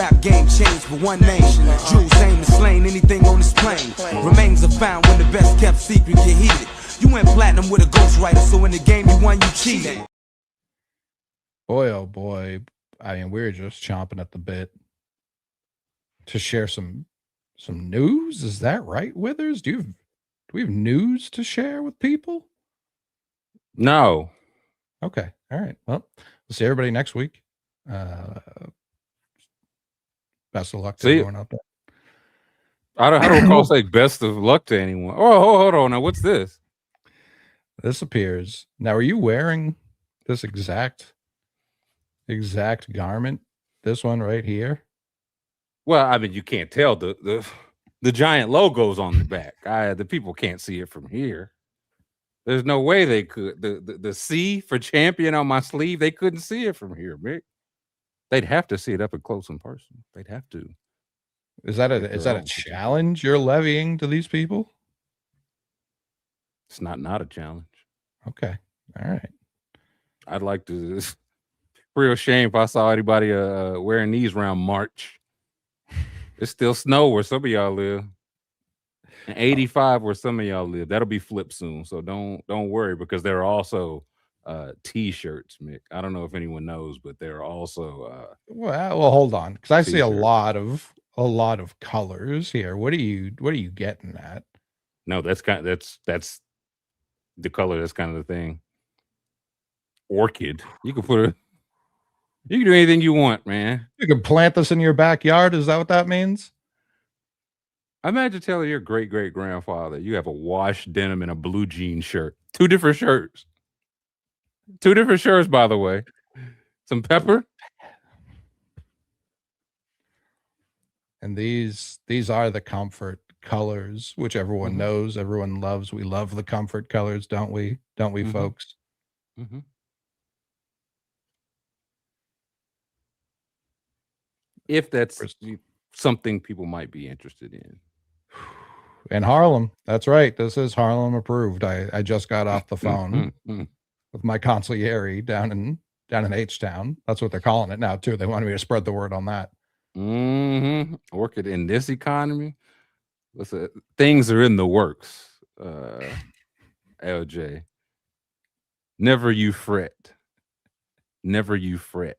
rap game changed for one name. Jules aim and slain anything on this plane. Remains are found when the best kept secret get heated. You went platinum with a ghostwriter, so in the game you won, you cheated. Boy, oh boy. I mean, we're just chomping at the bit to share some news. Is that right, Withers? Do we have news to share with people? No. Okay. All right. Well, we'll see everybody next week. Best of luck to everyone out there. I don't recall saying best of luck to anyone. Oh, hold on. Now, what's this? This appears. Now, are you wearing this exact garment? This one right here? Well, I mean, you can't tell the giant logos on the back. The people can't see it from here. There's no way they could. The C for champion on my sleeve, they couldn't see it from here, Mick. They'd have to see it up and close in person. They'd have to. Is that a challenge you're levying to these people? It's not a challenge. Okay. All right. I'd like to. It's real shame if I saw anybody wearing these around March. It's still snow where some of y'all live. And 85 where some of y'all live. That'll be flipped soon. So don't worry, because there are also t-shirts, Mick. I don't know if anyone knows, but there are also well, hold on, because I see a lot of colors here. What are you getting at? No, that's the color. That's kind of the thing. Orchid. You can put you can do anything you want, man. You can plant this in your backyard. Is that what that means? Imagine telling your great-great-grandfather you have a washed denim and a blue jean shirt. Two different shirts, by the way. Some pepper. And these are the comfort colors, which everyone knows, everyone loves. We love the comfort colors, don't we? Don't we, folks? Mm-hmm. If that's something people might be interested in. In Harlem. That's right. This is Harlem approved. I just got off the phone with my consigliere down in H-Town. That's what they're calling it now, too. They wanted me to spread the word on that. Orchid in this economy. Listen, things are in the works. LJ. Never you fret. Never you fret.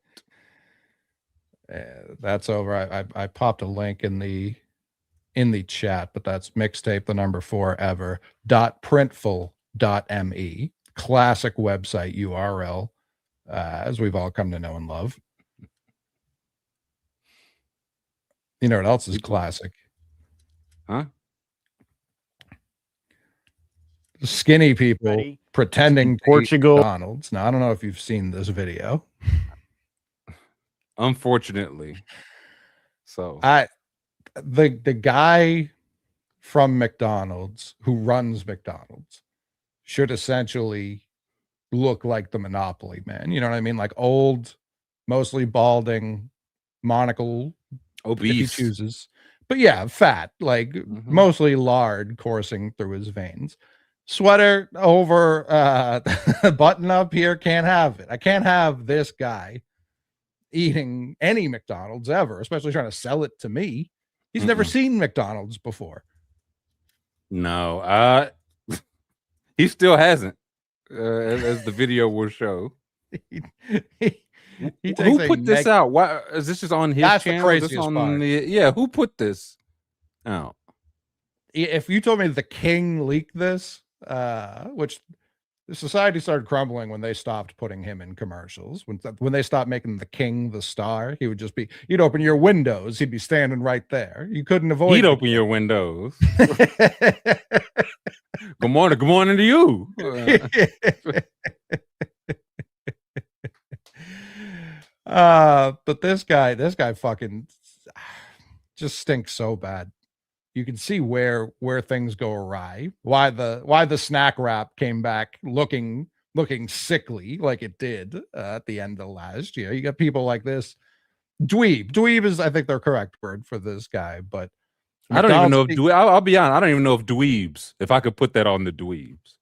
That's over. I popped a link in the chat, but that's mixtape the number 4 ever .printful.me. Classic website URL, as we've all come to know and love. You know what else is classic? Huh? Skinny people pretending Portugal McDonald's. Now, I don't know if you've seen this video. Unfortunately. So the guy from McDonald's who runs McDonald's should essentially look like the Monopoly man. You know what I mean? Like old, mostly balding, monocle, obese, if he chooses. But yeah, fat, like mostly lard coursing through his veins. Sweater over button up here, can't have it. I can't have this guy eating any McDonald's ever, especially trying to sell it to me. He's never seen McDonald's before. No, he still hasn't, as the video will show. Who put this out? Why is this just on his channel? The craziest part. Who put this out? If you told me the King leaked this, which the society started crumbling when they stopped putting him in commercials. When they stopped making the King the star, he would just be. You'd open your windows, he'd be standing right there. You couldn't avoid. He'd open your windows. Good morning to you. But this guy fucking just stinks so bad. You can see where things go awry. Why the snack wrap came back looking sickly like it did at the end of last year. You got people like this. Dweeb is, I think, the correct word for this guy, but I don't even know if I'll be honest. I don't even know if dweebs, if I could put that on the dweebs.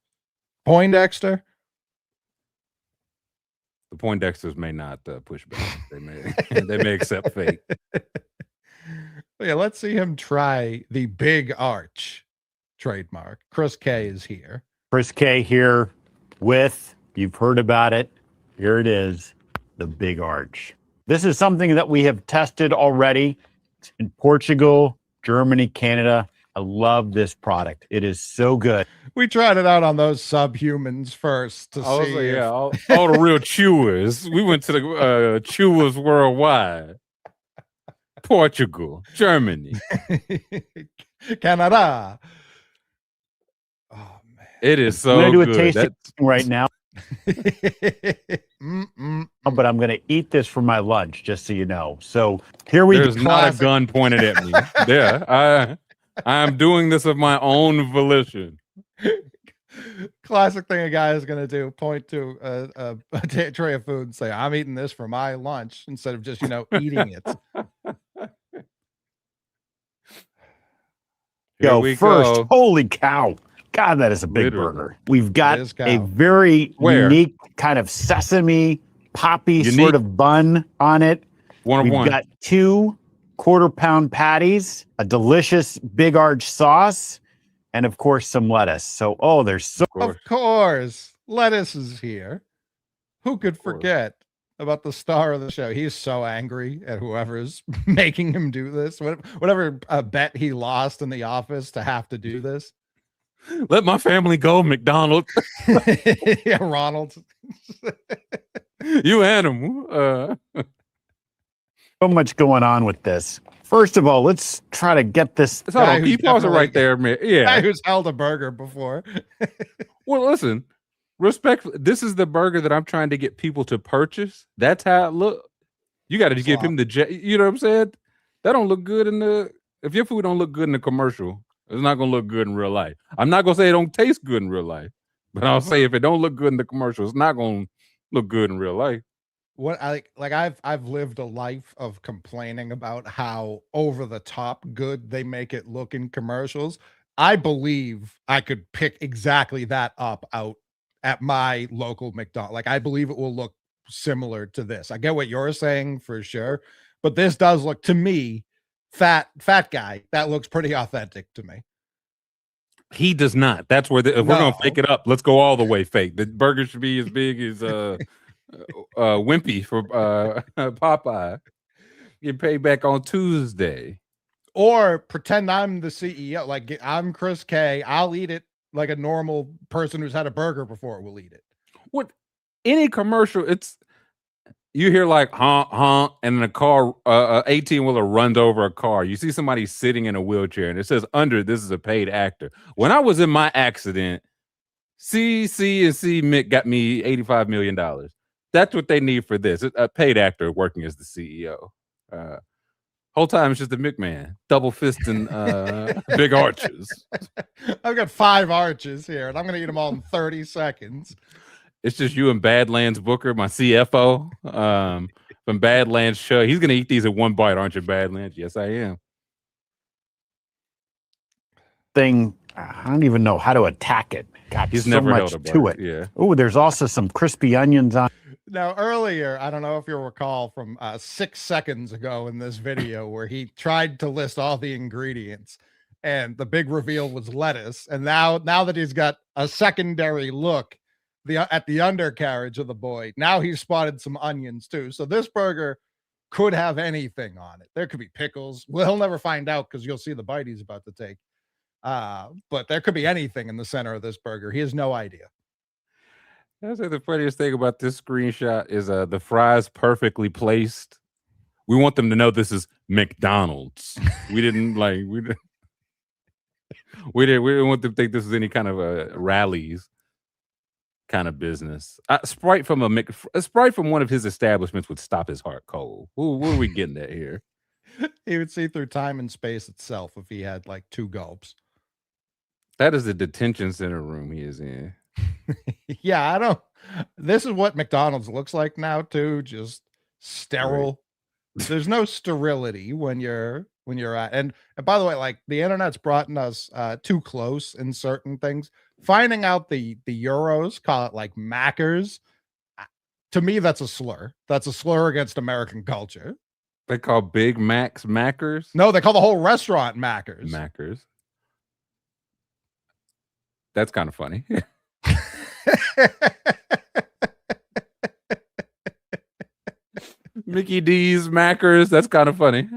Poindexter. The Poindexters may not push back. They may accept fate. Yeah, let's see him try the big arch trademark. Chris K is here. Chris K here with, you've heard about it. Here it is, the big arch. This is something that we have tested already in Portugal, Germany, Canada. I love this product. It is so good. We tried it out on those subhumans first to Also, see. yeah, all the real chewers. We went to the chewers worldwide. Portugal, Germany. Canada. Oh man, It is I'm going so to do a good. tasting right now, Mm-mm. but I'm going to eat this for my lunch, just so you know. So here we There's go. not a Classic. gun pointed at me. Yeah, I'm doing this of my own volition. Classic thing a guy is going to do: point to a tray of food and say, "I'm eating this for my lunch," instead of just eating it. Here Yo, we first, go. holy cow. God, that is a big Literally. burger. We've got is a cow. very Where? unique kind of sesame poppy Unique? sort of bun on it. One of We've one. got 2 quarter-pound patties, a delicious big arch sauce, and of course some lettuce. So, oh, there's so Of course, lettuce is here. Who could course. forget about the star of the show? He's so angry at whoever's making him do this. Whatever bet he lost in the office to have to do this. Let my family go, McDonald. Yeah, Ronald. You animal. much going on with this. First of all, let's try to get this. Hold Guy on, who's keep pausing definitely- right there, man. Guy Yeah. who's held a burger before. Well, listen, respect. This is the burger that I'm trying to get people to purchase. That's how it look. You got to give him the. You know what I'm saying? That don't look good in the. If your food don't look good in the commercial, it's not gonna look good in real life. I'm not gonna say it don't taste good in real life, but I'll say if it don't look good in the commercial, it's not gonna look good in real life. What I like I've lived a life of complaining about how over the top good they make it look in commercials. I believe I could pick exactly that up out at my local McDonald's. Like I believe it will look similar to this. I get what you're saying for sure, but this does look to me fat guy. That looks pretty authentic to me. He does not. That's where if we're gonna No. fake it up, let's go all the way fake. The burger should be as big as Wimpy for Popeye. Get paid back on Tuesday. Or pretend I'm the CEO. Like I'm Chris K. I'll eat it like a normal person who's had a burger before will eat it. What any commercial, it's you hear like honk honk, and then a car 18-wheeler runs over a car. You see somebody sitting in a wheelchair, and it says under this is a paid actor. When I was in my accident, C and C Mick got me $85 million. That's what they need for this. A paid actor working as the CEO. Whole time it's just a McMahon, double fisting big arches. I've got 5 arches here, and I'm going to eat them all in 30 seconds. It's just you and Badlands Booker, my CFO from Badlands Show. He's gonna eat these in one bite, aren't you, Badlands? Yes, I am. thing. I don't even know how to attack it. God, He's so never much held a to burger. it. Yeah. Oh, there's also some crispy onions on. Now, earlier, I don't know if you'll recall from 6 seconds ago in this video where he tried to list all the ingredients, and the big reveal was lettuce. And now that he's got a secondary look at the undercarriage of the boy, now he's spotted some onions too. So this burger could have anything on it. There could be pickles. Well, he'll never find out because you'll see the bite he's about to take. But there could be anything in the center of this burger. He has no idea. That's like the funniest thing about this screenshot is the fries perfectly placed. We want them to know this is McDonald's. We didn't we didn't want them to think this is any kind of rallies kind of business. Sprite from a Sprite from one of his establishments would stop his heart cold. What are we getting at here? He would see through time and space itself if he had like 2 gulps. That is the detention center room he is in. Yeah, this is what McDonald's looks like now too, just sterile. There's no sterility when you're at, and by the way, like the internet's brought us too close in certain things. Finding out the Euros call it like Mackers, to me that's a slur. That's a slur against American culture. They call Big Macs Mackers. No, they call the whole restaurant Mackers. Mackers. That's kind of funny. Mickey D's Mackers. That's kind of funny.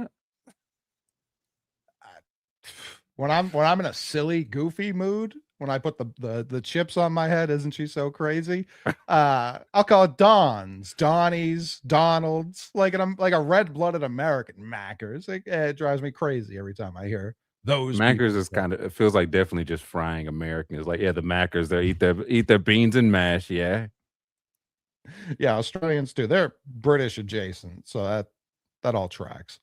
When I'm in a silly, goofy mood, when I put the chips on my head, isn't she so crazy? I'll call it Don's, Donnie's, Donald's, like a red-blooded American Mackers. It drives me crazy every time I hear those. Mackers is kind of, it feels like definitely just frying Americans. Like, yeah, the Mackers, they eat their beans and mash. Yeah. Yeah, Australians too. They're British adjacent, so that all tracks.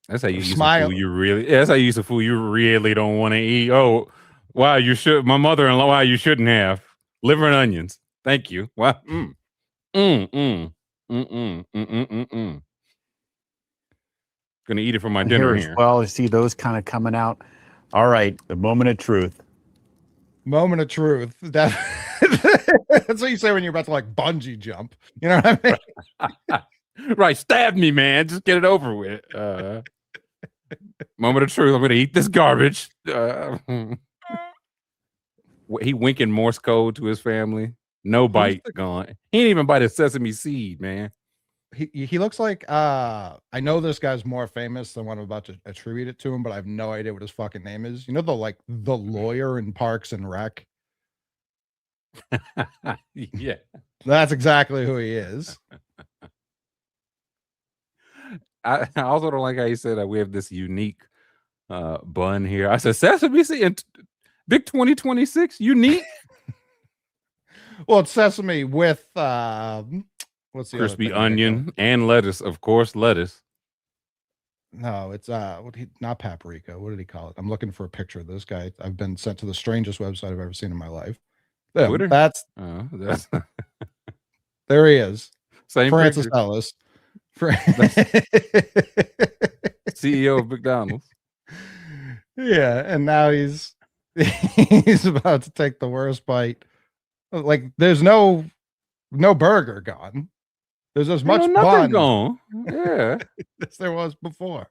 That's how you use a food you really. Yeah, that's how you use a food you really don't want to eat. Oh, wow, you should. My mother-in-law. Wow, you shouldn't have liver and onions. Thank you. Wow. Gonna eat it for my dinner here. Well, I see those kind of coming out. All right, the moment of truth. Moment of truth. That's what you say when you're about to like bungee jump. You know what I mean? Right. Stab me, man. Just get it over with. Moment of truth. I'm gonna eat this garbage. He winking Morse code to his family. No bite gone. He didn't even bite a sesame seed, man. He looks like I know this guy's more famous than what I'm about to attribute it to him, but I have no idea what his fucking name is. You know, the lawyer in Parks and Rec. Yeah, that's exactly who he is. I also don't like how you said that we have this unique bun here. I said sesame seed and big 2026 unique. Well, it's sesame with what's the crispy onion and lettuce, of course, lettuce. No, it's not paprika. What did he call it? I'm looking for a picture of this guy. I've been sent to the strangest website I've ever seen in my life. Twitter? That's there he is. Same Francis picture. Ellis. CEO of McDonald's. Yeah, and now he's about to take the worst bite. Like there's no burger gone. There's as much bun gone. Yeah, as there was before.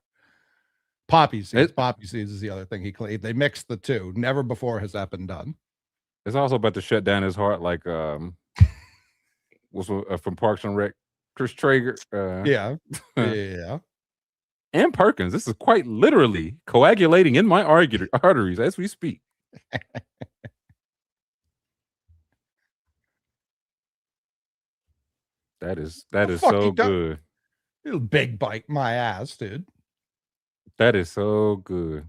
Poppy seeds. Poppy seeds is the other thing he claimed. They mixed the two. Never before has that been done. It's also about to shut down his heart, like was from Parks and Rec, Chris Traeger. Yeah, yeah. And Perkins. This is quite literally coagulating in my arteries as we speak. That is so good. Little big bite my ass, dude. That is so good.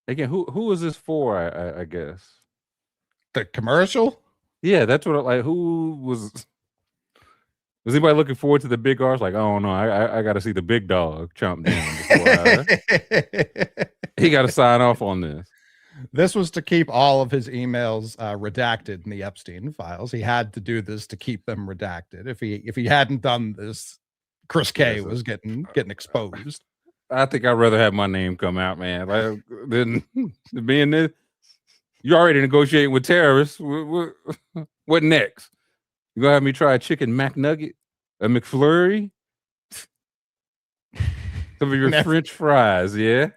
Again, who is this for? I guess the commercial. Yeah, that's what. Like, who was anybody looking forward to the big arch? Like, oh no, I got to see the big dog chomp down before he got to sign off on this. This was to keep all of his emails redacted in the Epstein files. He had to do this to keep them redacted. If he hadn't done this, Chris K was getting exposed. I think I'd rather have my name come out, man. Like, than being this. You're already negotiating with terrorists. What next? You gonna have me try a chicken McNugget, a McFlurry? Some of your French fries, yeah.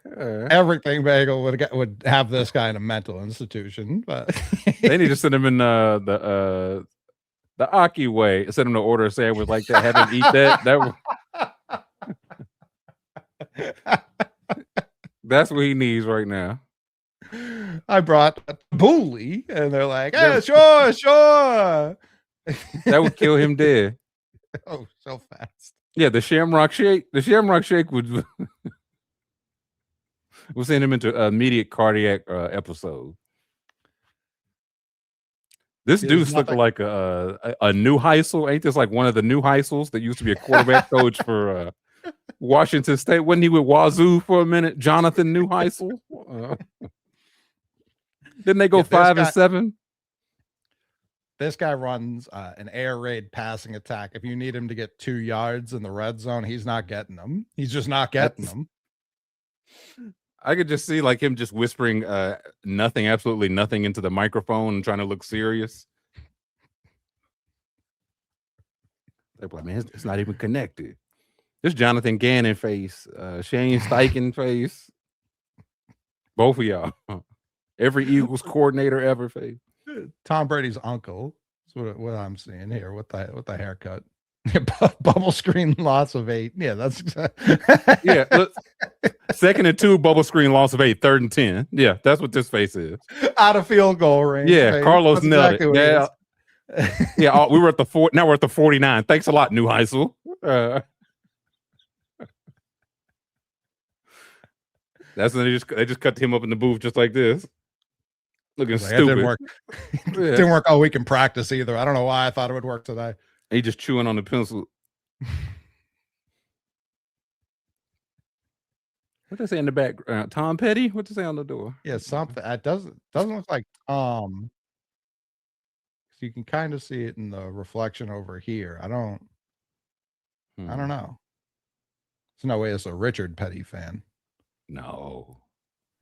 Everything bagel would have this guy in a mental institution, but they need to send him in the Aki way. Send him to order a sandwich like that. Have him eat that. That's what he needs right now. I brought a bully, and they're like, "Hey, sure." That would kill him dead. Oh, so fast. Yeah, the Shamrock Shake. The Shamrock Shake would send him into immediate cardiac episode. This dude's looking like a new Heisel. Ain't this like one of the new Heisels that used to be a quarterback coach for Washington State? Wasn't he with Wazoo for a minute? Jonathan Newheisel. Didn't they go 5-7? This guy runs an air raid passing attack. If you need him to get 2 yards in the red zone, he's not getting them. He's just not getting them. I could just see like him just whispering nothing, absolutely nothing into the microphone and trying to look serious. They're like, man, it's not even connected. This Jonathan Gannon face, Shane Steichen face, both of y'all. Every Eagles coordinator ever face. Tom Brady's uncle is what I'm seeing here with the haircut. Bubble screen loss of 8. Yeah, that's yeah. Look, 2nd and 2, bubble screen loss of 8, 3rd and 10. Yeah, that's what this face is. Out of field goal range. Yeah, face. Carlos That's nailed exactly it. Yeah, yeah. We were at the 4. Now we're at the 49. Thanks a lot, New Heisel. That's when they just cut him up in the booth just like this, looking stupid. It didn't work. Didn't work all week in practice either. I don't know why I thought it would work today. He just chewing on the pencil. What they say in the background? Tom Petty? What they say on the door? Yeah, something. It doesn't look like Tom. So you can kind of see it in the reflection over here. I don't know. There's no way it's a Richard Petty fan. No.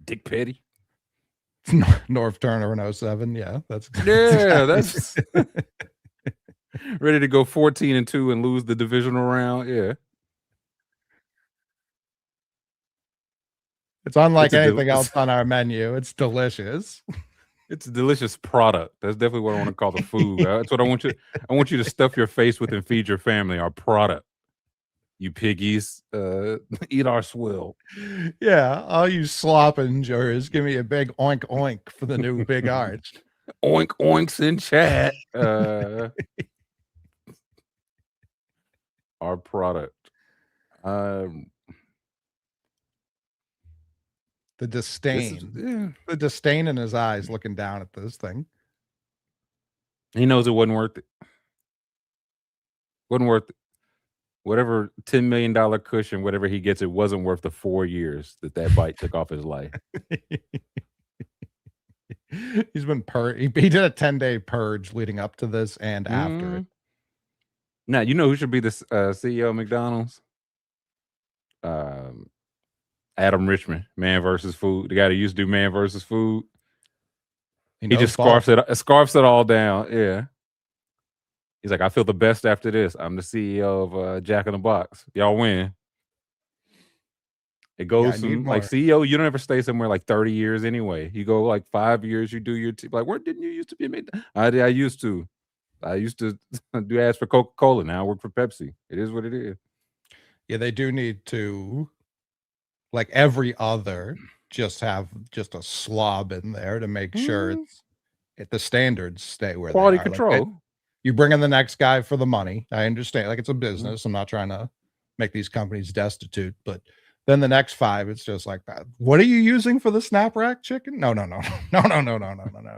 Dick Petty? North Turner in 07. Yeah, that's that's ready to go 14-2 and lose the divisional round. Yeah. It's unlike anything else on our menu. It's delicious. It's a delicious product. That's definitely what I want to call the food. That's what I want you. I want you to stuff your face with and feed your family. Our product. You piggies, eat our swill. Yeah, all you slop enjoyers, give me a big oink oink for the new big arch. Oink oinks in chat. Our product. The disdain. The disdain in his eyes looking down at this thing. He knows it wasn't worth it. Wasn't worth it. Whatever $10 million cushion, whatever he gets, it wasn't worth the 4 years that bite took off his life. He's been he did a 10-day purge leading up to this and after it. Now, you know who should be the CEO of McDonald's? Adam Richman, Man versus Food. The guy that used to do Man versus Food. He just scarfs it all down. Yeah. He's like, I feel the best after this. I'm the CEO of Jack in the Box. Y'all win. It goes from like CEO, you don't ever stay somewhere like 30 years anyway. You go like 5 years, you do your like, where didn't you used to be made? I used to. I used to do ads for Coca-Cola. Now I work for Pepsi. It is what it is. Yeah, they do need to, like every other, just have just a slob in there to make sure the standards stay where quality they are. control. Like, you bring in the next guy for the money. I understand. Like, it's a business. I'm not trying to make these companies destitute, but then the next 5, it's just like that. What are you using for the Snap Rack chicken? No.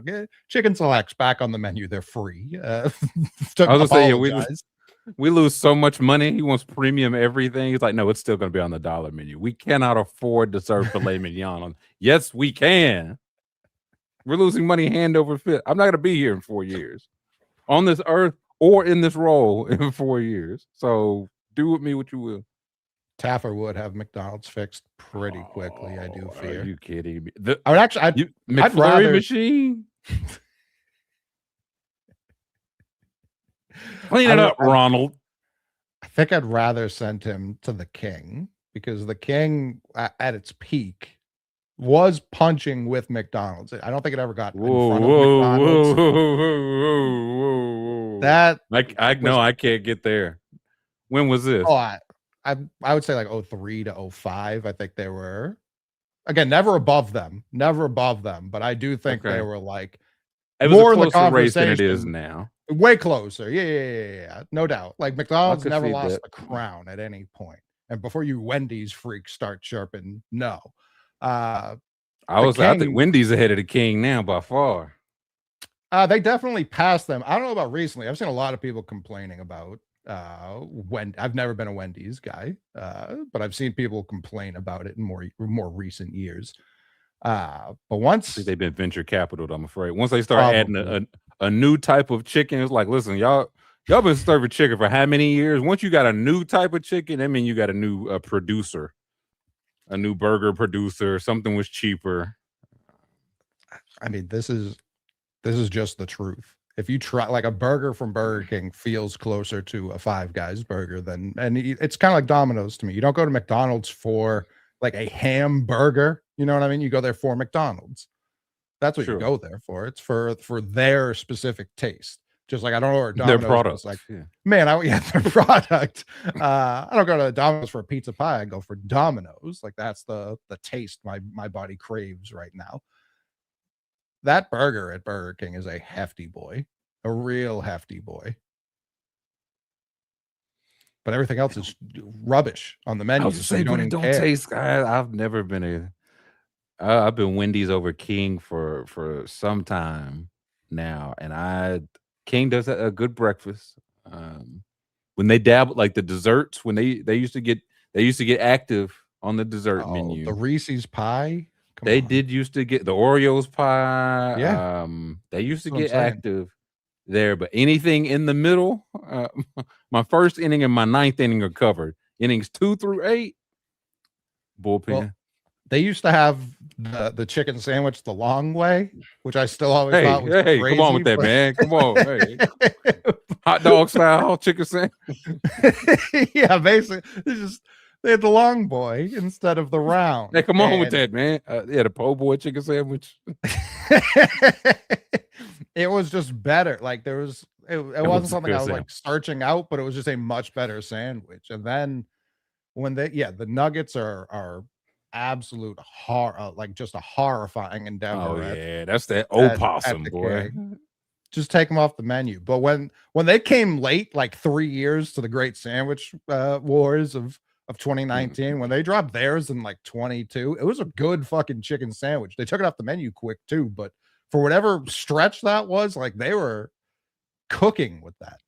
Get Chicken Selects back on the menu. They're free. I was gonna say, we lose so much money. He wants premium everything. He's like, no, it's still going to be on the dollar menu. We cannot afford to serve filet mignon. Yes, we can. We're losing money hand over fist. I'm not going to be here in 4 years on this earth or in this role in 4 years. So do with me what you will. Taffer would have McDonald's fixed pretty quickly. I do fear. Are you kidding me? I'd rather machine. Clean it up, Ronald. I think I'd rather send him to the King because the King at its peak was punching with McDonald's. I don't think it ever got in front of McDonald's. Whoa. That I can't get there. When was this? Oh, I would say like 03 to 05. I think they were, again, never above them, but I do think they were like more in the conversation than it is now. Way closer. Yeah. No doubt. Like McDonald's never lost the crown at any point. And before you Wendy's freaks start chirping, no. I think Wendy's ahead of the King now by far. They definitely passed them. I don't know about recently. I've seen a lot of people complaining about when I've never been a Wendy's guy, but I've seen people complain about it in more recent years. But once they've been venture capital, I'm afraid. Once they start adding a new type of chicken, it's like, listen, y'all been serving chicken for how many years? Once you got a new type of chicken, that means you got a new producer, a new burger producer. Something was cheaper. I mean, this is just the truth. If you try like a burger from Burger King feels closer to a Five Guys burger than, and it's kind of like Domino's to me. You don't go to McDonald's for like a hamburger. You know what I mean? You go there for McDonald's. That's what you go there for. It's for their specific taste. Just like I don't order Domino's. Their product. Like, man, their product. I don't go to Domino's for a pizza pie. I go for Domino's. Like that's the taste my body craves right now. That burger at Burger King is a hefty boy, a real hefty boy. But everything else is rubbish on the menu. I was just saying, but it don't taste. I've never been I've been Wendy's over King for some time now, and King does a good breakfast. When they dabble like the desserts, when they used to get active on the dessert menu. The Reese's pie. They did used to get the Oreos pie. Yeah. They used to get active there, but anything in the middle, my first inning and my ninth inning are covered. Innings 2 through 8, bullpen. Well, they used to have the chicken sandwich the long way, which I still always thought was crazy. Come on with that, man. Come on. Hey. Hot dog style chicken sandwich. Yeah, basically. They had the long boy instead of the round. Hey, come on with that, man. Yeah, the po' boy chicken sandwich. It was just better. Like it wasn't something I was like searching out, but it was just a much better sandwich. And then when the nuggets are absolute like just a horrifying endeavor. Oh yeah, that's that opossum boy. Just take them off the menu. But when they came late, like 3 years to the Great Sandwich Wars of 2019, when they dropped theirs in like 22, it was a good fucking chicken sandwich. They took it off the menu quick too, but for whatever stretch that was, like they were cooking with that.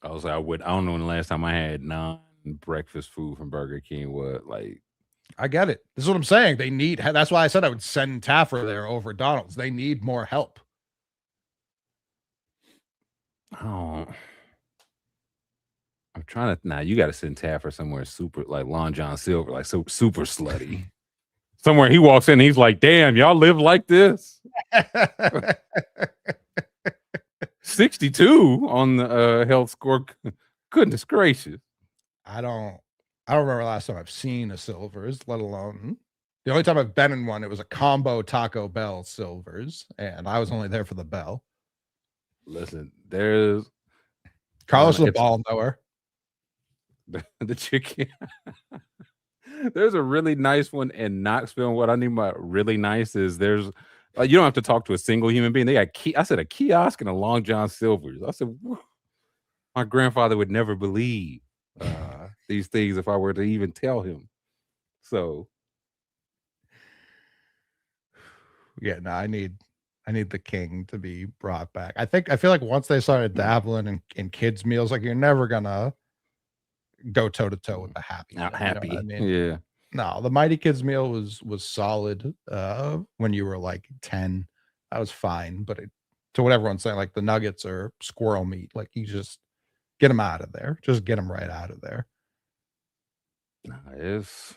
I don't know when the last time I had non-breakfast food from Burger King was. Like, I get it. This is what I'm saying. That's why I said I would send Taffer there over Donald's. They need more help. Oh, I'm trying to. Now you got to send Taffer somewhere super like Lon John Silver, like so super slutty. Somewhere he walks in, and he's like, "Damn, y'all live like this." 62 on the health score. Goodness gracious! I don't remember the last time I've seen a Silver's, let alone the only time I've been in one. It was a combo Taco Bell Silver's, and I was only there for the bell. Listen, there's Carlos the ball knower. The chicken. There's a really nice one in Knoxville. And what I mean by really nice is there's you don't have to talk to a single human being. They got a kiosk and a Long John Silver's. I said, my grandfather would never believe these things if I were to even tell him. So, yeah, no, I need the King to be brought back. I feel like once they started dabbling in kids' meals, like you're never gonna go toe to toe with the Happy. Not Happy. You know what I mean? Yeah. No, the Mighty Kids meal was solid when you were like 10. That was fine, but to what everyone's saying, like the nuggets are squirrel meat. Like you just get them out of there. Just get them right out of there. It's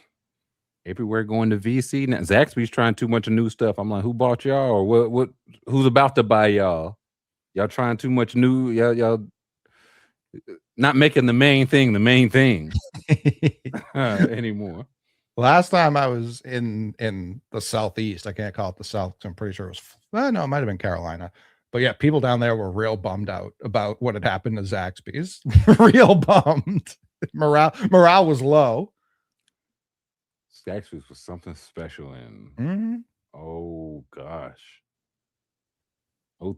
everywhere going to VC. Now, Zaxby's trying too much new stuff. I'm like, who bought y'all or what who's about to buy y'all? Y'all trying too much new, y'all not making the main thing anymore. Last time I was in the Southeast, I can't call it the South because I'm pretty sure it was no, it might have been Carolina. But yeah, people down there were real bummed out about what had happened to Zaxby's. Real bummed. Morale was low. Zaxby's was something special in oh gosh.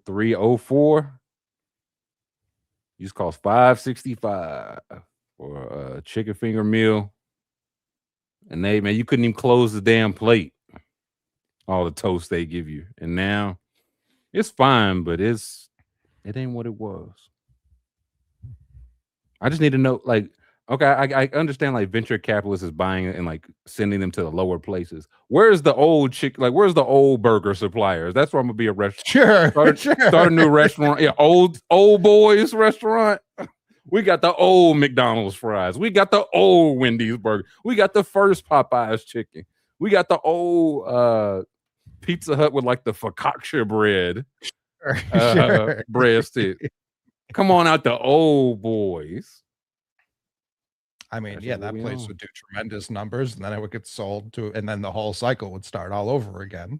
03, 04. Used to cost $5.65 for a chicken finger meal. And you couldn't even close the damn plate. All the toast they give you. And now it's fine, but it ain't what it was. I just need to know, like, okay, I understand like venture capitalists is buying it and like sending them to the lower places. Where's the old where's the old burger suppliers? That's where I'm gonna be a restaurant. Start a new restaurant. Yeah, old boys restaurant. We got the old McDonald's fries. We got the old Wendy's burger. We got the first Popeyes chicken. We got the old Pizza Hut with like the focaccia bread. Sure. breadstick. Come on out, the old boys. I mean, That's yeah, just what that we place know. would do tremendous numbers, and then it would get sold to, and then the whole cycle would start all over again.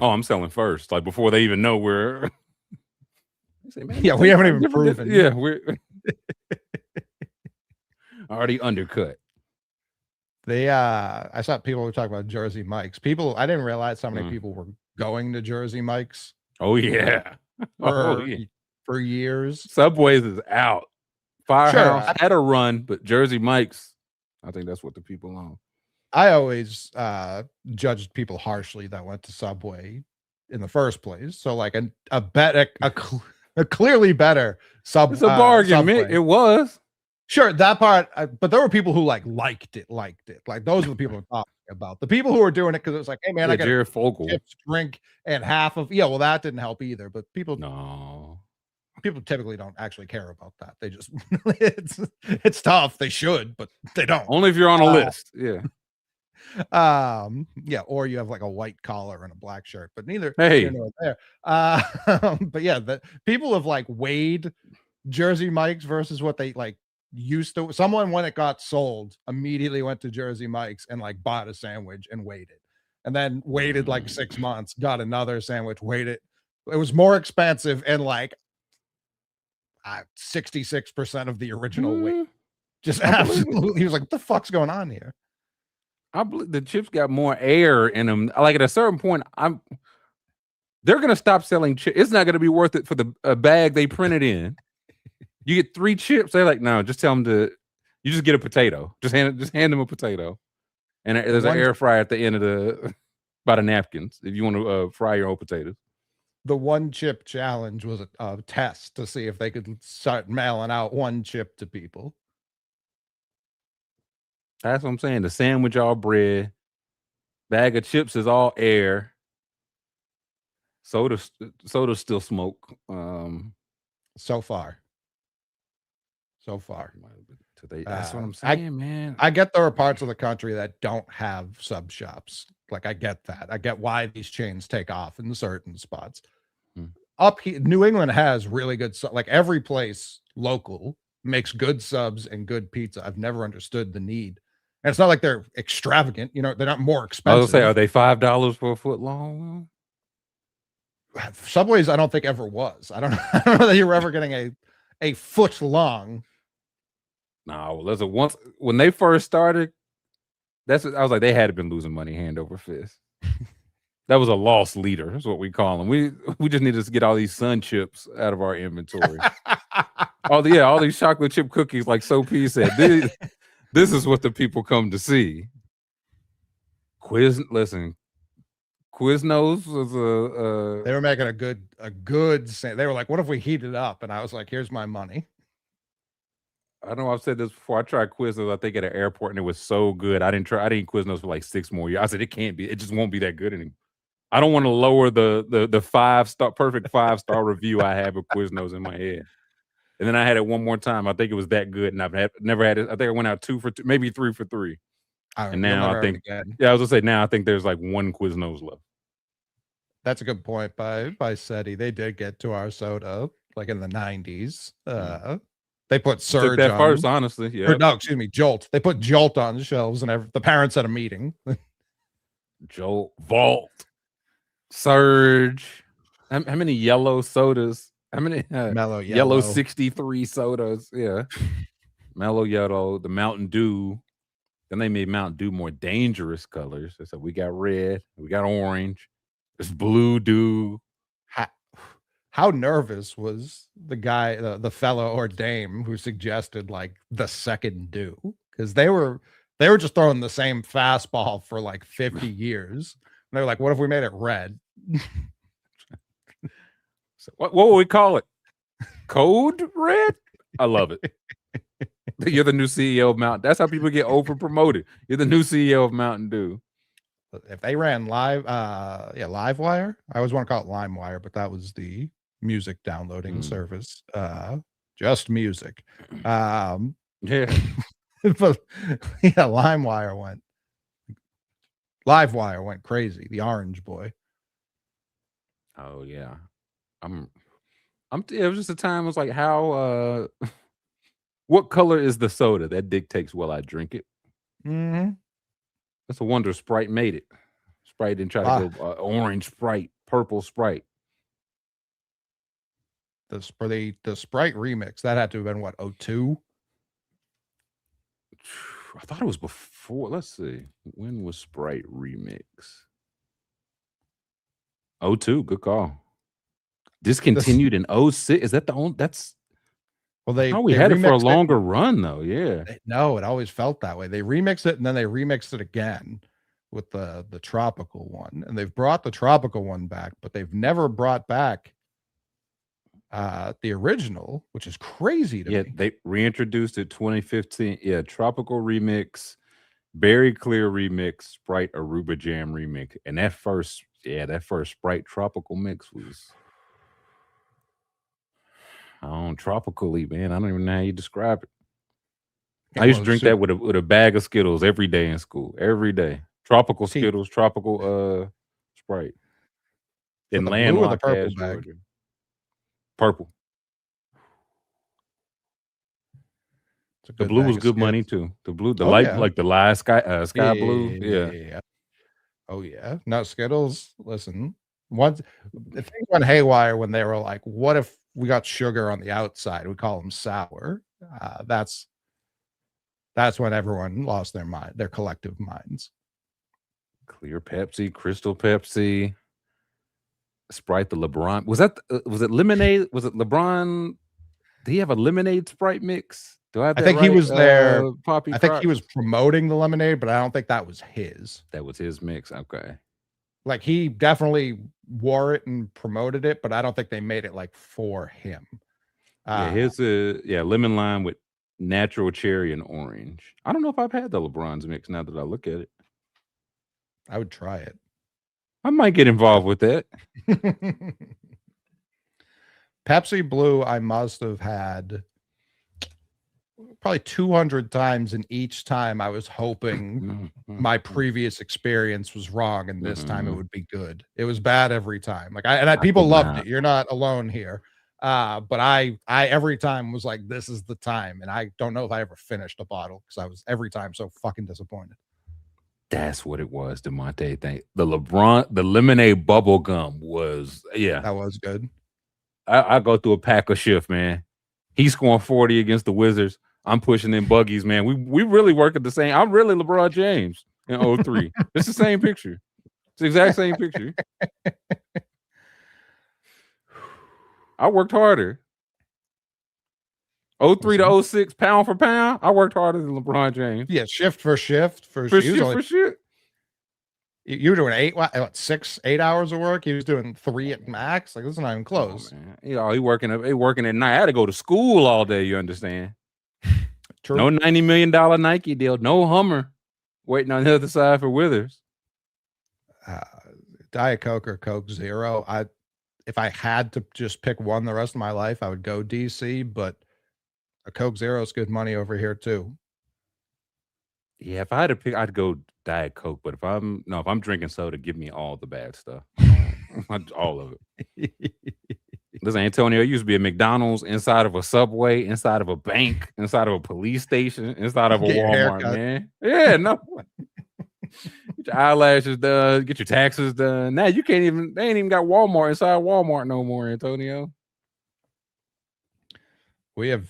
Oh, I'm selling first, like before they even know we're. Say, man, Yeah, we haven't even proven. Yeah, we're already undercut. I saw people were talking about Jersey Mike's. I didn't realize how many people were going to Jersey Mike's. Oh yeah. For years. Subway's is out. Firehouse Sure, had a run, but Jersey Mike's, I think that's what the people on. I always judged people harshly that went to Subway in the first place. So like a clearly better It's a bargain, Subway. man. It was. Sure, that part, but there were people who liked it. Like those are the people I'm talking about. The people who were doing it because it was like, hey man, I got Jared Fogle. chips, drink, and half of well, that didn't help either. But people typically don't actually care about that. They just it's tough. They should, but they don't. Only if you're on a list. Yeah. Yeah, or you have like a white collar and a black shirt, but neither Hey. here nor there. But yeah, the people have like weighed Jersey Mike's versus what they like used to. Someone when it got sold immediately went to Jersey Mike's and like bought a sandwich and waited, and then waited like 6 months, got another sandwich, waited. It was more expensive and like 66% of the original weight. Just absolutely, he was like, "What the fuck's going on here?" I believe the chips got more air in them. Like at a certain point, they're gonna stop selling chips. It's not gonna be worth it for the bag they printed in. You get 3 chips. They're like, no, just tell them you just get a potato. Just hand them a potato, and there's an air fryer at the end of by the napkins if you want to fry your own potatoes. The one chip challenge was a test to see if they could start mailing out one chip to people. That's what I'm saying. The sandwich all bread, bag of chips is all air. Soda still smoke. So far. That's what I'm saying, man. I get there are parts of the country that don't have sub shops. Like I get that. I get why these chains take off in certain spots. Up here, New England has really good like every place local makes good subs and good pizza. I've never understood the need. And it's not like they're extravagant, they're not more expensive. I was gonna say, are they $5 for a foot long? Subways, I don't think ever was. I don't know that you were ever getting a foot long. No, once when they first started, I was like, they had been losing money hand over fist. That was a lost leader. That's what we call them. We just need to get all these Sun chips out of our inventory. all these chocolate chip cookies, like Sophie said. This is what the people come to see. Quiznos was they were making a good they were like, what if we heat it up? And I was like, here's my money. I know I've said this before. I tried Quiznos, I think, at an airport, and it was so good. I didn't eat Quiznos for like 6 more years. I said it can't be. It just won't be that good anymore. I don't want to lower the 5-star perfect 5-star review I have of Quiznos in my head. And then I had it one more time. I think it was that good, and I've never had it. I think I went out 2 for 2, maybe 3 for 3. And now I think, I was gonna say, now I think there's like 1 Quiznos left. That's a good point by SETI. They did get to our soda like in the 90s. They put Surge that on first, honestly. Yeah. No, excuse me, Jolt. They put Jolt on the shelves, and the parents had a meeting. Jolt, Vault, Surge. How many yellow sodas? How many Mellow yellow 63 sodas? Yeah. Mellow yellow, the Mountain Dew. Then they made Mountain Dew more dangerous colors. So we got red, we got orange, there's blue Dew. How nervous was the guy, the fellow or dame who suggested like the second Dew? Because they were just throwing the same fastball for like 50 years. And they're like, what if we made it red? So what would we call it? Code Red? I love it. You're the new CEO of Mountain. That's how people get over promoted. You're the new CEO of Mountain Dew. If they ran Livewire, I always want to call it LimeWire, but that was the music downloading service. Just music. Yeah. But yeah, Livewire went crazy. The orange boy. Oh yeah. It was just a time. It was like how. What color is the soda? That dictates will I drink it. Mm-hmm. That's a wonder Sprite made it. Sprite didn't try to go orange Sprite, purple Sprite. The Sprite remix that had to have been what 02? I thought it was before. Let's see. When was Sprite remix? 02. Good call. Discontinued in 06. Is that the only? That's. Well, we had it for a longer run though. Yeah. No, it always felt that way. They remixed it and then they remixed it again with the tropical one, and they've brought the tropical one back, but they've never brought back the original, which is crazy to me. Yeah, they reintroduced it 2015. Yeah, tropical remix, berry clear remix, Sprite Aruba Jam remix, and that first Sprite tropical mix was. Tropically, man. I don't even know how you describe it. I used to drink that with a bag of Skittles every day in school. Every day. Tropical Skittles, tropical Sprite. In landlocked purple bag. Georgia. Purple. The blue was good money too. The blue, the light, like the light sky blue. Yeah. Oh yeah. No, Skittles. Listen, once the thing went haywire when they were like, "What if we got sugar on the outside? We call them sour." That's when everyone lost their mind, their collective minds. Clear Pepsi, Crystal Pepsi, Sprite, the LeBron. Was it lemonade? Was it LeBron? Did he have a lemonade Sprite mix? I think he was there. I think he was promoting the lemonade, but I don't think that was his. That was his mix. Okay. Like he definitely wore it and promoted it, but I don't think they made it like for him. Here's lemon lime with natural cherry and orange. I don't know if I've had the LeBron's mix now that I look at it. I would try it. I might get involved with that. Pepsi Blue, I must have had probably 200 times, and each time I was hoping my previous experience was wrong and this time it would be good. It was bad every time. Like people loved it. You're not alone here. But I every time was like, this is the time. And I don't know if I ever finished a bottle because I was every time so fucking disappointed. That's what it was, DeMonte. The lemonade bubble gum was, that was good. I go through a pack a shift, man. He's scoring 40 against the Wizards. I'm pushing in buggies, man. We really work at the same. I'm really LeBron James in 03. It's the same picture. It's the exact same picture. I worked harder. 03 to 06, pound for pound, I worked harder than LeBron James. Yeah, shift for shift. For shift. You were doing 8 hours of work. He was doing 3 at max. Like, this is not even close. He working at night. I had to go to school all day, you understand? True. No $90 million Nike deal. No Hummer waiting on the other side for Withers. Diet Coke or Coke Zero. If I had to just pick one the rest of my life, I would go DC, but a Coke Zero is good money over here too. Yeah, if I had to pick, I'd go Diet Coke. But if I'm drinking soda, give me all the bad stuff. All of it. Listen, Antonio, it used to be a McDonald's, inside of a Subway, inside of a bank, inside of a police station, inside of a Walmart, man. Yeah, no. Get your eyelashes done, get your taxes done. Now you can't even, they ain't even got Walmart inside Walmart no more, Antonio. We have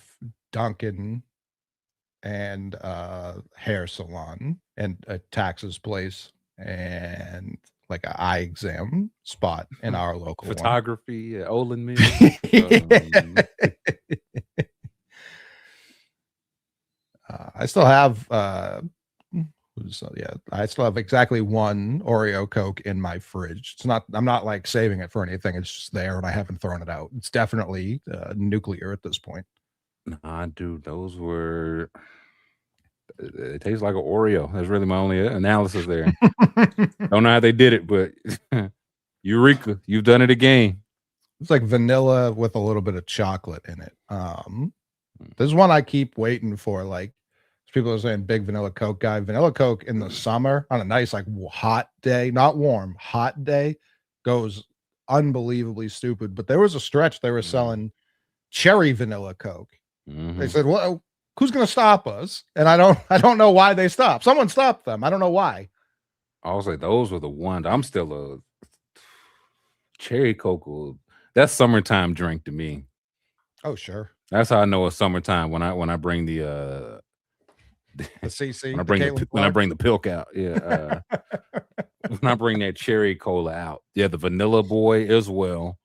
Dunkin' and hair salon and a taxes place and like an eye exam spot in our local photography at Olin Mill. I still have I still have exactly one Oreo Coke in my fridge. I'm not like saving it for anything. It's just there and I haven't thrown it out. It's definitely nuclear at this point. Nah, dude, those were. It tastes like an Oreo. That's really my only analysis there. Don't know how they did it, but Eureka, you've done it again. It's like vanilla with a little bit of chocolate in it. There's one I keep waiting for. Like people are saying, big vanilla Coke guy. Vanilla Coke in the summer on a nice like hot day, not warm, hot day, goes unbelievably stupid. But there was a stretch they were selling cherry vanilla Coke. They said, "Well, who's going to stop us?" And I don't know why they stopped. Someone stopped them. I don't know why. I was like, those were the ones. I'm still a cherry Coke. That's summertime drink to me. Oh, sure. That's how I know it's summertime when I bring the CC when I bring the pilk out. Yeah. When I bring that cherry cola out. Yeah, the vanilla boy as well.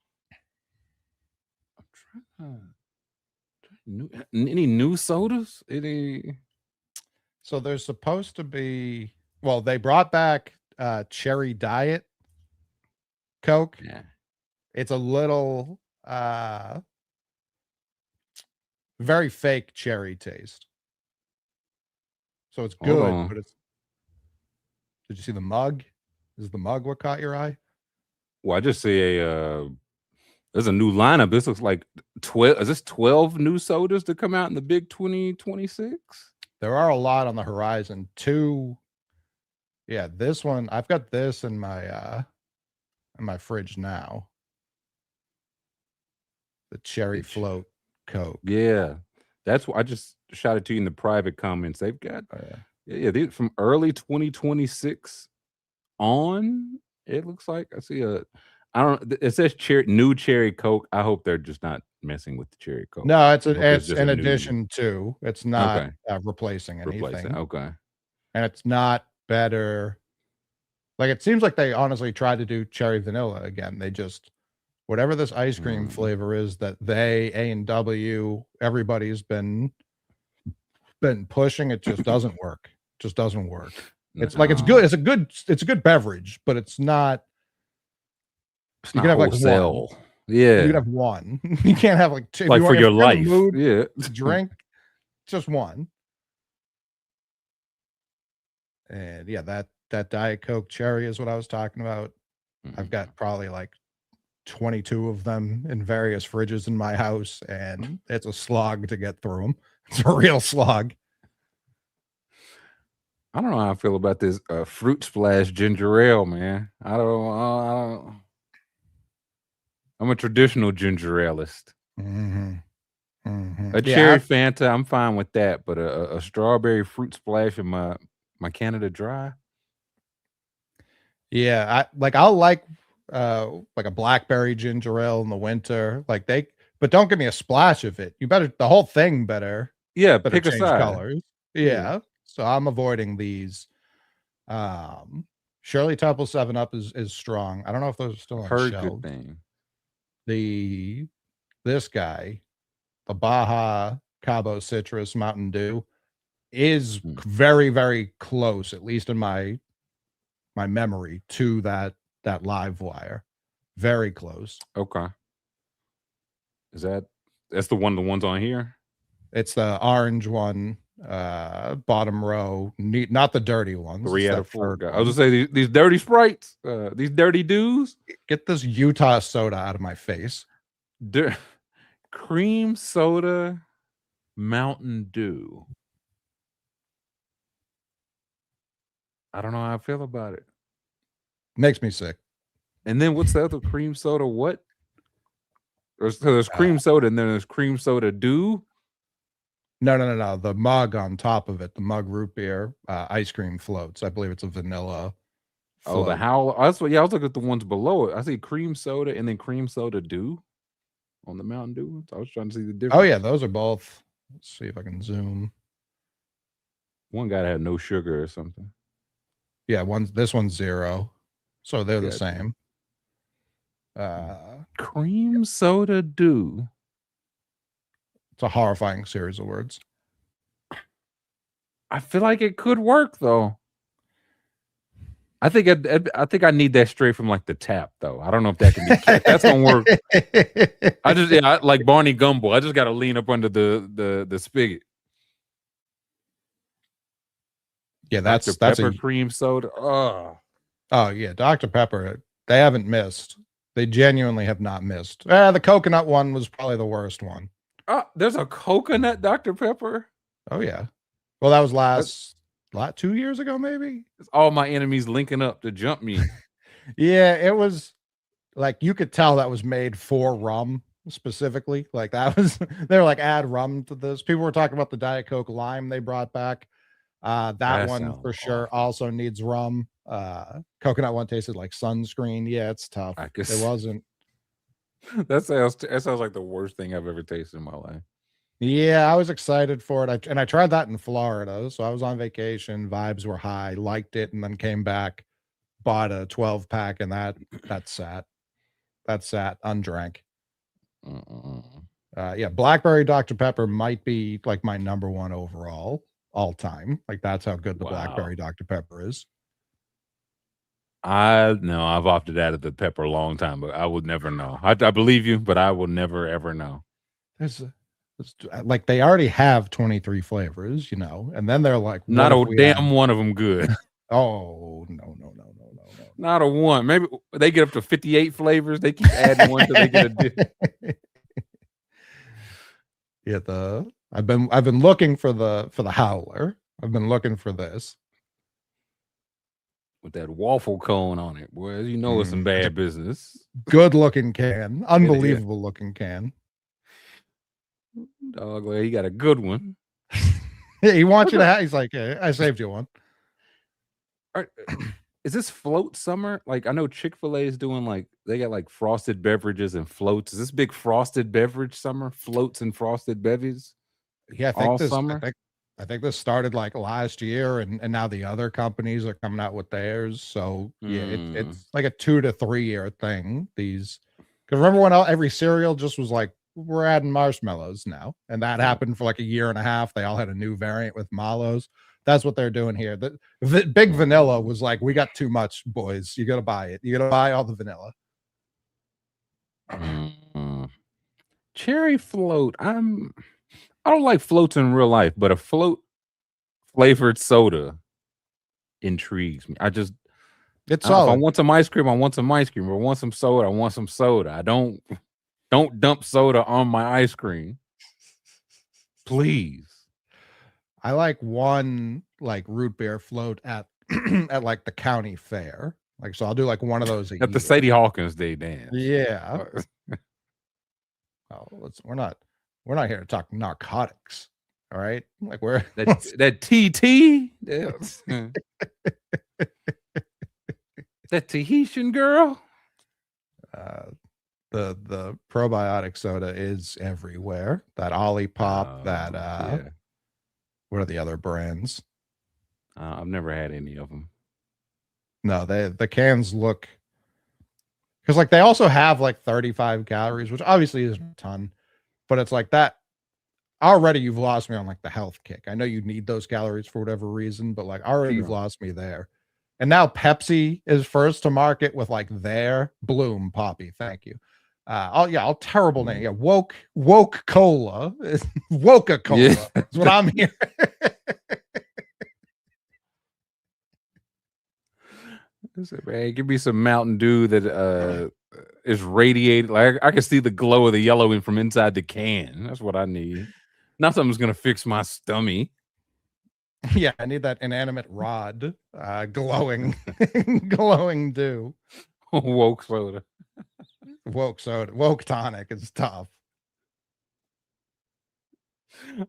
I'm trying any new sodas? So there's supposed to be, well, they brought back cherry diet Coke. Yeah. It's a little very fake cherry taste. So it's good, but it's. Did you see the mug? Is the mug what caught your eye? Well, I just see there's a new lineup. This looks like 12. Is this 12 new sodas to come out in the big 2026? There are a lot on the horizon. Yeah, this one, I've got this in my fridge now. The cherry float Coke. Yeah. That's what I just shot it to you in the private comments. They've got these from early 2026 on. It looks like I see it says new cherry Coke. I hope they're just not messing with the cherry Coke. No, it's in addition to. It's not replacing anything. Okay. And it's not better. Like, it seems like they honestly tried to do cherry vanilla again. They just, whatever this ice cream flavor is that A&W, everybody's been pushing, it just doesn't work. Just doesn't work. It's like, it's good. It's a good beverage, but it's not. You can have wholesale. Like one. Yeah. You can have one. You can't have like two. Like for your life. To drink, just one. And yeah, that Diet Coke cherry is what I was talking about. I've got probably like 22 of them in various fridges in my house, and it's a slog to get through them. It's a real slog. I don't know how I feel about this fruit splash ginger ale, man. I don't. I'm a traditional ginger aleist. A cherry Fanta, I'm fine with that, but a strawberry fruit splash in my Canada Dry. Yeah, I'll like a blackberry ginger ale in the winter. But don't give me a splash of it. The whole thing better. Yeah, better pick a change side. colors. Yeah. So I'm avoiding these. Shirley Temple 7-Up is strong. I don't know if those are still on Heard shelves. good thing. This guy, the Baja Cabo Citrus Mountain Dew, is very, very close, at least in my memory, to that live wire. Very close. Okay. That's the ones on here? It's the orange one, bottom row, not the dirty ones. 3 out of 4. I was gonna say these dirty Sprites, these dirty Dews. Get this Utah soda out of my face. Cream soda Mountain Dew. I don't know how I feel about it. Makes me sick. And then what's the other cream soda? What? There's cream soda, and then there's cream soda Dew. No. The mug on top of it, the mug root beer, ice cream floats. I believe it's a vanilla. Float. Oh, the Howl. I was looking at the ones below it. I see cream soda and then cream soda Dew on the Mountain Dew. So I was trying to see the difference. Oh yeah, those are both. Let's see if I can zoom. One gotta have no sugar or something. Yeah, this one's 0, so they're the same. Cream soda Dew. It's a horrifying series of words. I feel like it could work though. I think I need that straight from like the tap though. I don't know if that can be. That's gonna work. I like Barney Gumbo. I just got to lean up under the spigot. Yeah, that's Pepper cream soda. Oh yeah, Dr. Pepper. They haven't missed. They genuinely have not missed. The coconut one was probably the worst one. There's a coconut Dr. Pepper. Oh yeah. Well, that was 2 years ago, maybe. It's all my enemies linking up to jump me. Yeah, it was. like you could tell that was made for rum specifically. Like that was they were like add rum to this. People were talking about the Diet Coke lime they brought back. That one sounds for sure awful. also needs rum. Coconut one tasted like sunscreen. Yeah, it's tough. I guess It wasn't. that sounds like the worst thing I've ever tasted in my life. Yeah, I was excited for it. I tried that in Florida. So I was on vacation, vibes were high, liked it, and then came back, bought a 12 pack, and that sat. That sat undrank. Yeah, blackberry Dr. Pepper might be like my number one overall all time. Like that's how good the blackberry Dr. Pepper is. I've opted out of the pepper a long time, but I would never know. I believe you, but I will never ever know. There's like they already have 23 flavors, and then they're like, not a damn one of them good. Oh no. Not a one. Maybe they get up to 58 flavors. They keep adding one till they get a different. Yeah, I've been looking for the howler. I've been looking for this. With that waffle cone on it, boy. You know it's some bad business. Good looking can. Unbelievable looking can. Dog, well, he got a good one. Yeah, he wants you to have. He's like, hey, I saved you one. Is this float summer? Like I know Chick-fil-A is doing like they got like frosted beverages and floats. Is this big frosted beverage summer? Floats and frosted beverages? Yeah, I think summer. I think this started like last year, and now the other companies are coming out with theirs. So yeah, it's like a 2 to 3 year thing. These, because remember when every cereal just was like, we're adding marshmallows now, and that happened for like a year and a half. They all had a new variant with mallows. That's what they're doing here. The Big Vanilla was like, we got too much, boys. You got to buy it. You got to buy all the vanilla. Cherry float. I don't like floats in real life, but a float flavored soda intrigues me. If I want some ice cream, I want some ice cream. If I want some soda, I want some soda. I don't dump soda on my ice cream. Please. I like one like root beer float at at like the county fair. Like, so I'll do like one of those at the Sadie Hawkins Day dance. Yeah. Oh, we're not here to talk narcotics. All right. Like we're that TT. That Tahitian girl. The probiotic soda is everywhere. That Olipop, what are the other brands? I've never had any of them. No, the cans look, because like they also have like 35 calories, which obviously isn't a ton, but it's like that already you've lost me on like the health kick. I know you need those calories for whatever reason, but like already you've lost me there. And now Pepsi is first to market with like their Bloom Poppy. Thank you. Terrible name. Yeah, woke cola. Woka cola. Yeah. That's what I'm hearing. Man, give me some Mountain Dew that is radiated. Like I can see the glow of the yellowing from inside the can. That's what I need. Not something's gonna fix my stomach. Yeah, I need that inanimate rod, glowing, glowing dew. Woke soda. Woke soda. Woke tonic is tough.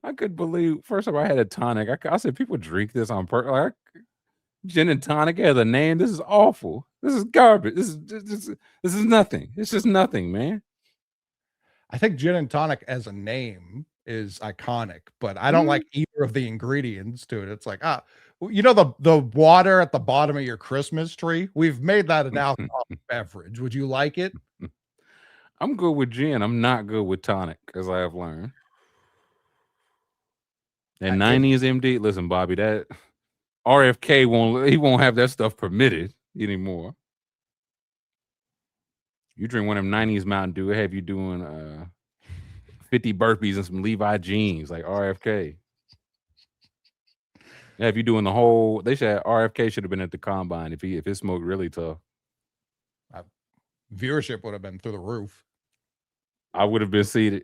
I could believe. First time I had a tonic, I said people drink this on purpose. Like, gin and tonic has a name. This is awful. This is garbage. This is nothing. It's just nothing, man. I think gin and tonic as a name is iconic, but I don't like either of the ingredients to it. It's like, the water at the bottom of your Christmas tree. We've made that an alcoholic beverage. Would you like it? I'm good with gin. I'm not good with tonic, as I have learned. And 90s MD, listen, Bobby, that RFK won't have that stuff permitted anymore. You drink one of them 90s Mountain Dew, have you doing 50 burpees and some Levi jeans like RFK. Have you doing the whole? They said RFK should have been at the combine if it smoked really tough. Viewership would have been through the roof. I would have been seated.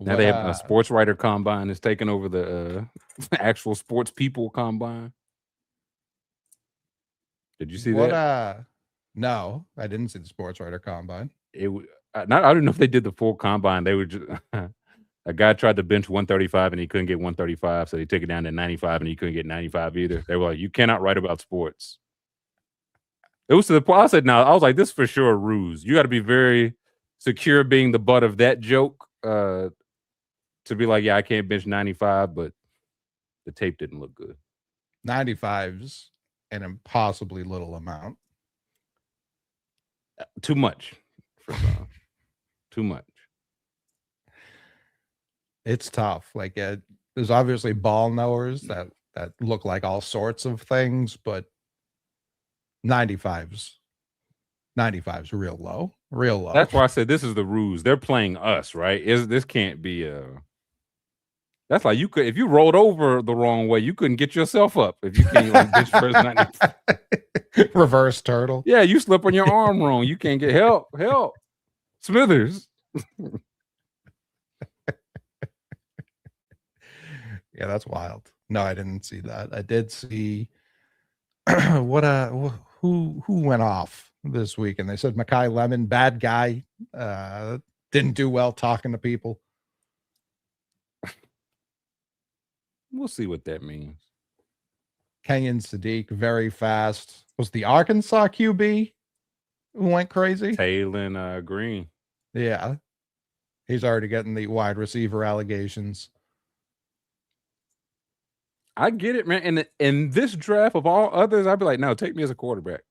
Now they have a sports writer combine that's taking over the actual sports people combine. Did you see that? No, I didn't see the sports writer combine. I don't know if they did the full combine. They were just a guy tried to bench 135 and he couldn't get 135, so they took it down to 95 and he couldn't get 95 either. They were like, "You cannot write about sports." It was to the point I said, "No," I was like, "This is for sure a ruse. You got to be very secure being the butt of that joke to be like, yeah, I can't bench 95, but the tape didn't look good." 95's an impossibly little amount. Too much for some. Too much. It's tough. Like there's obviously ball knowers that look like all sorts of things, but 95's real low. Real low. That's why I said this is the ruse. They're playing us, right? This can't be that's like you could if you rolled over the wrong way, you couldn't get yourself up if you can't like bench press 95. Reverse turtle. Yeah, you slip on your arm wrong. You can't get help. Smithers. Yeah, that's wild. No, I didn't see that. I did see who went off this week, and they said Makai Lemon, bad guy, didn't do well talking to people. We'll see what that means. Kenyon Sadiq, very fast. Was the Arkansas QB who went crazy? Taylon Green. Yeah. He's already getting the wide receiver allegations. I get it, man. And in this draft of all others, I'd be like, no, take me as a quarterback.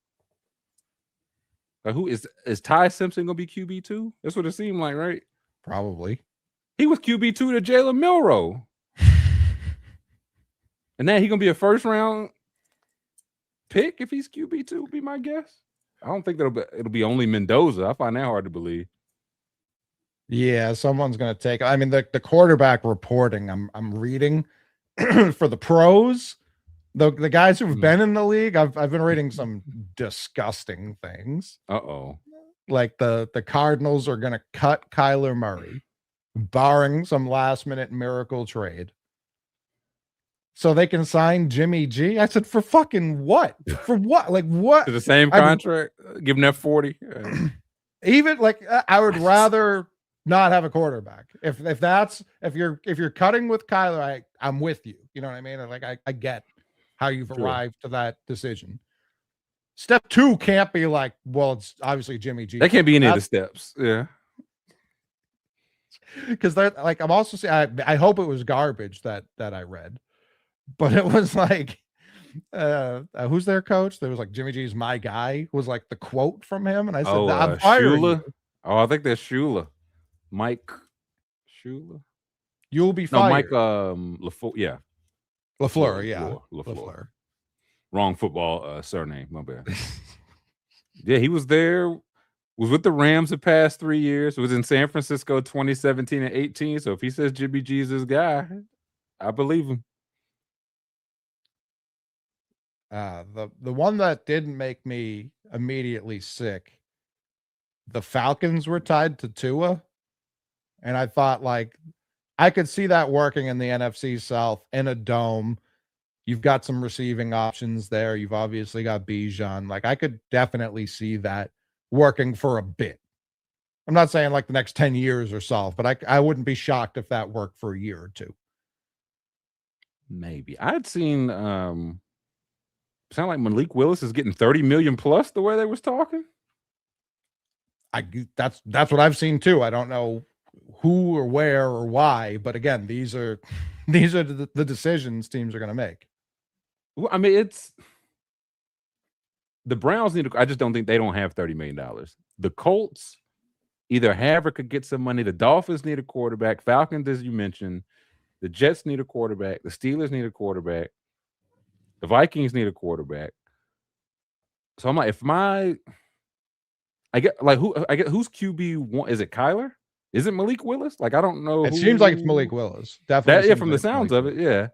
Like, who is Ty Simpson gonna be QB2? That's what it seemed like, right? Probably. He was QB2 to Jalen Milroe. And now he gonna be a first round pick if he's QB2, would be my guess. I don't think it'll be only Mendoza. I find that hard to believe. Yeah, someone's gonna take. I mean, the quarterback reporting I'm reading for the pros, the guys who've been in the league, I've been reading some disgusting things. Like the Cardinals are gonna cut Kyler Murray, barring some last minute miracle trade, so they can sign Jimmy G. I said, for fucking what? For what? Like what? To the same contract? Give him that 40. Even like I would rather not have a quarterback. If you're cutting with Kyler, I'm with you. You know what I mean? Like I get how you've arrived to that decision. Step 2 can't be like, well, it's obviously Jimmy G. That can't be any of the steps. Yeah. Because they're like, I'm also saying, I hope it was garbage that I read, but it was like, who's their coach? There was like, Jimmy G's my guy was like the quote from him. And I said, I'm firing you. Oh, I think that's Shula. Mike Shula. You'll be fired. No, Mike LaFleur. Yeah. LaFleur, yeah. LaFleur. Wrong football surname. My bad. Yeah, he was there. Was with the Rams the past 3 years. Was in San Francisco 2017 and 18. So if he says Jimmy G's his guy, I believe him. The one that didn't make me immediately sick, the Falcons were tied to Tua. And I thought, like, I could see that working in the NFC South in a dome. You've got some receiving options there. You've obviously got Bijan. Like, I could definitely see that working for a bit. I'm not saying like the next 10 years or so, but I wouldn't be shocked if that worked for a year or two. Maybe. I'd seen sound like Malik Willis is getting 30 million plus the way they was talking. That's what I've seen too. I don't know who or where or why, but again, these are the decisions teams are going to make. Well, I mean, it's the Browns need to, I just don't think they don't have $30 million. The Colts either have or could get some money. The Dolphins need a quarterback. Falcons, as you mentioned, the Jets need a quarterback. The Steelers need a quarterback. The Vikings need a quarterback. So I'm like, who's QB1? Is it Kyler? Is it Malik Willis? Like, I don't know. It seems like it's Malik Willis. Definitely. Yeah, from the sounds of it, yeah.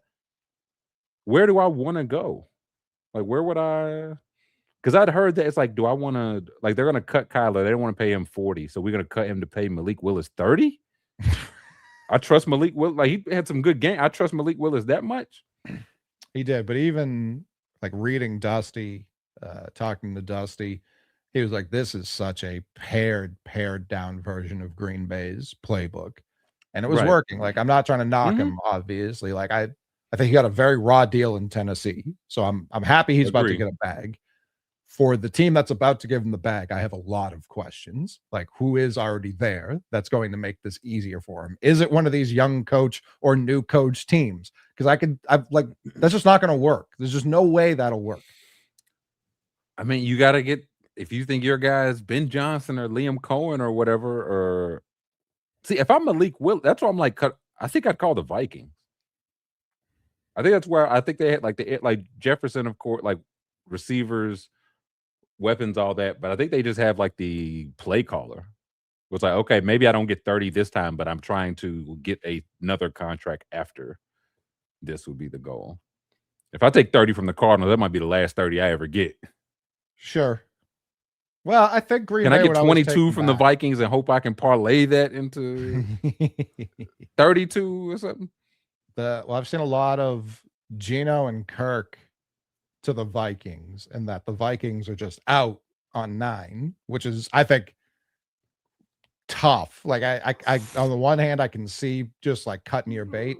Where do I want to go? Like, where would I? Because I'd heard that it's like, do I want to? Like, they're going to cut Kyler. They don't want to pay him 40, so we're going to cut him to pay Malik Willis 30. I trust Malik Willis. Like, he had some good game. I trust Malik Willis that much. He did, but even like reading Dusty, talking to Dusty, He was like, this is such a pared down version of Green Bay's playbook. And it was Right. working. Like, I'm not trying to knock Mhm. him, obviously. Like, I think he got a very raw deal in Tennessee. So I'm happy he's about to Agree. get a bag. For the team that's about to give him the bag, I have a lot of questions. Like, who is already there that's going to make this easier for him? Is it one of these young coach or new coach teams? Because that's just not going to work. There's just no way that'll work. I mean, you got to get, if you think your guy is Ben Johnson or Liam Cohen or whatever, or see, if I'm Malik Will, that's why I'm like, I think I'd call the Vikings. I think that's where I think they had like Jefferson, of course, like receivers, weapons, all that. But I think they just have like the play caller. It's like, okay, maybe I don't get 30 this time, but I'm trying to get another contract after this would be the goal. If I take 30 from the Cardinals, that might be the last 30 I ever get. Sure. Well, I think Green Can Bay I get would always 22 take from the back. Vikings and hope I can parlay that into 32 or something? I've seen a lot of Gino and Kirk to the Vikings, and that the Vikings are just out on 9, which is, I think, tough. Like, I on the one hand, I can see just like cutting your bait.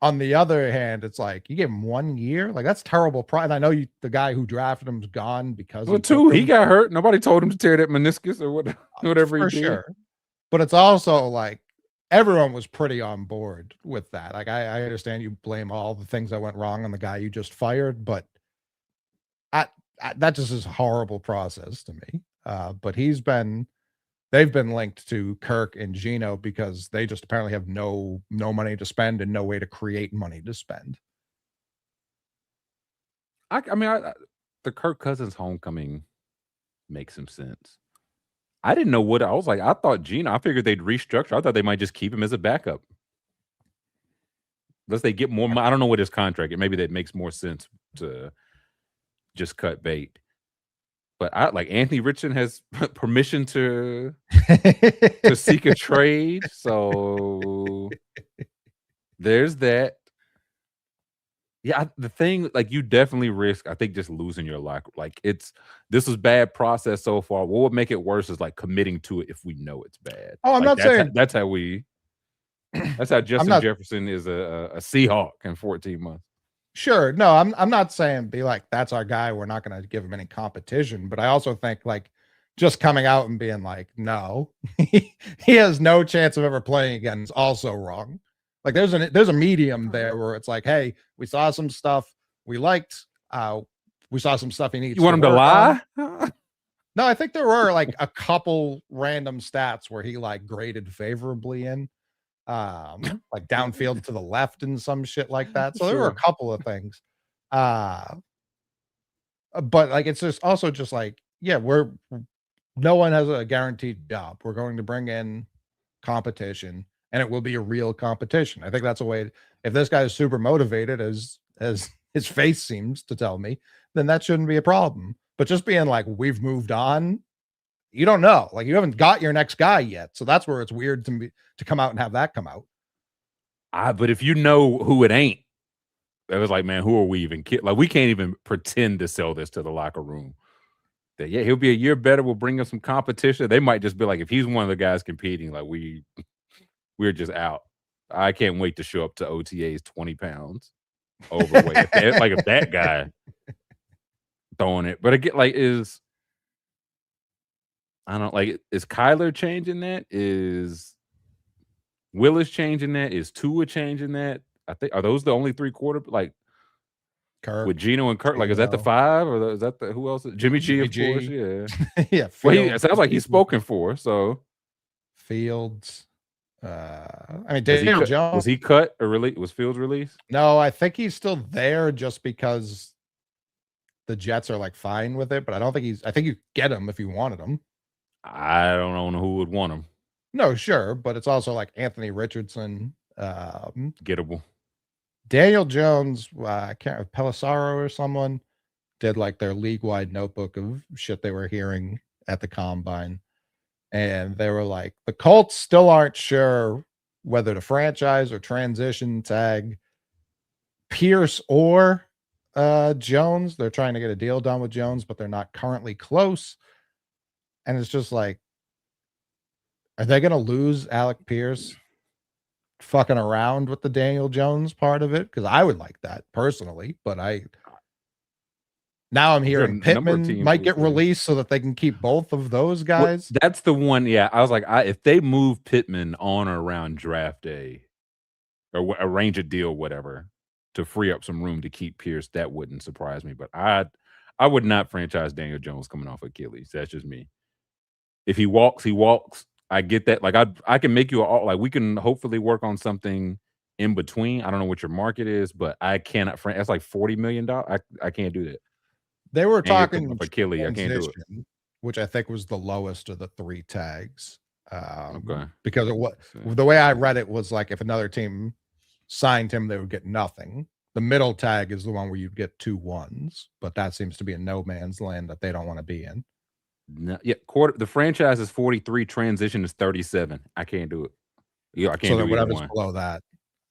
On the other hand, it's like you give him 1 year, like that's terrible. And I know the guy who drafted him's gone because Well, too, he got hurt. Nobody told him to tear that meniscus or whatever he for did. sure. But it's also like everyone was pretty on board with that. Like, I understand you blame all the things that went wrong on the guy you just fired, but that just is a horrible process to me. But they've been linked to Kirk and Gino because they just apparently have no money to spend and no way to create money to spend. I mean, the Kirk Cousins homecoming makes some sense. I didn't know what I was like. I thought Gino. I figured they'd restructure. I thought they might just keep him as a backup, unless they get more. I don't know what his contract. Maybe that makes more sense to just cut bait. But I like Anthony Richardson has permission to seek a trade. So there's that. Yeah, the thing, like, you definitely risk, I think, just losing your locker. Like, this was bad process so far. What would make it worse is like committing to it if we know it's bad. Oh, I'm like, not saying that's how Justin Jefferson is a Seahawk in 14 months. Sure. No, I'm not saying be like, that's our guy, we're not going to give him any competition. But I also think like just coming out and being like, no, he has no chance of ever playing again is also wrong. Like, there's a medium there where it's like, hey, we saw some stuff we liked. We saw some stuff he needs. You want him to lie? No, I think there were like a couple random stats where he like graded favorably in, like downfield to the left and some shit like that. So there were a couple of things. But like, it's just also just like, yeah, no one has a guaranteed job. We're going to bring in competition, and it will be a real competition. I think that's a way. If this guy is super motivated, as his face seems to tell me, then that shouldn't be a problem. But just being like, we've moved on, you don't know. Like, you haven't got your next guy yet. So that's where it's weird to me to come out and have that come out. But if you know who it ain't, it was like, man, who are we even kidding? Like, we can't even pretend to sell this to the locker room. That, yeah, he'll be a year better. We'll bring him some competition. They might just be like, if he's one of the guys competing, like we're just out. I can't wait to show up to OTAs 20 pounds overweight. if that guy throwing it. But again, like, is Kyler changing that? Is Willis changing that? Is Tua changing that? I think, are those the only 3 quarter, like, Kirk, with Gino and Kirk? Like, is that the 5 or is that who else? Jimmy G, of course. Yeah. Yeah. Well, it sounds like he's spoken for. So Fields. I mean, Daniel Jones, was he cut or released? Was Fields released? No, I think he's still there just because the Jets are like fine with it, but I think you get him if you wanted him. I don't know who would want him. No, sure, but it's also like Anthony Richardson, gettable. Daniel Jones, I can't, Pelissaro or someone did like their league-wide notebook of shit they were hearing at the combine. And they were like, the Colts still aren't sure whether to franchise or transition tag Pierce or Jones. They're trying to get a deal done with Jones, but they're not currently close. And it's just like, are they going to lose Alec Pierce fucking around with the Daniel Jones part of it? Because I would like that personally, but now I'm hearing Pittman might get released so that they can keep both of those guys. Well, that's the one. Yeah, I was like, if they move Pittman on or around draft day, or arrange a deal, whatever, to free up some room to keep Pierce, that wouldn't surprise me. But I would not franchise Daniel Jones coming off Achilles. That's just me. If he walks, he walks. I get that. Like I can make you like we can hopefully work on something in between. I don't know what your market is, but I cannot. That's like $40 million. I can't do that. They were talking Achilles. I can't do it. Which I think was the lowest of the 3 tags. Okay. Because the way I read it was like if another team signed him, they would get nothing. The middle tag is the one where you'd get 2 1s, but that seems to be a no man's land that they don't want to be in. No, yeah, the franchise is 43. Transition is 37. I can't do it. Yeah, I can't. So whatever's below that,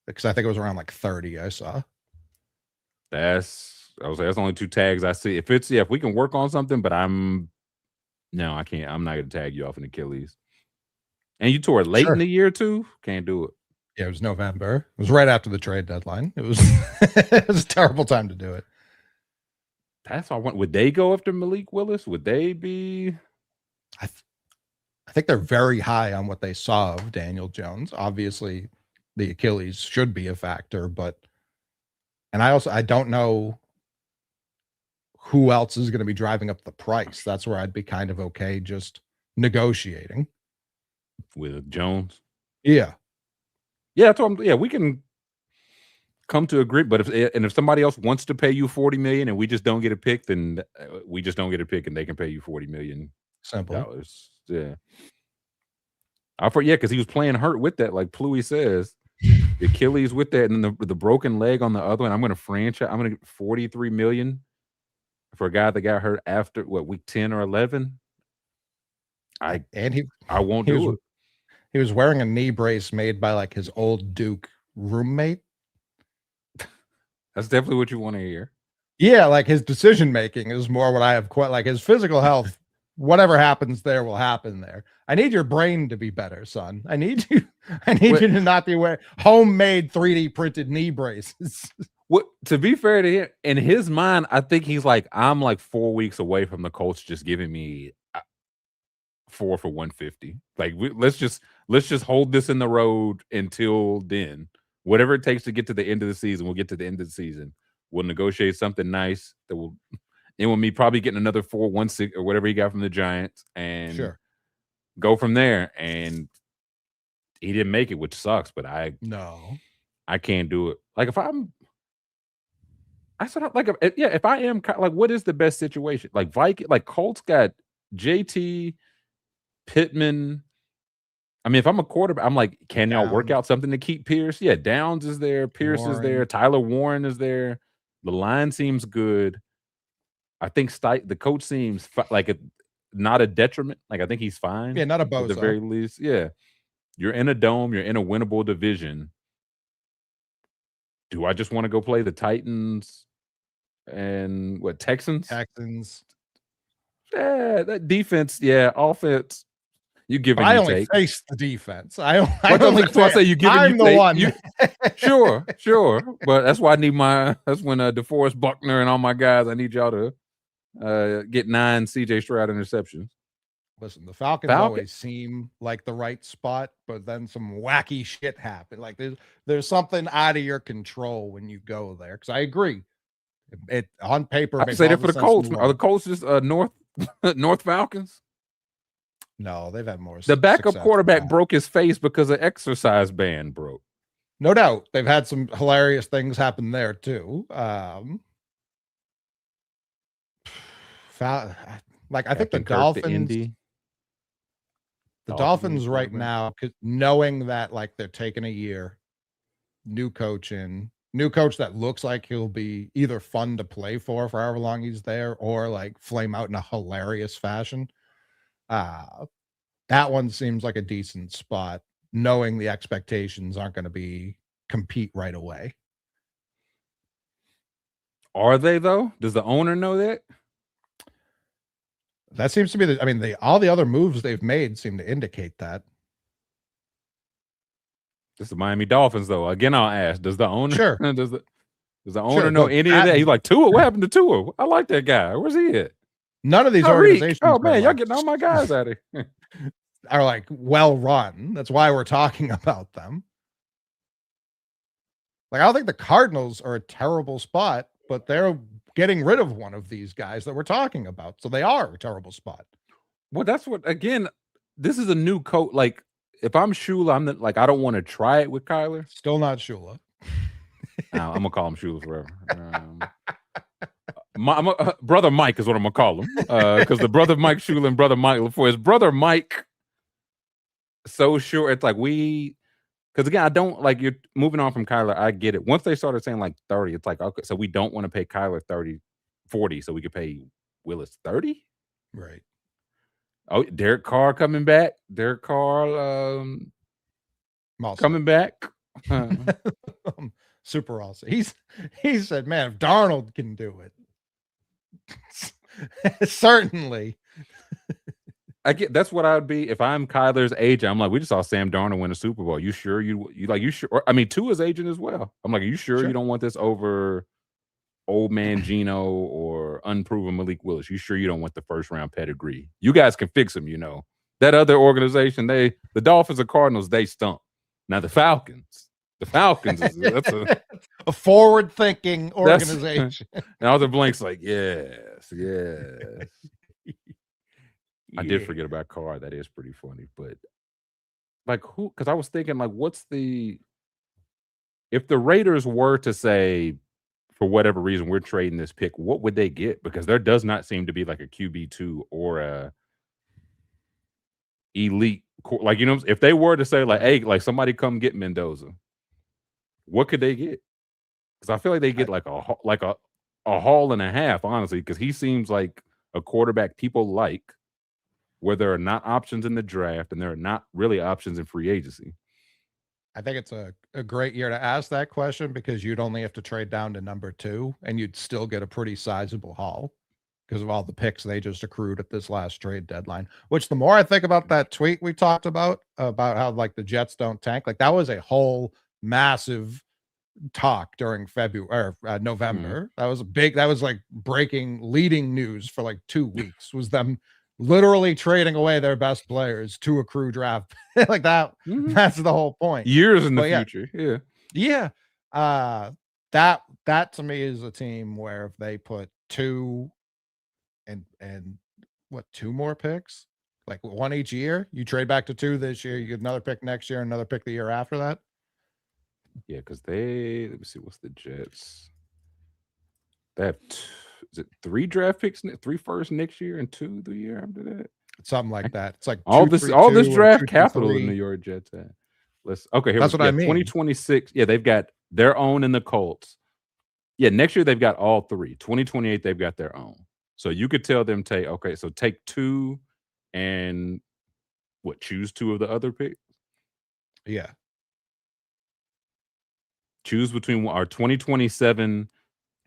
because I think it was around like 30. I saw. That's only 2 tags I see. If we can work on something, but I can't. I'm not gonna tag you off an Achilles. And you tore it late in the year too. Can't do it. Yeah, it was November. It was right after the trade deadline. It was it was a terrible time to do it. That's all I want. Would they go after Malik Willis? Would they be? I think they're very high on what they saw of Daniel Jones. Obviously, the Achilles should be a factor, and I don't know who else is going to be driving up the price. That's where I'd be kind of okay just negotiating with Jones. Yeah. Yeah, we can come to agree. But if somebody else wants to pay you $40 million and we just don't get a pick, then we just don't get a pick, and they can pay you $40 million. Simple. Yeah. Because he was playing hurt with that, like Pluie says. The Achilles with that, and then the broken leg on the other one. I'm going to get $43 million for a guy that got hurt after week 10 or 11. I won't do it. He was wearing a knee brace made by like his old Duke roommate. That's definitely what you want to hear. Yeah, like his decision making is more what I have quite like his physical health. Whatever happens there will happen there. I need your brain to be better, son. I need you to not be wearing homemade 3D printed knee braces. To be fair to him, in his mind, I think he's like, I'm like 4 weeks away from the Colts just giving me 4 for 150. Like let's just hold this in the road until then. Whatever it takes to get to the end of the season, we'll get to the end of the season. We'll negotiate something nice that will end with me probably getting another 4-1-6 or whatever he got from the Giants, and go from there. And he didn't make it, which sucks. But I can't do it. Like if I am what is the best situation? Like Colts got JT, Pittman. I mean, if I'm a quarterback, I'm like, can y'all work out something to keep Pierce? Yeah, Downs is there, Pierce is there, Tyler Warren is there. The line seems good. I think the coach seems like not a detriment. Like I think he's fine. Yeah, not a bozo. At the very least. Yeah, you're in a dome. You're in a winnable division. Do I just want to go play the Titans and Texans? Texans. Yeah, that defense. Yeah, offense. You give it. I only face the defense. I say you give it. I'm the one. Sure. But that's why I need that's when DeForest Buckner and all my guys. I need y'all to get 9 CJ Stroud interceptions. Listen, the Falcons always seem like the right spot, but then some wacky shit happened. Like there's something out of your control when you go there. Because I agree, it on paper. I say that for the Colts. Are the Colts just North Falcons? No, they've had more. The backup quarterback broke his face because an exercise band broke. No doubt, they've had some hilarious things happen there too. I think the Dolphins. The Dolphins right now, knowing that like they're taking a year, new coach that looks like he'll be either fun to play for however long he's there, or like flame out in a hilarious fashion. That one seems like a decent spot, knowing the expectations aren't going to be compete right away. Are they though? Does the owner know that? That seems to be I mean, all the other moves they've made seem to indicate that. This is the Miami Dolphins, though. Again, I'll ask: does the owner Sure. does the owner know look, any of that? He's like, Tua, what happened to Tua? I like that guy. Where's he at? None of these Tyreek. organizations. Oh man, y'all getting all my guys out of here. Are like well run. That's why we're talking about them. Like, I don't think the Cardinals are a terrible spot, but they're getting rid of one of these guys that we're talking about. So they are a terrible spot. Well, that's what, again, this is a new coach. Like, if I'm Shula, I'm like, I don't want to try it with Kyler. Still not Shula. I'm going to call him Shula forever. Brother Mike is what I'm going to call him. Because the brother Mike Shula and brother Mike LaFleur, his brother Mike, so sure. It's like because again, I don't like, you're moving on from Kyler. I get it. Once they started saying like 30, it's like, okay, so we don't want to pay Kyler 40, so we could pay Willis 30. Right. Oh, Derek Carr coming back. Derek Carr coming back. Super awesome. He said, man, if Darnold can do it, certainly. I get that's what I would be if I'm Kyler's agent. I'm like, we just saw Sam Darnold win a Super Bowl. You sure you sure? Or, I mean, Tua's agent as well. I'm like, are you sure you don't want this over old man Geno or unproven Malik Willis? You sure you don't want the first round pedigree? You guys can fix him, That other organization, the Dolphins and Cardinals, they stunk. Now the Falcons is that's a forward thinking organization. And all the blanks like, yes. I did forget about Carr. That is pretty funny. But like who? Because I was thinking, like, if the Raiders were to say, for whatever reason, we're trading this pick, what would they get? Because there does not seem to be like a QB2 or a elite, like, if they were to say like, hey, like somebody come get Mendoza, what could they get? Because I feel like they get like a haul and a half, honestly, because he seems like a quarterback people like, where there are not options in the draft and there are not really options in free agency. I think it's a great year to ask that question because you'd only have to trade down to number 2 and you'd still get a pretty sizable haul because of all the picks they just accrued at this last trade deadline. Which the more I think about that tweet we talked about how like the Jets don't tank, like that was a whole massive talk during February or November. That was like leading news for like 2 weeks was them literally trading away their best players to accrue draft like that. That's the whole point. Years in the future. That to me is a team where if they put 2 and 2 more picks, like 1 each year, you trade back to 2 this year, you get another pick next year, another pick the year after that. Yeah, because let me see, what's the Jets? They have is it 3 draft picks, 3 first next year and 2 the year after that? Something like that. It's like all this draft capital the New York Jets have. Here that's what I mean. 2026. Yeah, they've got their own in the Colts. Yeah, next year they've got all 3. 2028 they've got their own. So you could tell them take 2 and choose 2 of the other picks. Yeah. Choose between our 2027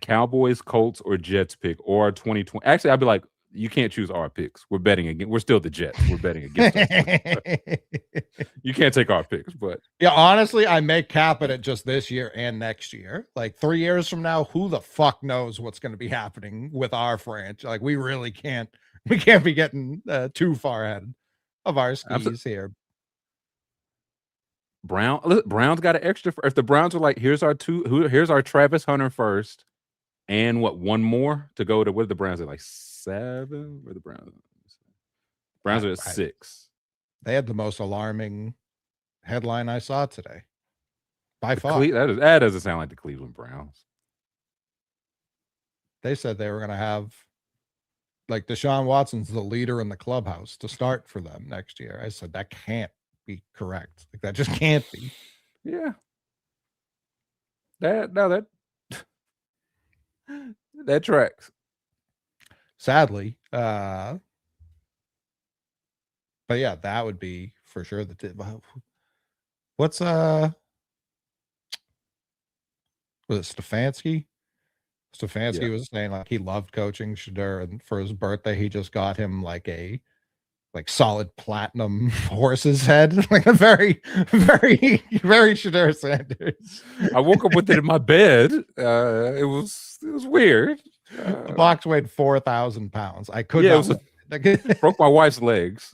Cowboys, Colts, or Jets pick, or 2020. Actually, I'd be like, you can't choose our picks. We're betting again. We're still the Jets. We're betting against us. You can't take our picks, but yeah, honestly, I may cap it at just this year and next year. Like 3 years from now, who the fuck knows what's going to be happening with our franchise? Like we really can't. We can't be getting too far ahead of our skis here. Browns got an extra. If the Browns are like, here's our Travis Hunter first, and one more to go to. What are the Browns at, like 7? Where the Browns? Browns are at 6. They had the most alarming headline I saw today. By far. That doesn't sound like the Cleveland Browns. They said they were going to have like Deshaun Watson's the leader in the clubhouse to start for them next year. I said that can't be correct. Like that just can't be. Yeah. That tracks. Sadly. But yeah, that would be for sure what's was it Stefanski? Stefanski was saying like he loved coaching Shedeur, and for his birthday he just got him like a solid platinum horse's head, like a very Shedeur Sanders. I woke up with it in my bed. It was weird. The box weighed 4,000 pounds. I could Yeah, not. Broke my wife's legs.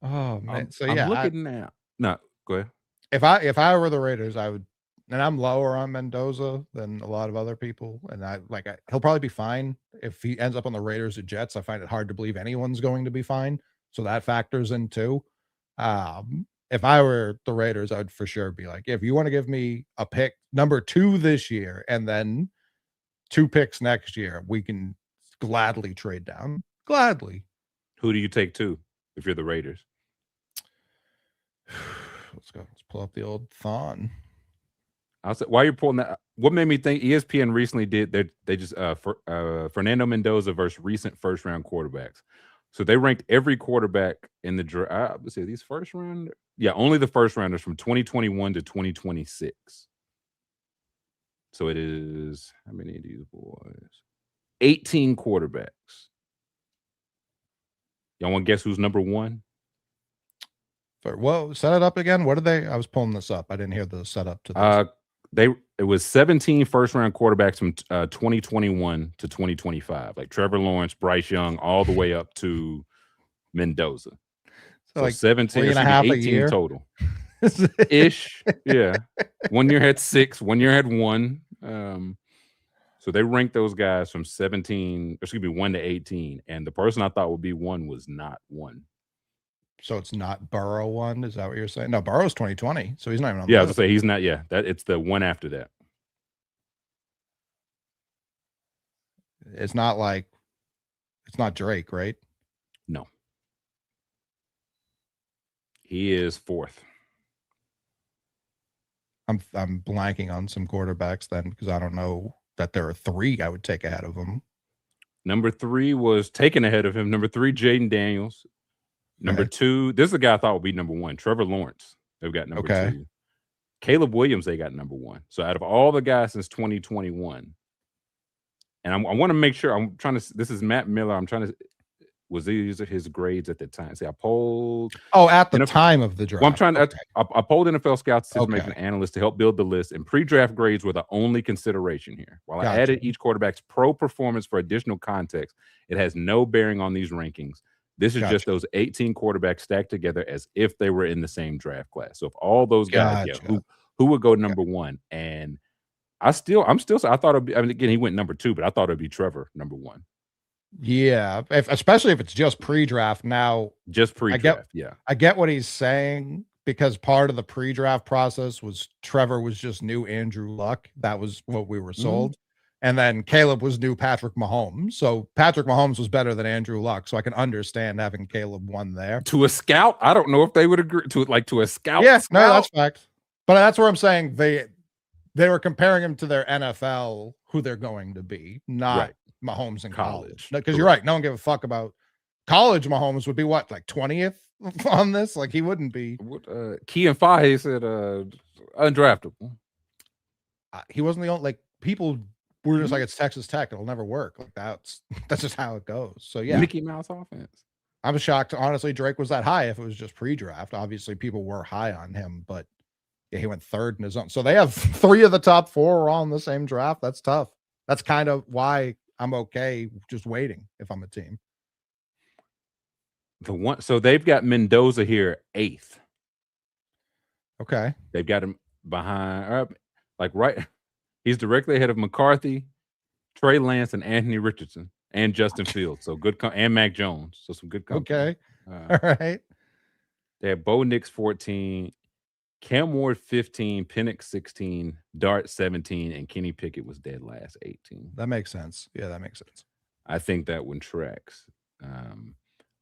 Oh man! I'm looking now. No, go ahead. If I were the Raiders, I would, and I'm lower on Mendoza than a lot of other people, and he'll probably be fine if he ends up on the Raiders or Jets. I find it hard to believe anyone's going to be fine, so that factors in too. If I were the Raiders, I would for sure be like, if you want to give me a pick number 2 this year and then 2 picks next year, we can gladly trade down. Gladly. Who do you take 2 if you're the Raiders? Let's go. Let's pull up the old Thon. I'll say, while you're pulling that, what made me think ESPN recently did they just Fernando Mendoza versus recent first round quarterbacks. So they ranked every quarterback in the draft. Let's see, these first round, only the first rounders from 2021 to 2026. So it is how many of these boys? 18 quarterbacks. Y'all want to guess who's number 1? Whoa, set it up again. What are they? I was pulling this up. I didn't hear the setup to this. It was 17 first round quarterbacks from 2021 to 2025, like Trevor Lawrence, Bryce Young, all the way up to Mendoza. So like 17 and a half 18 a year total. Ish. Yeah. 1 year had 6, 1 year had 1. So they ranked those guys from 1 to 18. And the person I thought would be 1 was not 1. So it's not Burrow 1. Is that what you're saying? No, Burrow's 2020. So he's not even on the list. I was gonna say he's not. Yeah, it's the one after that. It's not Drake, right? No. He is 4th. I'm blanking on some quarterbacks then because I don't know that there are 3 I would take ahead of him. Number 3 was taken ahead of him. Number 3, Jaden Daniels. Number 2, this is the guy I thought would be number 1, Trevor Lawrence. They've got number 2. Caleb Williams, they got number 1. So out of all the guys since 2021, and I want to make sure this is Matt Miller. I'm trying to, was these his grades at the time? See, I polled. Oh, at the time of the draft. Well, I'm trying to, I polled NFL scouts, decision-making analysts to help build the list, and pre-draft grades were the only consideration here. While I added each quarterback's pro performance for additional context, it has no bearing on these rankings. This is just those 18 quarterbacks stacked together as if they were in the same draft class. So if all those guys, who would go number 1? And I thought it'd be, again, he went number 2, but I thought it'd be Trevor number 1. Yeah, especially if it's just pre-draft. Now, just pre-draft. I get what he's saying because part of the pre-draft process was Trevor was just new Andrew Luck. That was what we were sold. And then Caleb was new Patrick Mahomes. So Patrick Mahomes was better than Andrew Luck. So I can understand having Caleb 1 there. To a scout, I don't know if they would agree to a scout. Yeah, no, that's fact. But that's where I'm saying they were comparing him to their NFL, who they're going to be, not Mahomes in college. Because you're right. No one gave a fuck about college. Mahomes would be what, like 20th on this? Like he wouldn't be. Key and Faye said undraftable. He wasn't the only, like, people were just like, it's Texas Tech. It'll never work. Like that's just how it goes. So yeah. Mickey Mouse offense. I was shocked. Honestly, Drake was that high if it was just pre-draft. Obviously, people were high on him, but yeah, he went 3rd in his own. So they have 3 of the top 4 are all in the same draft. That's tough. That's kind of why I'm okay just waiting if I'm a team. So they've got Mendoza here 8th. Okay. They've got him behind, he's directly ahead of McCarthy, Trey Lance, and Anthony Richardson, and Justin Fields. So good, and Mac Jones. So some good company. Okay. All right. They have Bo Nix 14, Cam Ward 15, Penix 16, Dart 17, and Kenny Pickett was dead last 18. That makes sense. Yeah, that makes sense. I think that one tracks.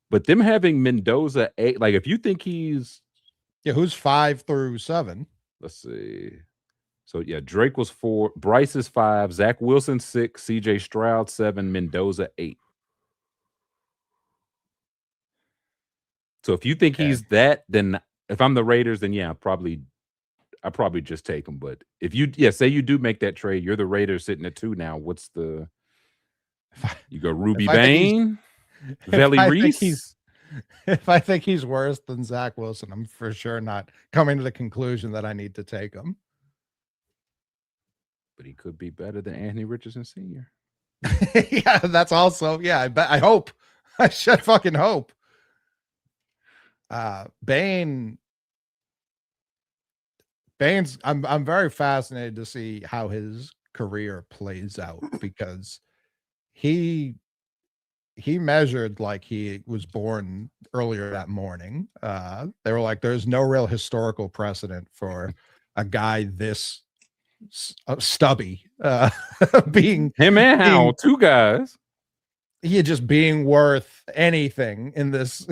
But them having Mendoza 8, like if you think he's who's 5 through 7? Let's see. So yeah, Drake was 4, Bryce is 5, Zach Wilson 6, CJ Stroud 7, Mendoza 8. So if you think he's that, then if I'm the Raiders, then yeah, probably I probably just take him. But if you, say you do make that trade, you're the Raiders sitting at 2 now. What's the? You go Ruby if I think he's- Bain, if Veli I think he's- Reese. If I think he's worse than Zach Wilson, I'm for sure not coming to the conclusion that I need to take him. But he could be better than Anthony Richardson Sr. Yeah, that's also, yeah, I hope. I should fucking hope. Bain's I'm very fascinated to see how his career plays out because he measured like he was born earlier that morning. They were like, there's no real historical precedent for a guy this stubby being Him and Howell, 2 guys. he just being worth anything in this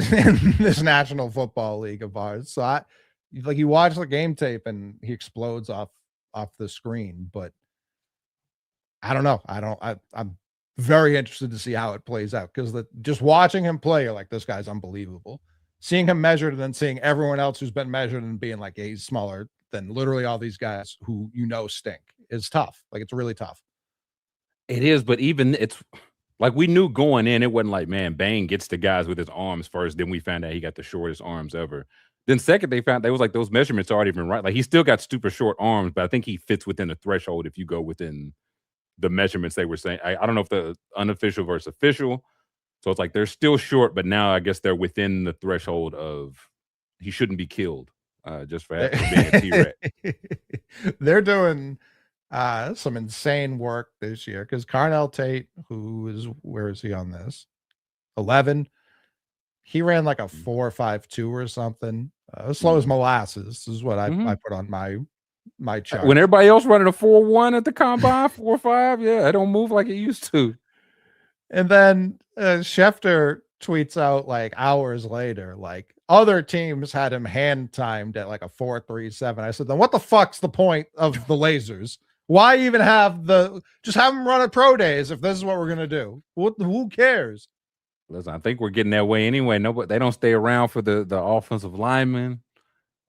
National Football League of ours. So you watch the game tape and he explodes off the screen, but I don't know. I'm very interested to see how it plays out because just watching him play, you're like, this guy's unbelievable. Seeing him measured and then seeing everyone else who's been measured and being like, yeah, he's smaller than literally all these guys who stink is tough. Like it's really tough. It is, but even it's like we knew going in, it wasn't like, man, Bain gets the guys with his arms first. Then we found out he got the shortest arms ever. Then second, they was like those measurements aren't even right. Like he still got super short arms, but I think he fits within the threshold if you go within the measurements they were saying. I don't know if the unofficial versus official. So it's like they're still short, but now I guess they're within the threshold of he shouldn't be killed just for being a T-Rex. They're doing some insane work this year because Carnell Tate, where is he on this? 11. He ran like a 4.52 or something. As slow as molasses. This is what I put on my chart. When everybody else running a 4.1 at the combine, 4.5, yeah, it don't move like it used to. And then Schefter tweets out like hours later, like other teams had him hand timed at like a 4.37. I said, then what the fuck's the point of the lasers? Why even just have him run at pro days if this is what we're gonna do? Who cares? Listen, I think we're getting that way anyway. Nobody, they don't stay around for the offensive linemen.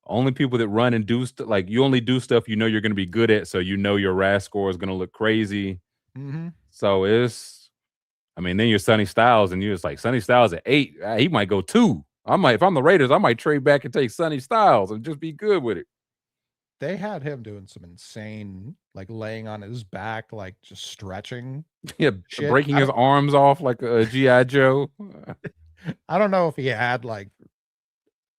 Only people that run and do like you only do stuff you know you're going to be good at, so you know your RAS score is going to look crazy. Mm-hmm. So then you're Sonny Styles, and you're just like Sonny Styles at 8. He might go 2. If I'm the Raiders, I might trade back and take Sonny Styles and just be good with it. They had him doing some insane, like laying on his back, like just stretching. Yeah, shit. Breaking his arms off like a G.I. Joe. I don't know if he had like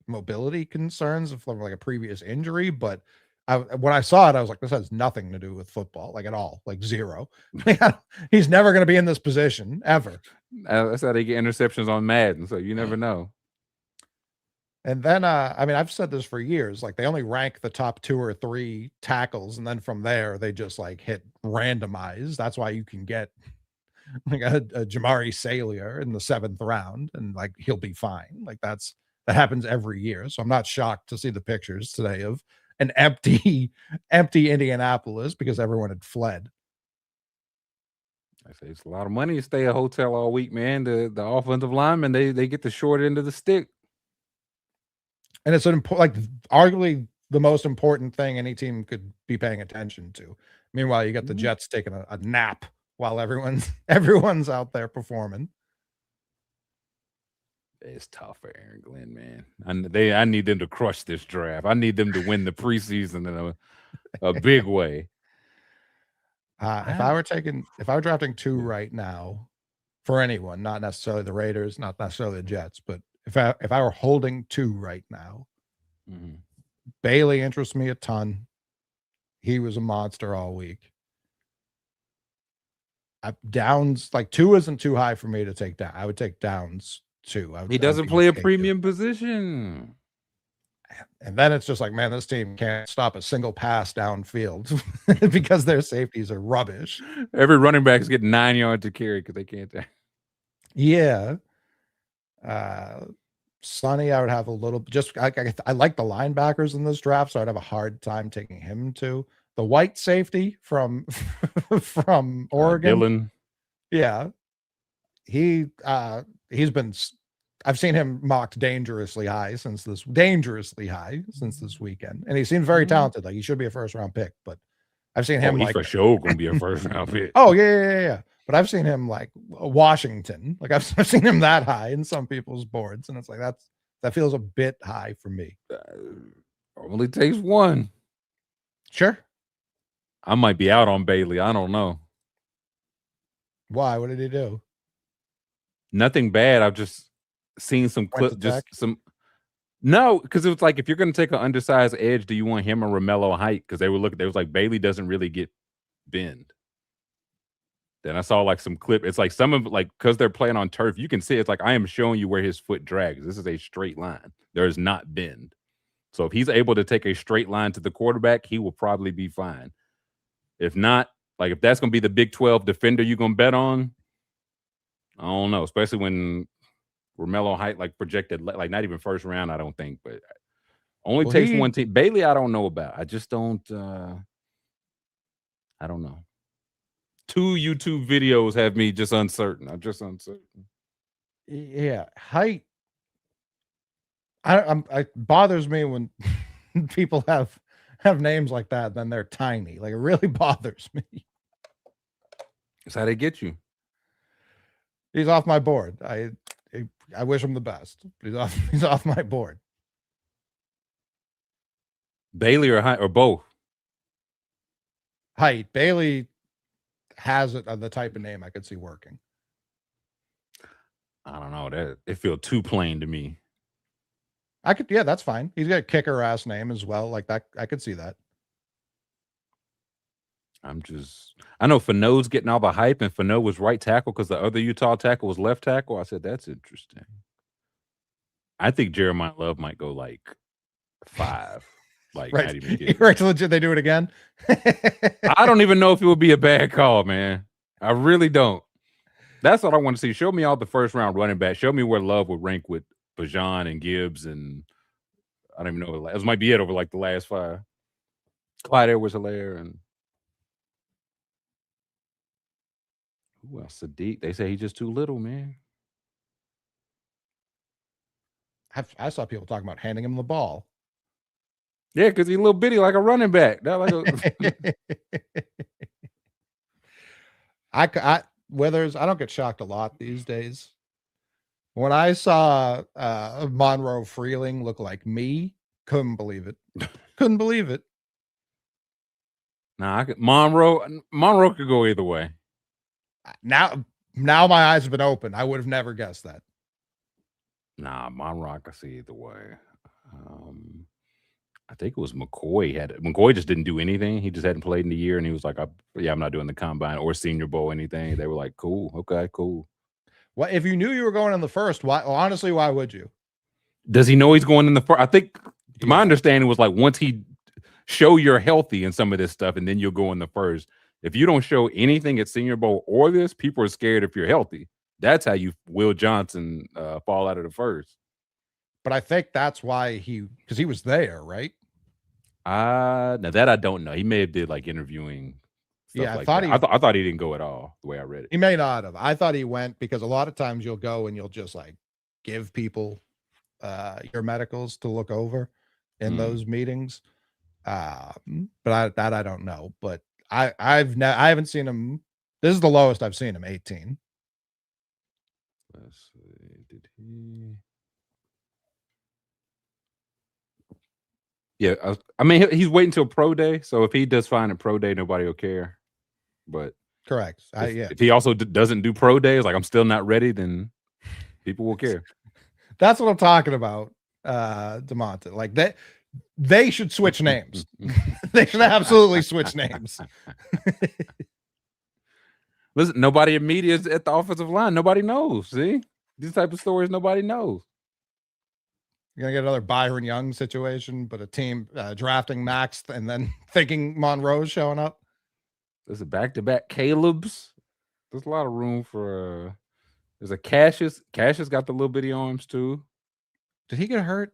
mobility concerns from like a previous injury, but when I saw it, I was like, this has nothing to do with football, like at all, like zero. He's never going to be in this position ever. That's how they get interceptions on Madden, so you never know. And then, I've said this for years, like they only rank the top 2 or 3 tackles. And then from there, they just like hit randomize. That's why you can get like a Jamari Salier in the 7th round and like, he'll be fine. Like that happens every year. So I'm not shocked to see the pictures today of an empty Indianapolis because everyone had fled. I say it's a lot of money to stay at a hotel all week, man. The offensive linemen, they get the short end of the stick. And it's arguably the most important thing any team could be paying attention to. Meanwhile, you got the Jets taking a nap while everyone's out there performing. It's tough for Aaron Glenn, man. I need them to crush this draft. I need them to win the preseason in a big way. If I were drafting 2 right now for anyone, not necessarily the Raiders, not necessarily the Jets, but if I were holding 2 right now, Bailey interests me a ton. He was a monster all week. Downs, like 2 isn't too high for me to take down. I would take Downs 2. He doesn't play a premium position. And then it's just like, man, this team can't stop a single pass downfield because their safeties are rubbish. Every running back is getting 9 yards to carry because they can't. Yeah. Sonny, I would have a little I like the linebackers in this draft, so I'd have a hard time taking him too. The white safety from Oregon. Dylan. Yeah. He's been I've seen him mocked dangerously high since this weekend, and he seems very talented. Like he should be a first round pick, but I've seen him He's like for sure gonna be a first round pick. oh yeah. But I've seen him like Washington. Like I've seen him that high in some people's boards, and it's like that feels a bit high for me. Only takes one. Sure. I might be out on Bailey. I don't know. Why? What did he do? Nothing bad. I've just seen some clips. No, because it was like if you're going to take an undersized edge, do you want him or Romello height? Because they was like Bailey doesn't really get bend. Then I saw like some clip. It's like some of like because they're playing on turf, you can see it's like I am showing you where his foot drags. This is a straight line. There is not bend. So if he's able to take a straight line to the quarterback, he will probably be fine. If not, like if that's going to be the Big 12 defender you're going to bet on, I don't know. Especially when Romello height like projected, like not even first round, I don't think. But only takes one team. Bailey, I don't know about. I just don't. I don't know. 2 YouTube videos have me just uncertain. I'm just uncertain. Yeah, height. It bothers me when people have names like that, then they're tiny. Like it really bothers me. That's how they get you. He's off my board. I wish him the best. He's off my board. Bailey or height or both? Height. Bailey has the type of name I could see working. I don't know. That it feels too plain to me. That's fine. He's got a kicker ass name as well. Like that, I could see that. I know Fano's getting all the hype, and Fano was right tackle because the other Utah tackle was left tackle. I said, that's interesting. I think Jeremiah Love might go like 5. Like, right. Not even kidding. Right, legit, they do it again. I don't even know if it would be a bad call, man. I really don't. That's what I want to see. Show me all the first round running back. Show me where Love would rank with Bajan and Gibbs, and I don't even know. It might be it over like the last 5. Clyde Edwards-Helaire and who else? Sadiq. They say he's just too little, man. I saw people talking about handing him the ball. Yeah, because he's a little bitty like a running back. Withers, I don't get shocked a lot these days. When I saw Monroe Freeling look like me, couldn't believe it. Couldn't believe it. Nah, Monroe could go either way. Now my eyes have been open. I would have never guessed that. Nah, Monroe I could see either way. I think it was McCoy. McCoy just didn't do anything. He just hadn't played in the year, and he was like, I'm not doing the combine or Senior Bowl, anything. They were like, cool, okay, cool. Well, if you knew you were going in the first, why would you? Does he know he's going in the first? I think my understanding was like once he show you're healthy and some of this stuff, and then you'll go in the first. If you don't show anything at Senior Bowl or this, people are scared if you're healthy. That's how you Will Johnson fall out of the first. But I think that's why because he was there, right? Now that I don't know. He may have did like interviewing. Yeah, I thought he didn't go at all. The way I read it, he may not have. I thought he went because a lot of times you'll go and you'll just like give people your medicals to look over in those meetings. But I don't know. But I haven't seen him. This is the lowest I've seen him, 18. Let's see. Did he? Yeah, I mean, he's waiting till pro day. So if he does fine at pro day, nobody will care. But correct. If he also doesn't do pro days, like I'm still not ready, then people will care. That's what I'm talking about, DeMonte. Like they should switch names. They should absolutely switch names. Listen, nobody in media is at the offensive line. Nobody knows. See, these type of stories, nobody knows. You're gonna get another Byron Young situation, but a team drafting Max and then thinking Monroe's showing up. There's a back-to-back Caleb's. There's a lot of room for. There's a Cassius. Cassius got the little bitty arms too. Did he get hurt?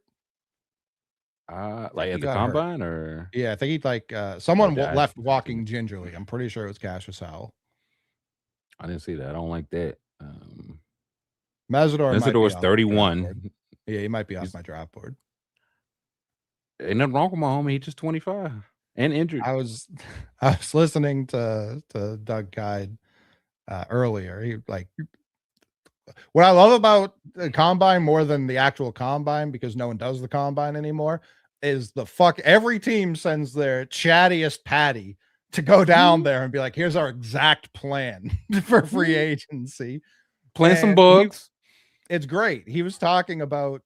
Like at the combine, or yeah, I think he like someone left walking gingerly. I'm pretty sure it was Cassius Howell. I didn't see that. I don't like that. Mesidor might be Mesidor's off my draft board. 31. Yeah, he might be off He's- my draft board. Ain't nothing wrong with my homie. He's just 25 and injured. I was listening to Doug Kide earlier. He like what I love about the combine more than the actual combine, because no one does the combine anymore, is every team sends their chattiest Patty to go down there and be like, here's our exact plan for free agency. Playing some And bugs. It's great. He was talking about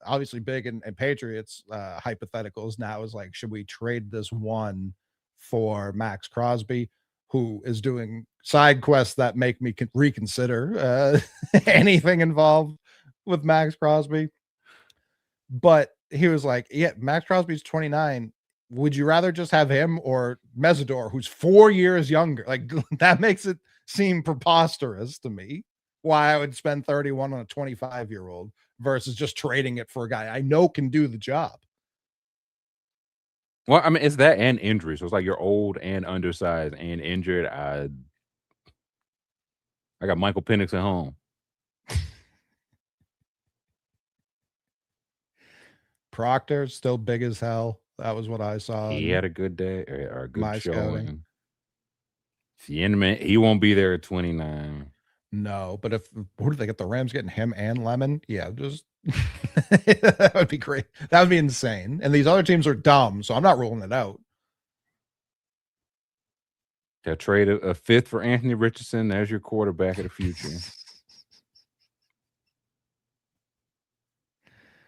obviously big and Patriots hypotheticals. Now is like, should we trade this one for Max Crosby, who is doing side quests that make me reconsider anything involved with Max Crosby? But he was like, yeah, Max Crosby's 29. Would you rather just have him or Mesidor, who's 4 years younger? Like, that makes it seem preposterous to me why I would spend 31 on a 25-year-old versus just trading it for a guy I know can do the job. Well, I mean, it's that and injury. So it's like you're old and undersized and injured. I got Michael Penix at home. Proctor still big as hell. That was what I saw. He had a good day or a good showing. Scouting. He won't be there at 29. No, but who do they get? The Rams getting him and Lemon? Yeah, just that would be great. That would be insane. And these other teams are dumb, so I'm not ruling it out. They'll trade a fifth for Anthony Richardson. There's your quarterback of the future.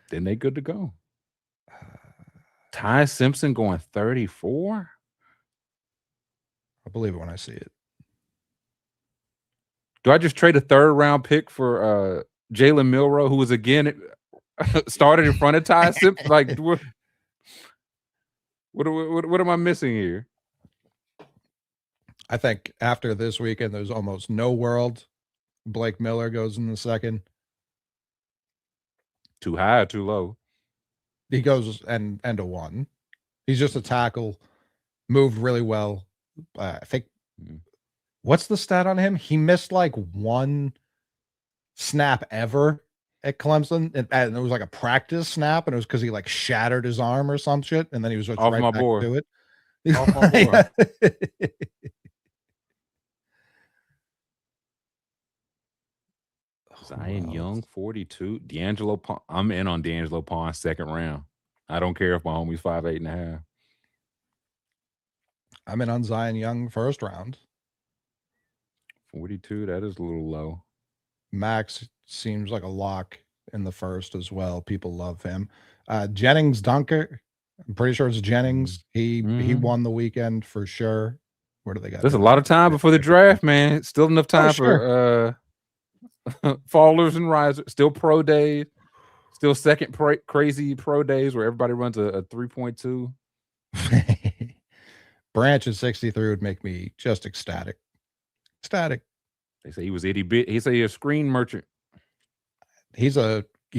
Then they good to go. Ty Simpson going 34? I believe it when I see it. Do I just trade a third-round pick for Jalen Milroe, who was again started in front of Ty Simpson? Like, what am I missing here? I think after this weekend, there's almost no world Blake Miller goes in the second. Too high or too low? He goes and a one. He's just a tackle, moved really well. I think. What's the stat on him? He missed like one snap ever at Clemson, and it was like a practice snap, and it was because he like shattered his arm or some shit, and then he was Off right my back board. to it. Off my board. Zion Young, 42. D'Angelo Pond. I'm in on D'Angelo Pond second round. I don't care if my homie's 5'8.5". I'm in on Zion Young first round. 42, that is a little low. Max seems like a lock in the first as well. People love him. Jennings Dunker, I'm pretty sure it's Jennings. He won the weekend for sure. Where do they got? There's a lot of time before the draft, man. Still enough time for fallers and risers. Still pro days. Still second crazy pro days where everybody runs a 3.2. Branch at 63 would make me just ecstatic. Ecstatic. They say he was itty bit. He's a screen merchant. He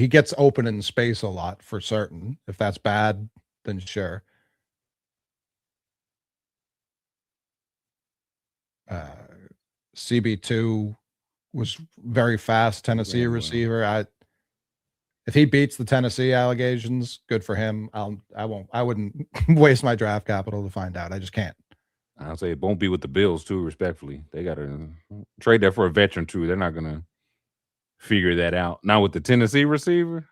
gets open in space a lot for certain. If that's bad, then sure. CB2 was very fast Tennessee receiver. If he beats the Tennessee allegations, good for him. I wouldn't waste my draft capital to find out. I just can't. I'll say it won't be with the Bills too, respectfully. They gotta trade that for a veteran too. They're not gonna figure that out. Now with the Tennessee receiver,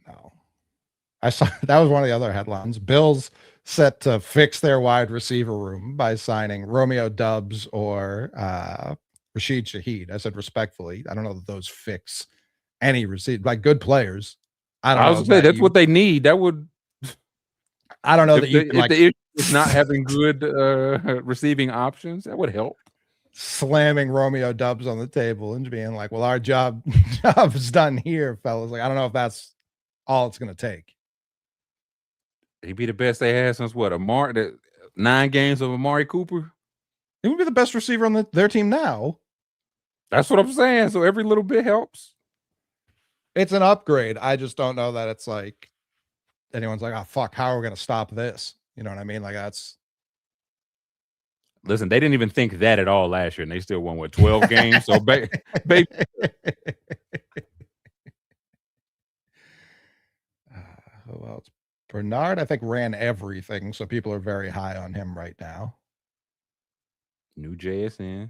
no. I saw that was one of the other headlines. Bills set to fix their wide receiver room by signing Romeo Doubs or Rashid Shaheed. I said respectfully, I don't know that those fix any receiver, like good players. I was gonna say that's what they need. That would. I don't know that you if can, the issue is not having good receiving options, that would help. Slamming Romeo Doubs on the table and being like, "Well, our job is done here, fellas." Like, I don't know if that's all it's going to take. He'd be the best they had since what? 9 games of Amari Cooper. He would be the best receiver on their team now. That's what I'm saying. So every little bit helps. It's an upgrade. I just don't know that it's like anyone's like, "Oh fuck, how are we going to stop this?" You know what I mean? Like Listen, they didn't even think that at all last year, and they still won, what, 12 games? So, baby, Who else? Bernard, I think, ran everything, so people are very high on him right now. new JSN.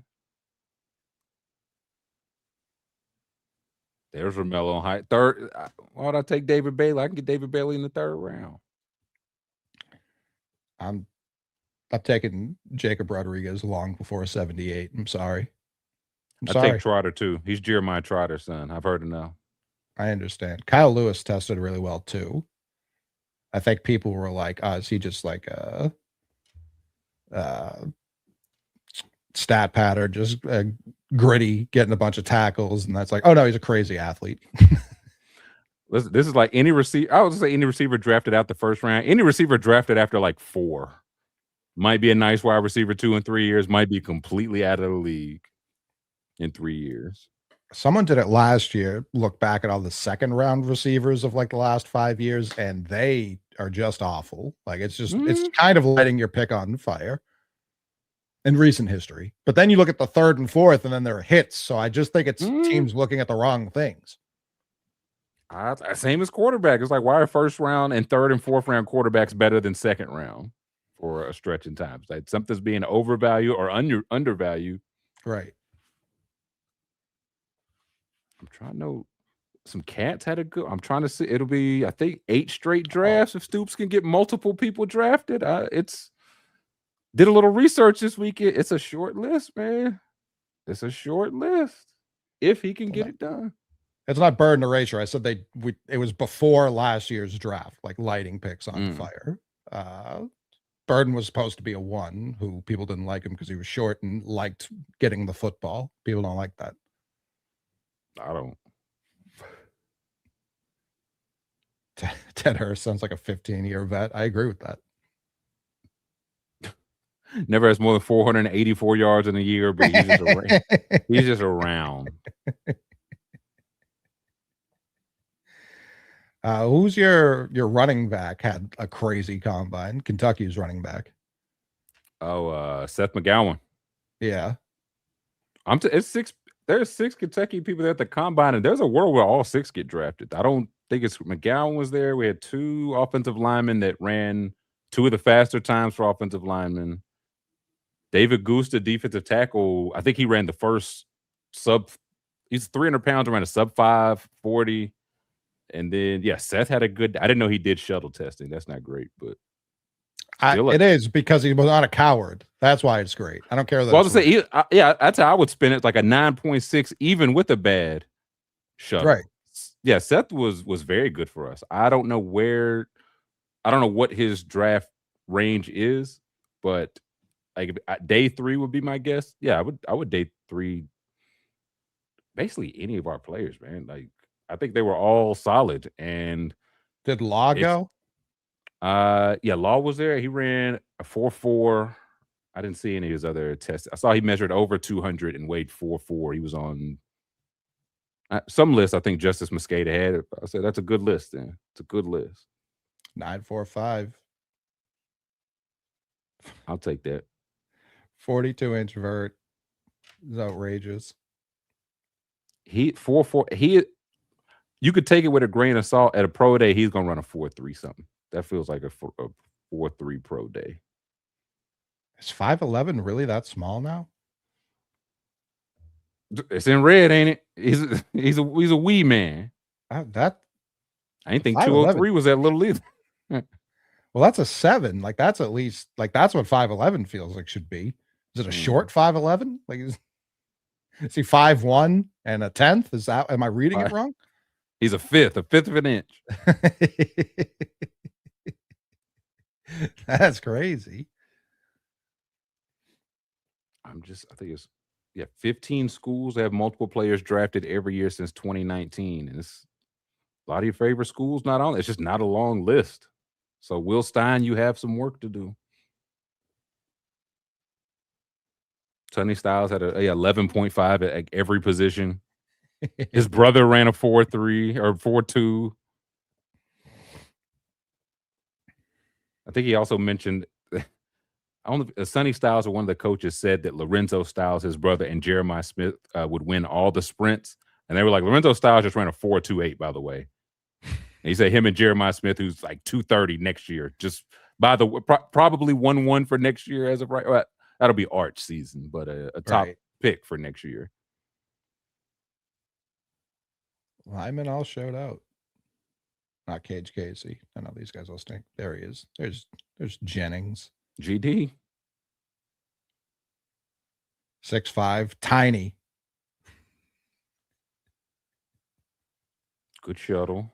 There's Romello on high. Third, why would I take David Bailey? I can get David Bailey in the third round. I'm taking Jacob Rodriguez long before 78. I'm sorry. I take Trotter too. He's Jeremiah Trotter's son. I've heard enough. I understand. Kyle Lewis tested really well too. I think people were like, is he just like a stat patter, just gritty, getting a bunch of tackles? And that's like, oh no, he's a crazy athlete. Listen, this is like any receiver. I would say any receiver drafted out the first round. Any receiver drafted after like 4 might be a nice wide receiver 2 in 3 years. Might be completely out of the league in 3 years. Someone did it last year. Look back at all the second round receivers of like the last 5 years, and they are just awful. Like it's just it's kind of lighting your pick on fire in recent history. But then you look at the third and fourth, and then there are hits. So I just think it's teams looking at the wrong things. Same as quarterback. It's like, why are first round and third and fourth round quarterbacks better than second round for a stretch in time? It's like something's being overvalued or undervalued. Right. I'm trying to know. Some cats had a good. I'm trying to see. It'll be, I think, 8 straight drafts if Stoops can get multiple people drafted. Did a little research this weekend. It's a short list, man. It's a short list if he can get it done. It's not Bird and Erasure. I said it was before last year's draft, like lighting picks on fire. Burden was supposed to be a 1 who people didn't like him because he was short and liked getting the football. People don't like that. I don't. Ted Hurst sounds like a 15-year vet. I agree with that. Never has more than 484 yards in a year, but he's just around. He's just around. Who's your running back? Had a crazy combine. Kentucky's running back. Oh, Seth McGowan. Yeah. It's 6. There's 6 Kentucky people there at the combine, and there's a world where all 6 get drafted. I don't think it's McGowan was there. We had 2 offensive linemen that ran 2 of the faster times for offensive linemen. David Goose, the defensive tackle, I think he ran the first he's 300 pounds, ran a sub 540. And then, Seth had a good, I didn't know he did shuttle testing. That's not great, but. It is because he was not a coward. That's why it's great. I don't care. Well, I was say, that's how I would spin it, like a 9.6, even with a bad shuttle. Right. Yeah, Seth was very good for us. I don't know what his draft range is, but like day 3 would be my guess. Yeah, I would day 3 basically any of our players, man. Like I think they were all solid. And did Law go? Law was there. He ran a 4.4. I didn't see any of his other tests. I saw he measured over 200 and weighed 4.4. He was on some list. I think Justice Mosqueda had it. I said that's a good list. Then it's a good list. 9.45. I'll take that. 42-inch vert is outrageous. He 4.4. You could take it with a grain of salt. At a pro day, he's gonna run a 4.3 something. That feels like a 4.3 pro day. Is 5'11" really that small now? It's in red, ain't it? He's a wee man. I ain't think 203 was that little either. Well, that's a 7. Like that's at least like that's what 5'11" feels like should be. Is it a short 5'11"? Like is he 5'1" and a 10th? Is that am I reading it wrong? He's a fifth of an inch. That's crazy. I think it's 15 schools have multiple players drafted every year since 2019. And it's a lot of your favorite schools not on. It's just not a long list. So Will Stein, you have some work to do. Sonny Styles had a 11.5 at every position. His brother ran a 4.3 or 4.2. I think he also mentioned Sonny Styles, or one of the coaches, said that Lorenzo Styles, his brother, and Jeremiah Smith would win all the sprints. And they were like, Lorenzo Styles just ran a 4.28, by the way. And he said him and Jeremiah Smith, who's like 230 next year, just by the probably 1-1 for next year as of right. Well, that'll be Arch season, but a top pick for next year. Lyman all showed out. Not Cage Casey. I know these guys will stink. There he is. There's Jennings. GD. 6'5", tiny. Good shuttle.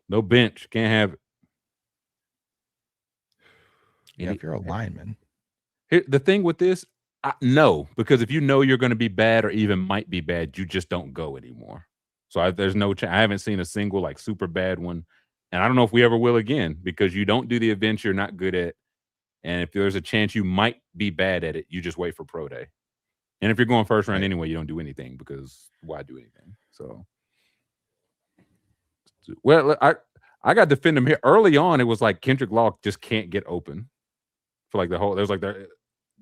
No bench. Can't have it. Yeah, if you're a lineman. The thing with this, no, because if you know you're going to be bad or even might be bad, you just don't go anymore. So there's no chance. I haven't seen a single like super bad one. And I don't know if we ever will again, because you don't do the events you're not good at. And if there's a chance you might be bad at it, you just wait for pro day. And if you're going first round anyway, you don't do anything, because why do anything? So, well, I got to defend him here. Early on, it was like Kendrick Law just can't get open for like the whole. There's like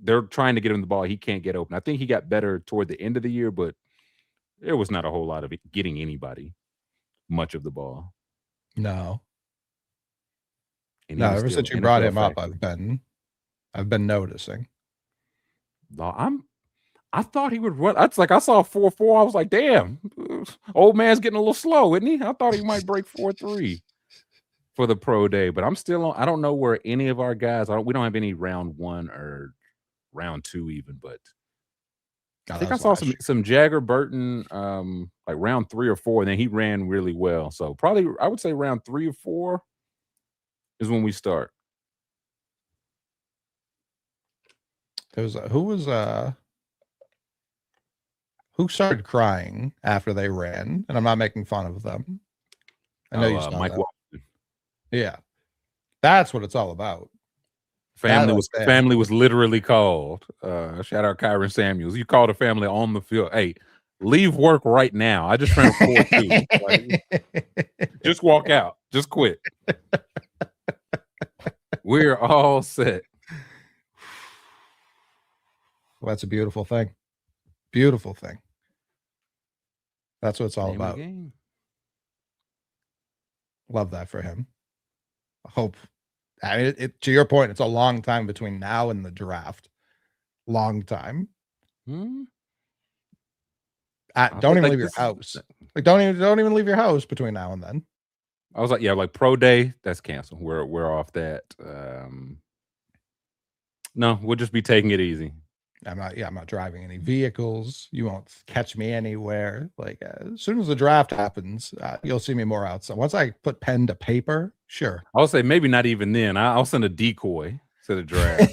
they're trying to get him the ball. He can't get open. I think he got better toward the end of the year, but there was not a whole lot of getting anybody much of the ball. No. No, ever since you brought him up, I've been noticing. I thought he would run. That's like I saw 4.4. I was like, damn, old man's getting a little slow, isn't he? I thought he might break 4.3 for the pro day, but I'm still on. I don't know where any of our guys. We don't have any round 1 or round 2 even, but I think I saw some Jagger Burton like round 3 or 4, and then he ran really well. So probably I would say round 3 or 4 is when we start. There was who started crying after they ran, and I'm not making fun of them. I know you saw Mike that. Watson. Yeah, that's what it's all about. Family was literally called. Shout out Kyron Samuels. You called a family on the field. Hey, leave work right now. I just ran a 4.2. Like, just walk out. Just quit. We're all set. Well, that's a beautiful thing. Beautiful thing. That's what it's all about. Love that for him. I hope. I mean, to your point, it's a long time between now and the draft. Long time. Don't even leave your house. Like, don't even leave your house between now and then. I was like, yeah, like pro day, that's canceled. We're off that. No, we'll just be taking it easy. I'm not driving any vehicles. You won't catch me anywhere. Like, as soon as the draft happens, you'll see me more outside. Once I put pen to paper, sure. I'll say maybe not even then. I'll send a decoy to the draft.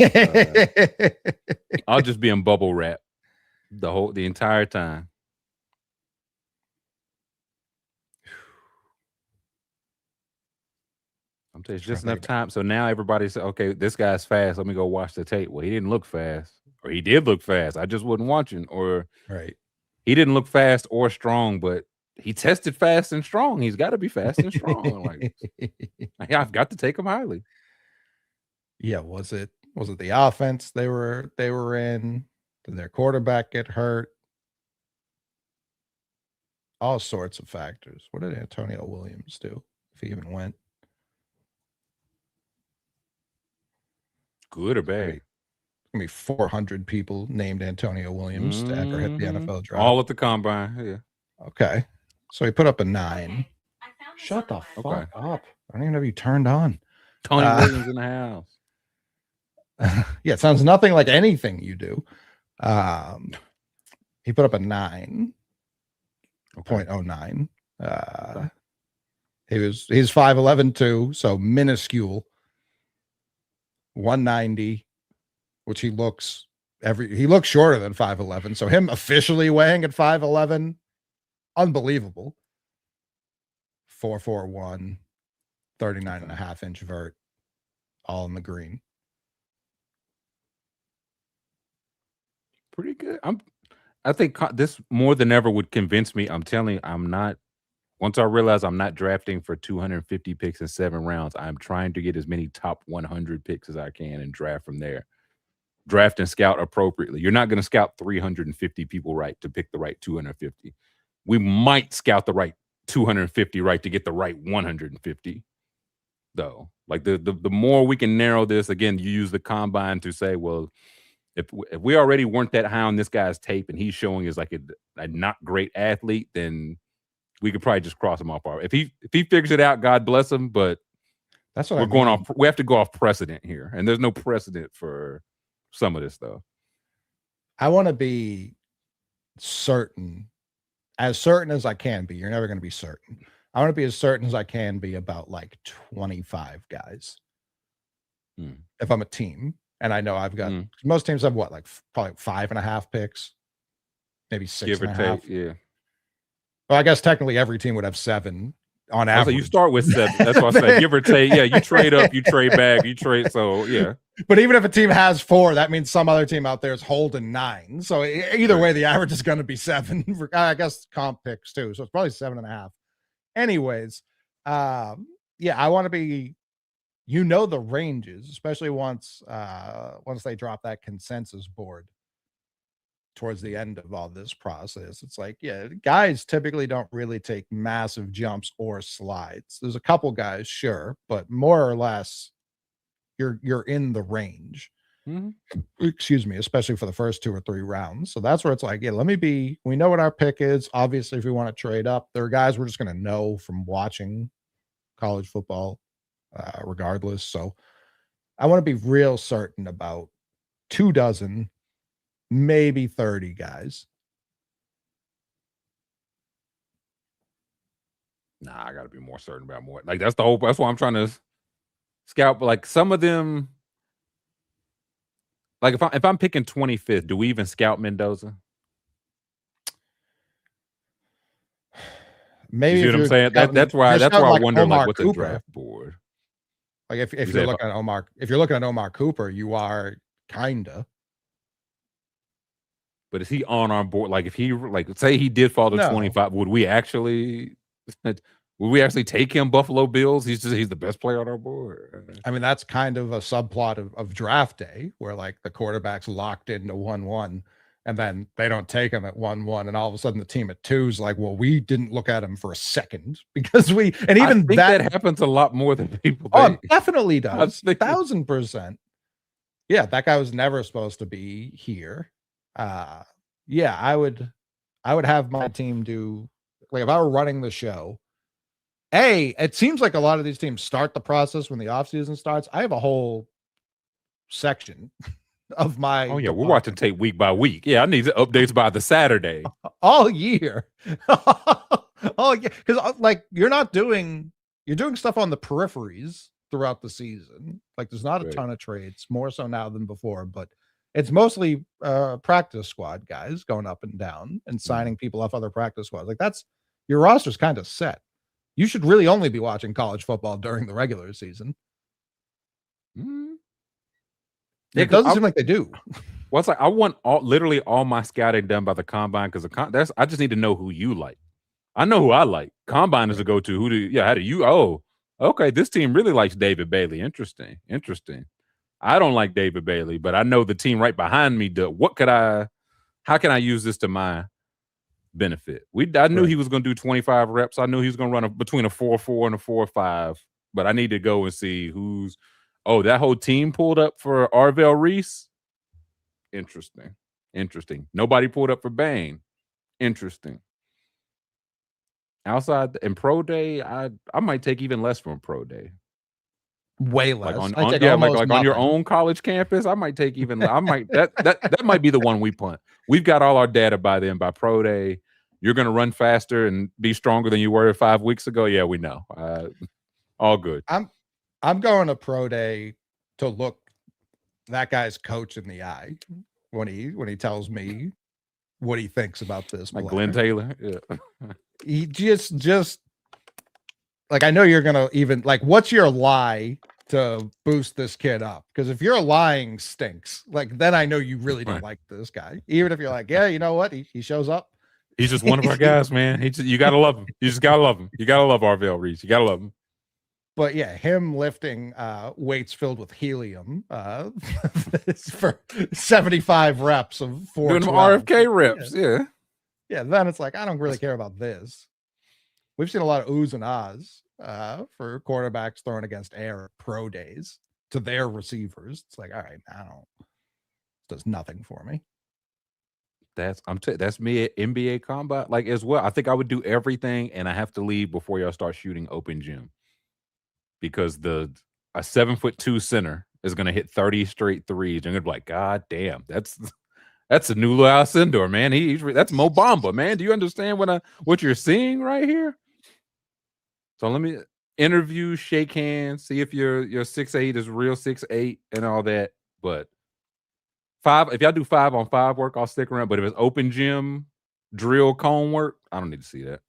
I'll just be in bubble wrap the entire time. I'm telling you, just enough time. So now everybody said, okay, this guy's fast. Let me go watch the tape. Well, he didn't look fast. Or he did look fast. I just wasn't watching. Or he didn't look fast or strong, but he tested fast and strong. He's got to be fast and strong. Like, I've got to take him highly. Yeah, was it the offense they were in? Did their quarterback get hurt? All sorts of factors. What did Antonio Williams do, if he even went? Good or bad? Gonna be 400 people named Antonio Williams to ever hit the NFL draft. All at the combine. Yeah. Okay. So he put up a 9. Shut the fuck up. I don't even have you turned on. Tony Williams in the house. Yeah, it sounds nothing like anything you do. He put up a 9. 0.09. He's 5'11" too, so minuscule. 190. Which he looks shorter than 5'11". So him officially weighing at 5'11", unbelievable. 4.41, 39.5-inch vert, all in the green. Pretty good. I think this more than ever would convince me. I'm telling you, I'm not Once I realize I'm not drafting for 250 picks in 7 rounds, I'm trying to get as many top 100 picks as I can and draft from there. Draft and scout appropriately. You're not going to scout 350 people right to pick the right 250. We might scout the right 250 right to get the right 150, though. Like the more we can narrow this, again, you use the combine to say, well, if we already weren't that high on this guy's tape and he's showing as like a not great athlete, then we could probably just cross him off our. If he figures it out, God bless him. But that's what we're going off. We have to go off precedent here, and there's no precedent for some of this stuff. I want to be certain as I can be. You're never going to be certain. I want to be as certain as I can be about like 25 guys. If I'm a team, and I know I've got most teams have what, like probably 5.5 picks, maybe 6.5. Yeah. Well, I guess technically every team would have 7 on average. So you start with 7. That's what I say. Give or take. Yeah, you trade up, you trade back, you trade. So yeah. But even if a team has 4, that means some other team out there is holding 9. So either way, the average is going to be 7. I guess comp picks too. So it's probably 7.5. Anyways, yeah, I want to be, the ranges, especially once they drop that consensus board towards the end of all this process. It's like, yeah, guys typically don't really take massive jumps or slides. There's a couple guys, sure, but more or less you're in the range. Excuse me, especially for the first 2 or 3 rounds. So that's where it's like, yeah, we know what our pick is. Obviously, if we want to trade up, there are guys we're just going to know from watching college football regardless. So I want to be real certain about 24, maybe 30 guys. Nah, I got to be more certain about more. Like that's why I'm trying to scout. But like some of them, like if I'm picking 25th, do we even scout Mendoza? Maybe you see what I'm saying. That's why I wonder like what's a draft board. Like if you're looking at Omar Cooper, you are kinda. But is he on our board? Like if he say he did fall to 25, would we actually take him Buffalo Bills? He's the best player on our board. I mean, that's kind of a subplot of draft day where like the quarterback's locked into 1-1 and then they don't take him at 1-1 and all of a sudden the team at 2 is like, well, we didn't look at him for a second because I think that happens a lot more than people think. Oh, it definitely does. 1,000%. Yeah, that guy was never supposed to be here. Yeah, I would have my team do, like, if I were running the show, it seems like a lot of these teams start the process when the offseason starts. I have a whole section of my we're watching tape week by week. Yeah, I need updates by the Saturday all year. Oh yeah, because like you're doing stuff on the peripheries throughout the season. Like there's not a ton of trades, more so now than before, but it's mostly practice squad guys going up and down and signing people off other practice squads. Like that's your roster's kind of set. You should really only be watching college football during the regular season. It doesn't seem like they do. Well, it's like I want literally all my scouting done by the combine because I just need to know who you like. I know who I like. Combine is a go-to. How do you? Oh, okay. This team really likes David Bailey. Interesting. I don't like David Bailey, but I know the team right behind me does. How can I use this to my benefit? I knew he was going to do 25 reps. I knew he was going to run between a 4.4 and a 4.5, but I need to go and see that whole team pulled up for Arvell Reese. Interesting. Nobody pulled up for Bain. Interesting. Outside in pro day, I might take even less from pro day. Way less. Like on your own college campus, I might take even. I might that might be the one we punt. We've got all our data by then. By pro day, you're going to run faster and be stronger than you were 5 weeks ago. Yeah, we know. All good. I'm going to pro day to look that guy's coach in the eye when he tells me what he thinks about this. Like Glenn Taylor. Yeah. He just like, I know you're going to even like, what's your lie to boost this kid up? Because if your lying stinks, like then I know you really don't like this guy. Even if you're like, yeah, you know what? He shows up, He's just one of our guys, man. You gotta love him. You just gotta love him. You gotta love Arvell Reese. You gotta love him. But yeah, him lifting weights filled with helium for 75 reps of 4 Doing them RFK reps, yeah. Yeah, then it's like, I don't really care about this. We've seen a lot of oohs and ahs for quarterbacks thrown against air pro days to their receivers. It's like, all right, I don't, it does nothing for me. That's me at NBA combat like as well. I think I would do everything, and I have to leave before y'all start shooting open gym, because a 7'2" center is gonna hit 30 straight threes. And you're gonna be like, God damn, that's a new Alcindor, man. That's Mo Bamba, man. Do you understand what you're seeing right here? So let me interview, shake hands, see if your 6'8" is real 6'8" and all that. But if y'all do 5-on-5 work, I'll stick around. But if it's open gym, drill, cone work, I don't need to see that.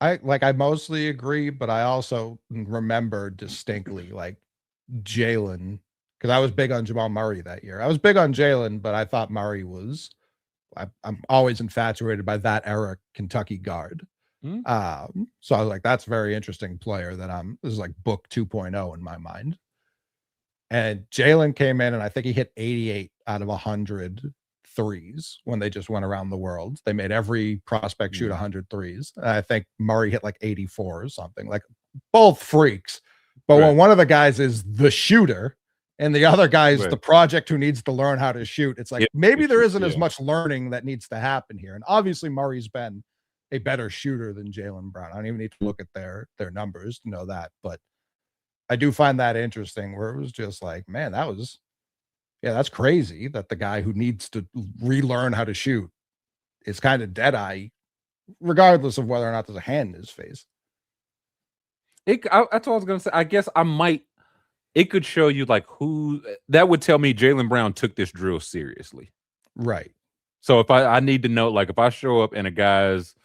I mostly agree, but I also remember distinctly like Jalen, because I was big on Jamal Murray that year. I was big on Jalen, but I thought Murray was. I'm always infatuated by that era Kentucky guard. Mm-hmm. So I was like, that's a very interesting player that this is like book 2.0 in my mind. And Jalen came in and I think he hit 88 out of 100 threes when they just went around the world. They made every prospect shoot 100 threes. And I think Murray hit like 84 or something, like both freaks. But when one of the guys is the shooter and the other guy is the project who needs to learn how to shoot, it's like, maybe there isn't as much learning that needs to happen here. And obviously Murray's been a better shooter than Jaylen Brown. I don't even need to look at their numbers to know that, but I do find that interesting where it was just like, man, that's crazy that the guy who needs to relearn how to shoot is kind of dead eye, regardless of whether or not there's a hand in his face. That's what I was going to say. I guess it could show you like that would tell me Jaylen Brown took this drill seriously. Right. So if I need to know, like if I show up and a guy's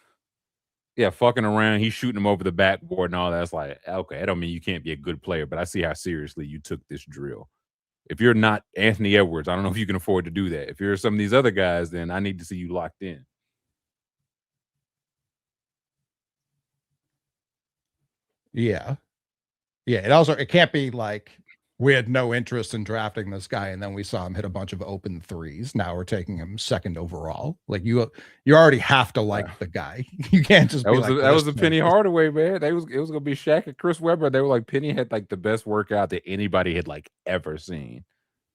fucking around, he's shooting him over the backboard and all that. It's like, okay, I don't mean you can't be a good player, but I see how seriously you took this drill. If you're not Anthony Edwards, I don't know if you can afford to do that. If you're some of these other guys, then I need to see you locked in. Yeah. It can't be like we had no interest in drafting this guy and then we saw him hit a bunch of open threes. Now we're taking him second overall. Like you already have to like the guy. You can't just that was the Penny Hardaway, man. It was gonna be Shaq and Chris Webber. They were like, Penny had like the best workout that anybody had like ever seen.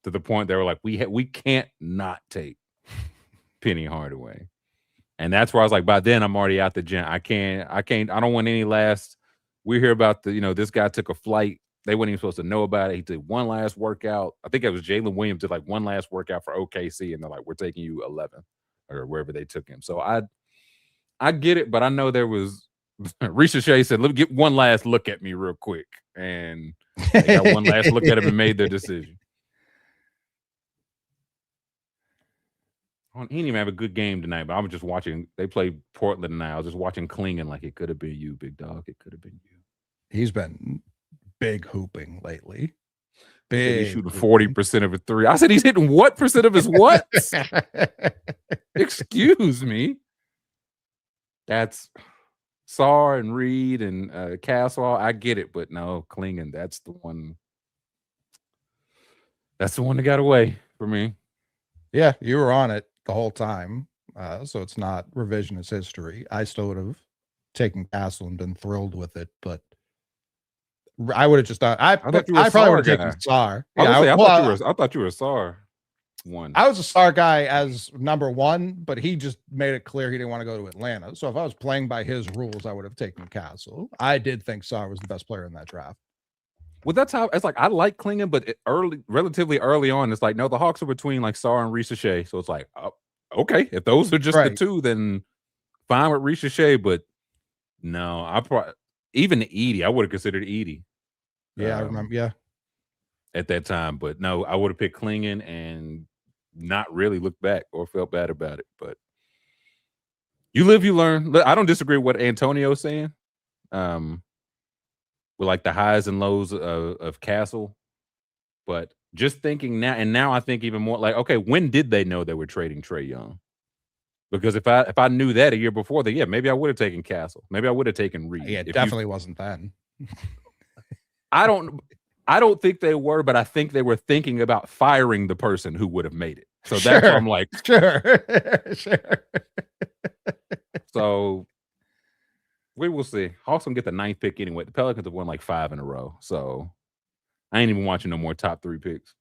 To the point they were like, we can't not take Penny Hardaway. And that's where I was like, by then I'm already out the gym. I don't want any last. We hear about this guy took a flight. They weren't even supposed to know about it. He did one last workout. I think it was Jalen Williams did like one last workout for OKC, and they're like, we're taking you 11 or wherever they took him. So I get it, but I know there was Risha Shea said, let me get one last look at me real quick. And they got one last look at him and made their decision. He didn't even have a good game tonight, but I was just watching. They played Portland tonight. I was just watching Klingon like it could have been you, big dog. It could have been you. He's been big hooping lately. He's shooting 40% of a three. I said he's hitting what percent of his what? Excuse me. That's Sarr and Reed and Castle. I get it, but no, Klingon. That's the one. That's the one that got away for me. Yeah, you were on it the whole time, so it's not revisionist history. I still would have taken Castle and been thrilled with it, but I would have just thought I probably would have taken Sarr. I thought you were a Sarr one. I was a Sarr guy as number one, but he just made it clear he didn't want to go to Atlanta. So if I was playing by his rules, I would have taken Castle. I did think Sarr was the best player in that draft. Well, that's how it's like. I like Klingon, but relatively early on, it's like, no, the Hawks are between like Sarr and Risha Shea. So it's like, okay, if those are just the two, then fine with Risha Shea. But no, even Edie, I would have considered Edie. Yeah, I remember. Yeah, at that time, but no, I would have picked Klingon and not really looked back or felt bad about it. But you live, you learn. I don't disagree with what Antonio's saying. With like the highs and lows of Castle, but just thinking now, and now I think even more like, okay, when did they know they were trading Trae Young? Because if I knew that a year before, then yeah, maybe I would have taken Castle. Maybe I would have taken Reed. Yeah, it definitely wasn't then. I don't think they were, but I think they were thinking about firing the person who would have made it. So that's why I'm like, sure. So we will see. Hawks gonna get the 9th pick anyway. The Pelicans have won like 5 in a row, so I ain't even watching no more top 3 picks.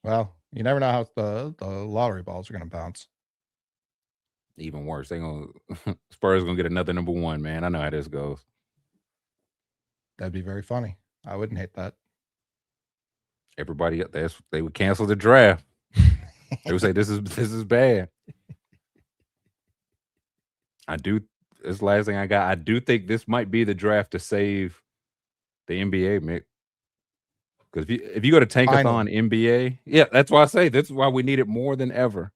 Well, you never know how the lottery balls are going to bounce. Even worse, Spurs gonna get another number 1, man. I know how this goes. That'd be very funny. I wouldn't hate that. Everybody, they would cancel the draft. They would say this is bad. This last thing I got. I do think this might be the draft to save the NBA, Mick. Because if you go to Tankathon NBA, yeah, that's why I say this is why we need it more than ever.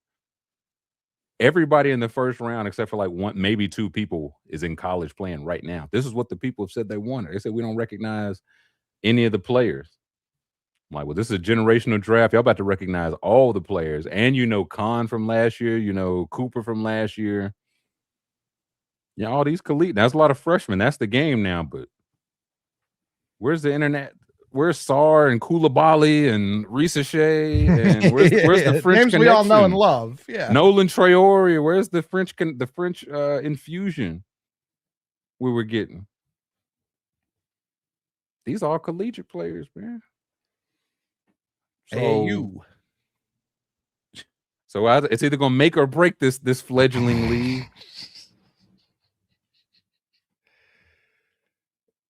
Everybody in the first round, except for like 1, maybe 2 people, is in college playing right now. This is what the people have said they wanted. They said we don't recognize any of the players. I'm like, well, this is a generational draft. Y'all about to recognize all the players. And Khan from last year, Cooper from last year. Yeah, all these collegiate. That's a lot of freshmen. That's the game now, but where's the internet? Where's Sarr and Koulibaly and Risa Shea? And where's the French names connection? we all know and love? Yeah, Nolan Traore. Where's the French infusion we were getting? These are all collegiate players, man. So it's either gonna make or break this fledgling league.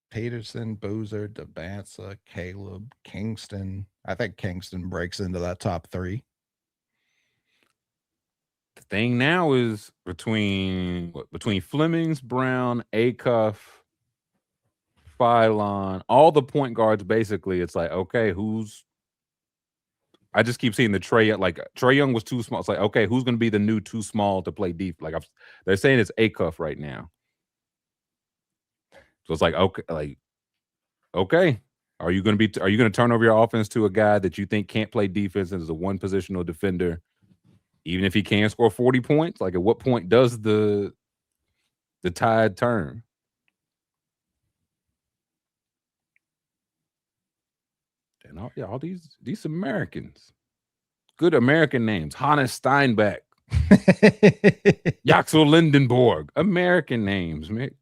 Peterson, Boozer, Debansa, Caleb, Kingston. I think Kingston breaks into that top 3. The thing now is between Flemings, Brown, Acuff, Phylon, all the point guards. Basically, it's like, okay, I just keep seeing the Trae Young was too small. It's like, okay, who's going to be the new too small to play deep? Like they're saying it's Acuff right now. So it's like, okay, are you going to turn over your offense to a guy that you think can't play defense and is a one positional defender, even if he can score 40 points? Like, at what point does the tide turn? And all these Americans, good American names, Hannes Steinbeck, Yaxel Lindenborg, American names, man.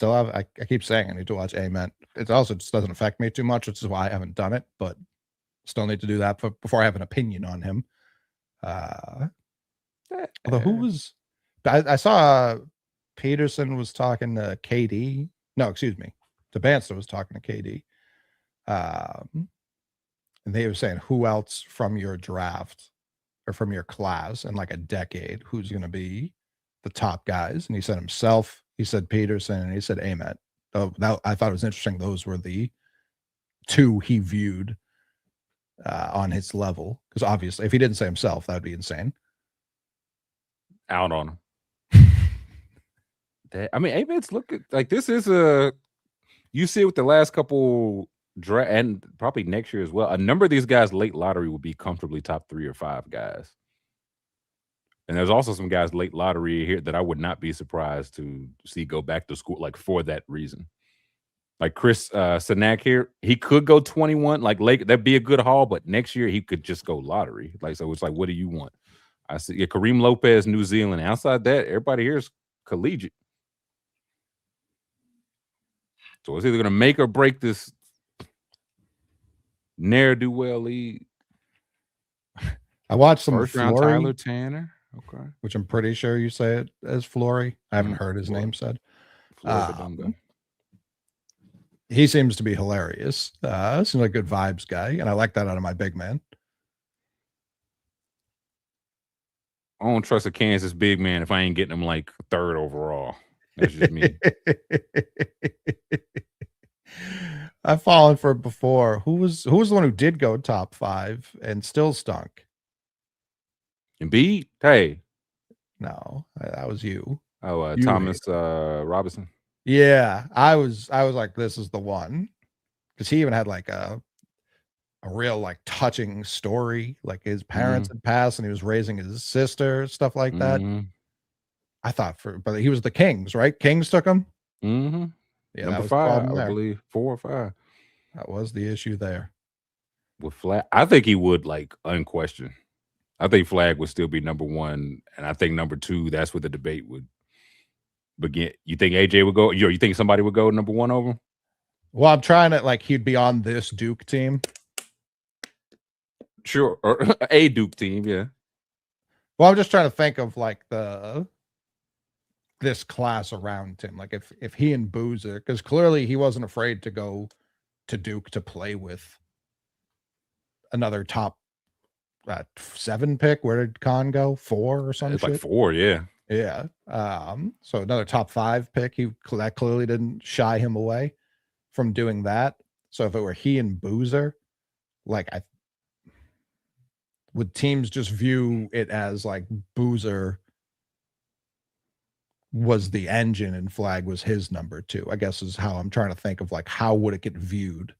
I keep saying I need to watch Amen. It also just doesn't affect me too much, which is why I haven't done it, but still need to do that before I have an opinion on him. Although I saw Peterson was talking to KD. No, excuse me. Debansa was talking to KD. And they were saying, who else from your draft or from your class in like a decade, who's going to be the top guys? And he said himself, he said Peterson, and he said Amen. Oh, I thought it was interesting. Those were the 2 he viewed on his level. Because obviously, if he didn't say himself, that would be insane. Out on him. Amen's looking like this is you see with the last couple draft and probably next year as well. A number of these guys late lottery will be comfortably top 3 or 5 guys. And there's also some guys late lottery here that I would not be surprised to see go back to school, like for that reason. Like Chris Sanak here, he could go 21. Like that'd be a good haul, but next year he could just go lottery. Like, so it's like, what do you want? I see Kareem Lopez, New Zealand. Outside that, everybody here is collegiate. So it's either going to make or break this ne'er-do-well league. I watched some first round Flory, Tyler Tanner. Okay. which I'm pretty sure you say it as Flory. I haven't heard his name said. He seems to be hilarious. Seems like a good vibes guy, and I like that out of my big man. I don't trust a Kansas big man if I ain't getting him like 3rd overall. That's just me. I've fallen for it before. Who was the one who did go top 5 and still stunk? Embiid? Hey. No, that was you. Oh, Thomas Robinson. Yeah, I was like, this is the one, because he even had like a a real like touching story. Like his parents Mhm. had passed and he was raising his sister, stuff like that. Mhm. I thought but he was the Kings, right? Kings took him. Mhm. Yeah, that Number was the 5, problem I there. believe, 4 or 5 That was the issue there. with Flag. I think he would like unquestioned. I think Flag would still be number 1, and I think number 2. That's where the debate would begin. You think AJ would go? You think somebody would go number 1 over him? Well, I'm trying to like he'd be on this Duke team. Sure, or a Duke team, yeah. Well, I'm just trying to think of like this class around him. Like if he and Boozer, because clearly he wasn't afraid to go to Duke to play with another top 7 pick. Where did Khan go? 4 or some It's shit? like 4, yeah. Yeah. So another top 5 pick. That clearly didn't shy him away from doing that. So if it were he and Boozer, like would teams just view it as like Boozer was the engine and Flag was his number 2, I guess is how I'm trying to think of like how would it get viewed?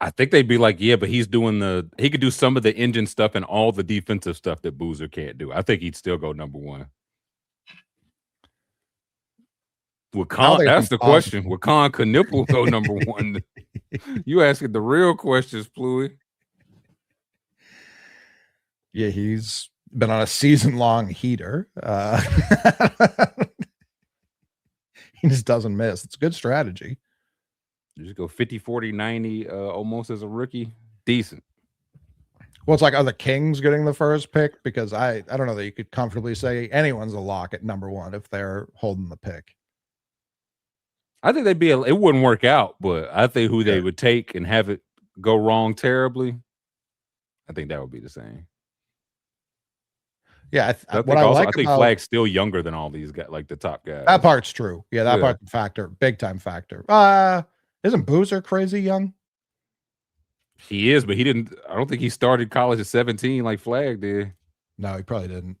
I think they'd be like, yeah, but he could do some of the engine stuff and all the defensive stuff that Boozer can't do. I think he'd still go number 1. Would Khan, that's the question. Would Khan Knipple go number 1? You asking the real questions, Pluie. Yeah, he's been on a season-long heater. He just doesn't miss. It's a good strategy. You just go 50, 40, 90 almost as a rookie. Decent. Well, it's like are the Kings getting the first pick? Because I don't know that you could comfortably say anyone's a lock at number 1 if they're holding the pick. I think it wouldn't work out, but I think who they would take and have it go wrong terribly, I think that would be the same. Yeah, I think Flag's still younger than all these guys, like the top guys. That part's true. Yeah, that part's a factor, big time factor. Isn't Boozer crazy young? He is, but he didn't. I don't think he started college at 17 like Flag did. No, he probably didn't.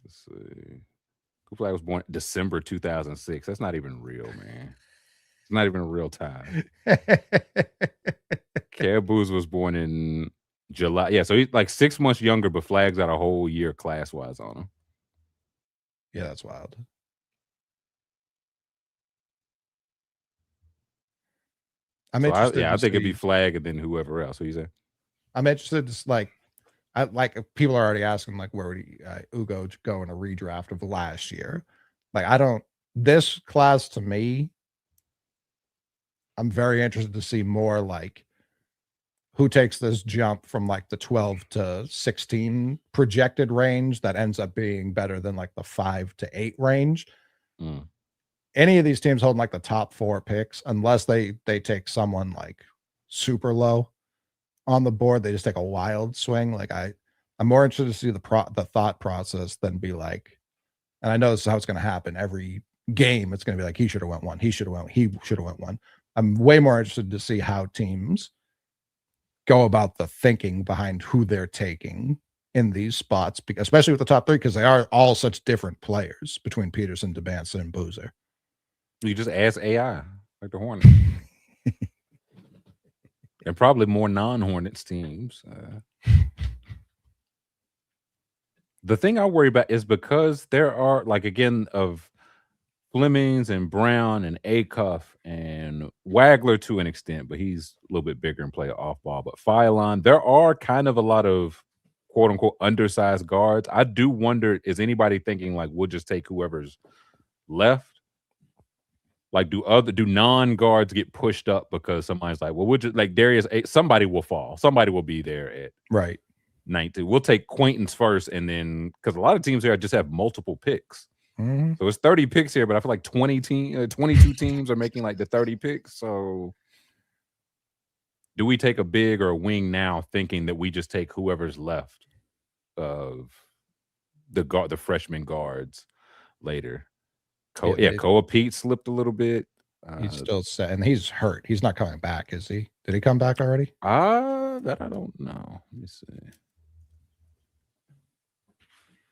Let's see. Flag was born December 2006. That's not even real, man. It's not even a real time. Boozer was born in July. Yeah, so he's like 6 months younger, but Flag's got a whole year class-wise on him. Yeah, that's wild. I'm interested. I think it'd be Flag and then whoever else. What you say? I'm interested. People are already asking like where would Ugo go in a redraft of last year? Like this class to me, I'm very interested to see more like who takes this jump from like the 12 to 16 projected range that ends up being better than like the 5 to 8 range. Any of these teams holding like the top 4 picks, unless they take someone like super low on the board, they just take a wild swing. Like I'm more interested to see the thought process than be like, and I know this is how it's going to happen every game. It's going to be like he should have went 1, he should have went 1. I'm way more interested to see how teams go about the thinking behind who they're taking in these spots, because especially with the top 3, because they are all such different players between Peterson, DeBanson, and Boozer. You just ask AI like the Hornets. And probably more non-Hornets teams. The thing I worry about is because there are like again of Flemings and Brown and Acuff and Wagler to an extent, but he's a little bit bigger and play off ball. But Phylon, there are kind of a lot of quote unquote undersized guards. I do wonder, is anybody thinking like we'll just take whoever's left? Like do non-guards get pushed up because somebody's like, well, we'll just like Darius, somebody will fall. Somebody will be there at right 19. We'll take Quaintance first, and then because a lot of teams here just have multiple picks. So it's 30 picks here, but I feel like 22 teams are making like the 30 picks. So do we take a big or a wing now thinking that we just take whoever's left of the freshman guards later? Koa Pete slipped a little bit. He's still set, and he's hurt. He's not coming back, is he? Did he come back already? That I don't know. Let me see.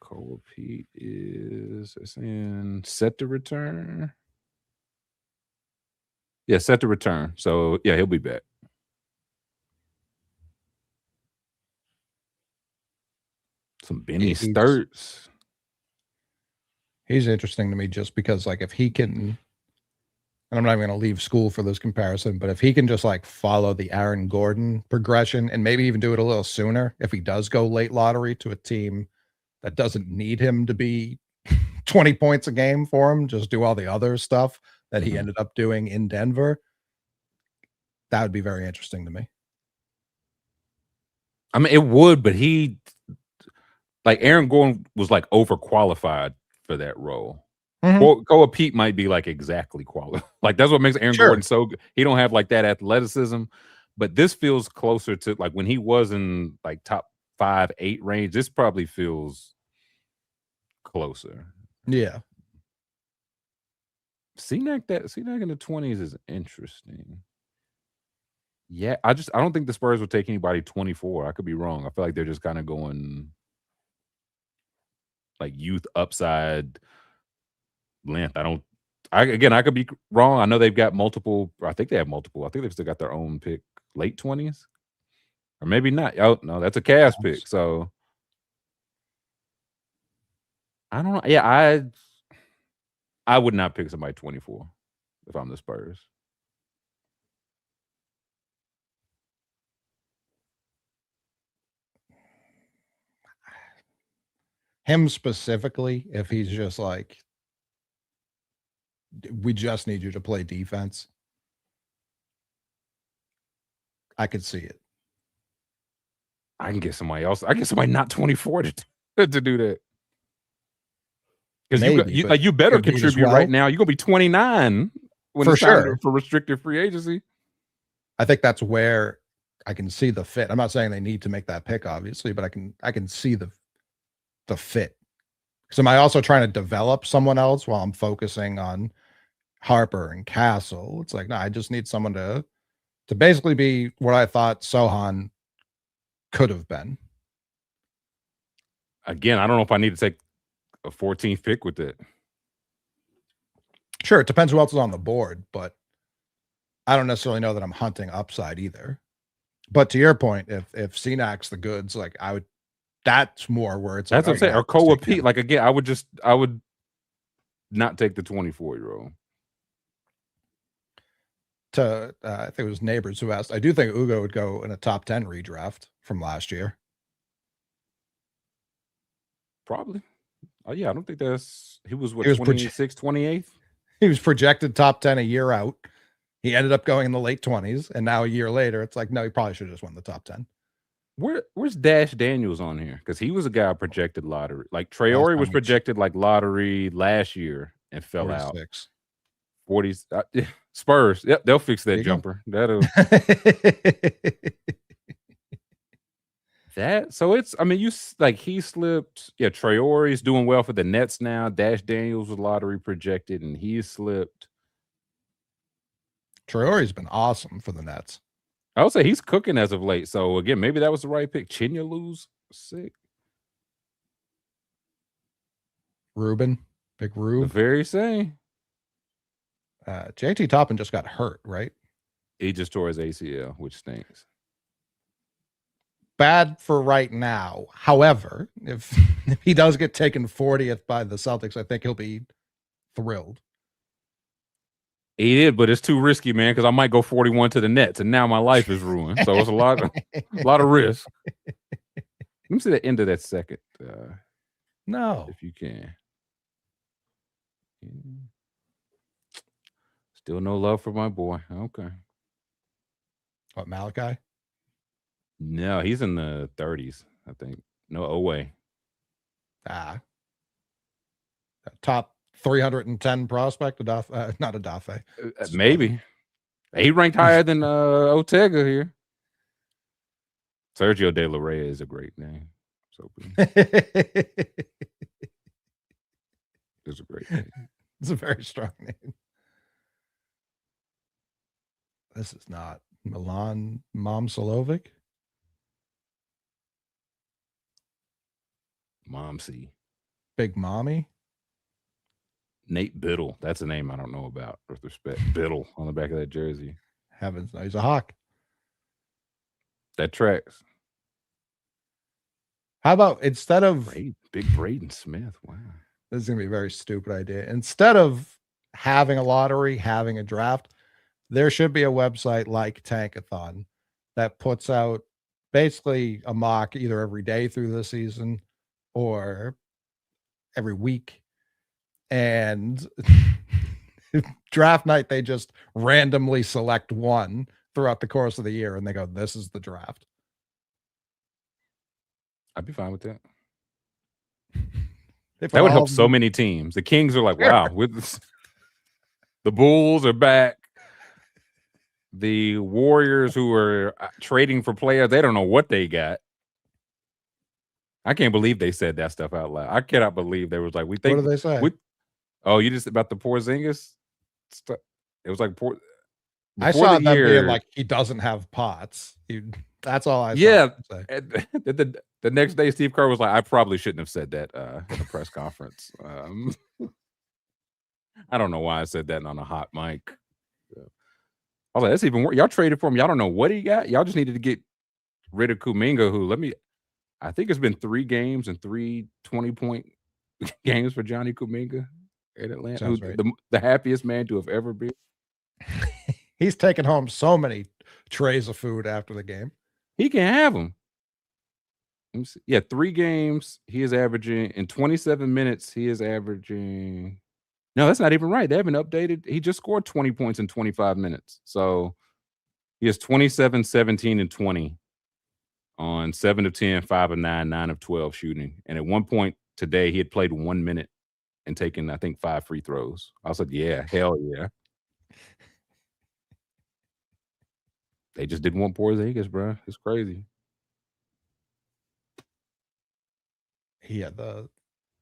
Koa Pete is set to return. Yeah, set to return. So yeah, he'll be back. Some Benny Sturts. He's interesting to me just because, like, if he can, and I'm not even going to leave school for this comparison, but if he can just like follow the Aaron Gordon progression and maybe even do it a little sooner, if he does go late lottery to a team that doesn't need him to be 20 points a game for him, just do all the other stuff that he ended up doing in Denver, that would be very interesting to me. I mean, it would, but he, like, Aaron Gordon was like overqualified for that role. Koa Pete might be like exactly qualified. Like, that's what makes Aaron Gordon so good. He don't have like that athleticism, but this feels closer to like when he was in like top 5, 8 range. This probably feels closer. Yeah. C-Nac in the 20s is interesting. Yeah, I don't think the Spurs would take anybody 24. I could be wrong. I feel like they're just kind of going like youth upside length. I could be wrong. I know they've got multiple. I think they have multiple. I think they've still got their own pick, late 20s, or maybe not. Oh no, that's a Cavs pick. So I don't know. Yeah, I would not pick somebody 24 if I'm the Spurs. Him specifically, if he's just like, we just need you to play defense, I could see it. I can get somebody else. I get somebody not 24 to do that. Because you better contribute right now. You're gonna be 29 when it's time for restricted free agency. I think that's where I can see the fit. I'm not saying they need to make that pick, obviously, but I can see the fit. So am I also trying to develop someone else while I'm focusing on Harper and Castle? It's like, no, I just need someone to basically be what I thought Sohan could have been. Again, I don't know if I need to take a 14th pick with it. Sure, it depends who else is on the board, but I don't necessarily know that I'm hunting upside either. But to your point, if C-Nac's the goods, like I would, that's more where it's that's like, what I'm saying. Or Koa Pete, like again, I would not take the 24-year-old. I think it was Neighbors who asked. I do think Ugo would go in a top 10 redraft from last year. Probably. Oh yeah, I don't think he was 26, 28th. He was projected top 10 a year out. He ended up going in the late 20s, and now a year later, it's like, no, he probably should have just won the top 10. Where's Dash Daniels on here? Because he was a guy projected lottery. Like Traore was projected like lottery last year and fell 46. Out. 40s. Spurs. Yep, they'll fix that jumper. That'll. So it's. I mean, he slipped. Yeah, Traore's doing well for the Nets now. Dash Daniels was lottery projected, and he slipped. Traore's been awesome for the Nets. I would say he's cooking as of late. So again, maybe that was the right pick. Chinyolu's sick. Ruben, big Rube. The very same. JT Toppin just got hurt, right? He just tore his ACL, which stinks. Bad for right now. However, if he does get taken 40th by the Celtics, I think he'll be thrilled. He did, but it's too risky, man, because I might go 41 to the Nets, and now my life is ruined. So it's a lot of risk. Let me see the end of that second. No. If you can. Still no love for my boy. Okay. What, Malachi? No, he's in the 30s, I think. No, away. Top 310 prospect, not Adafe. Maybe. He ranked higher than Ortega here. Sergio De La Rey is a great name. So it's a great name. It's a very strong name. This is not Milan Momcilovic. Momsy. Big Mommy. Nate Biddle. That's a name I don't know about with respect. Biddle on the back of that jersey. Heavens, no, he's a Hawk. That tracks. How about instead of Big Braden Smith? Wow. This is gonna be a very stupid idea. Instead of having a lottery, having a draft, there should be a website like Tankathon that puts out basically a mock either every day through the season or every week. And draft night, they just randomly select one throughout the course of the year and they go, this is the draft. I'd be fine with that. That would help so many teams. The Kings are like, wow, the Bulls are back. The Warriors, who are trading for players, they don't know what they got. I can't believe they said that stuff out loud. I cannot believe they was like, we think. What did they say? You just about the Porzingis stuff. It was like I saw them being like, he doesn't have pots. That's all I saw. Yeah. The next day, Steve Kerr was like, I probably shouldn't have said that in a press conference. I don't know why I said that on a hot mic. I was like, that's even worse. Y'all traded for him. Y'all don't know what he got. Y'all just needed to get rid of Kuminga, I think it's been 3 games and 3 20-point games for Johnny Kuminga in Atlanta. Right. The happiest man to have ever been. He's taken home so many trays of food after the game. He can have them. Yeah, 3 games. He is averaging in 27 minutes. He is averaging. No, that's not even right. They haven't updated. He just scored 20 points in 25 minutes. So he has 27, 17, and 20 on 7 of 10, 5 of 9, 9 of 12 shooting. And at one point today, he had played 1 minute and taken, I think, 5 free throws. I said, yeah, hell yeah. They just didn't want Porzingis, bro. It's crazy. And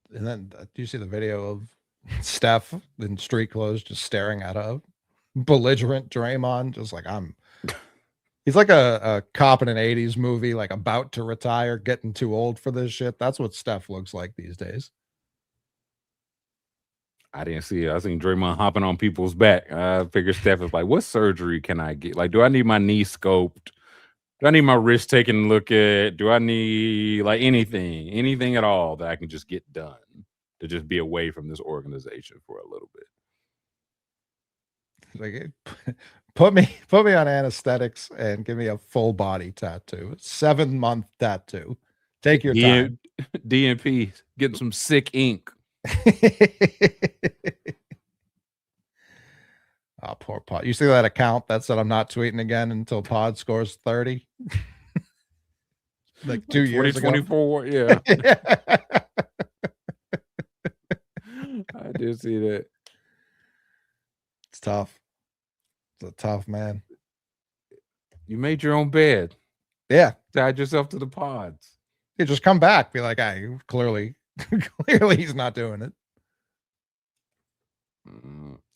then do you see the video of Steph in street clothes just staring at a belligerent Draymond, just like he's like a cop in an 80s movie, like about to retire, getting too old for this shit. That's what Steph looks like these days. I didn't see it. I seen Draymond hopping on people's back. I figured Steph was like, what surgery can I get? Like, do I need my knee scoped? Do I need my wrist taken a look at? Do I need like anything at all that I can just get done to just be away from this organization for a little bit? Like, put me on anesthetics and give me a full body tattoo, 7-month tattoo. Take your time. DNP, getting some sick ink. Oh, poor Pod. You see that account that said I'm not tweeting again until Pod scores 30? Like 2 years ago. 2024, yeah. I did see that. It's tough. It's a tough, man. You made your own bed. Yeah. Tied yourself to the pods. You just come back. Be like, clearly he's not doing it.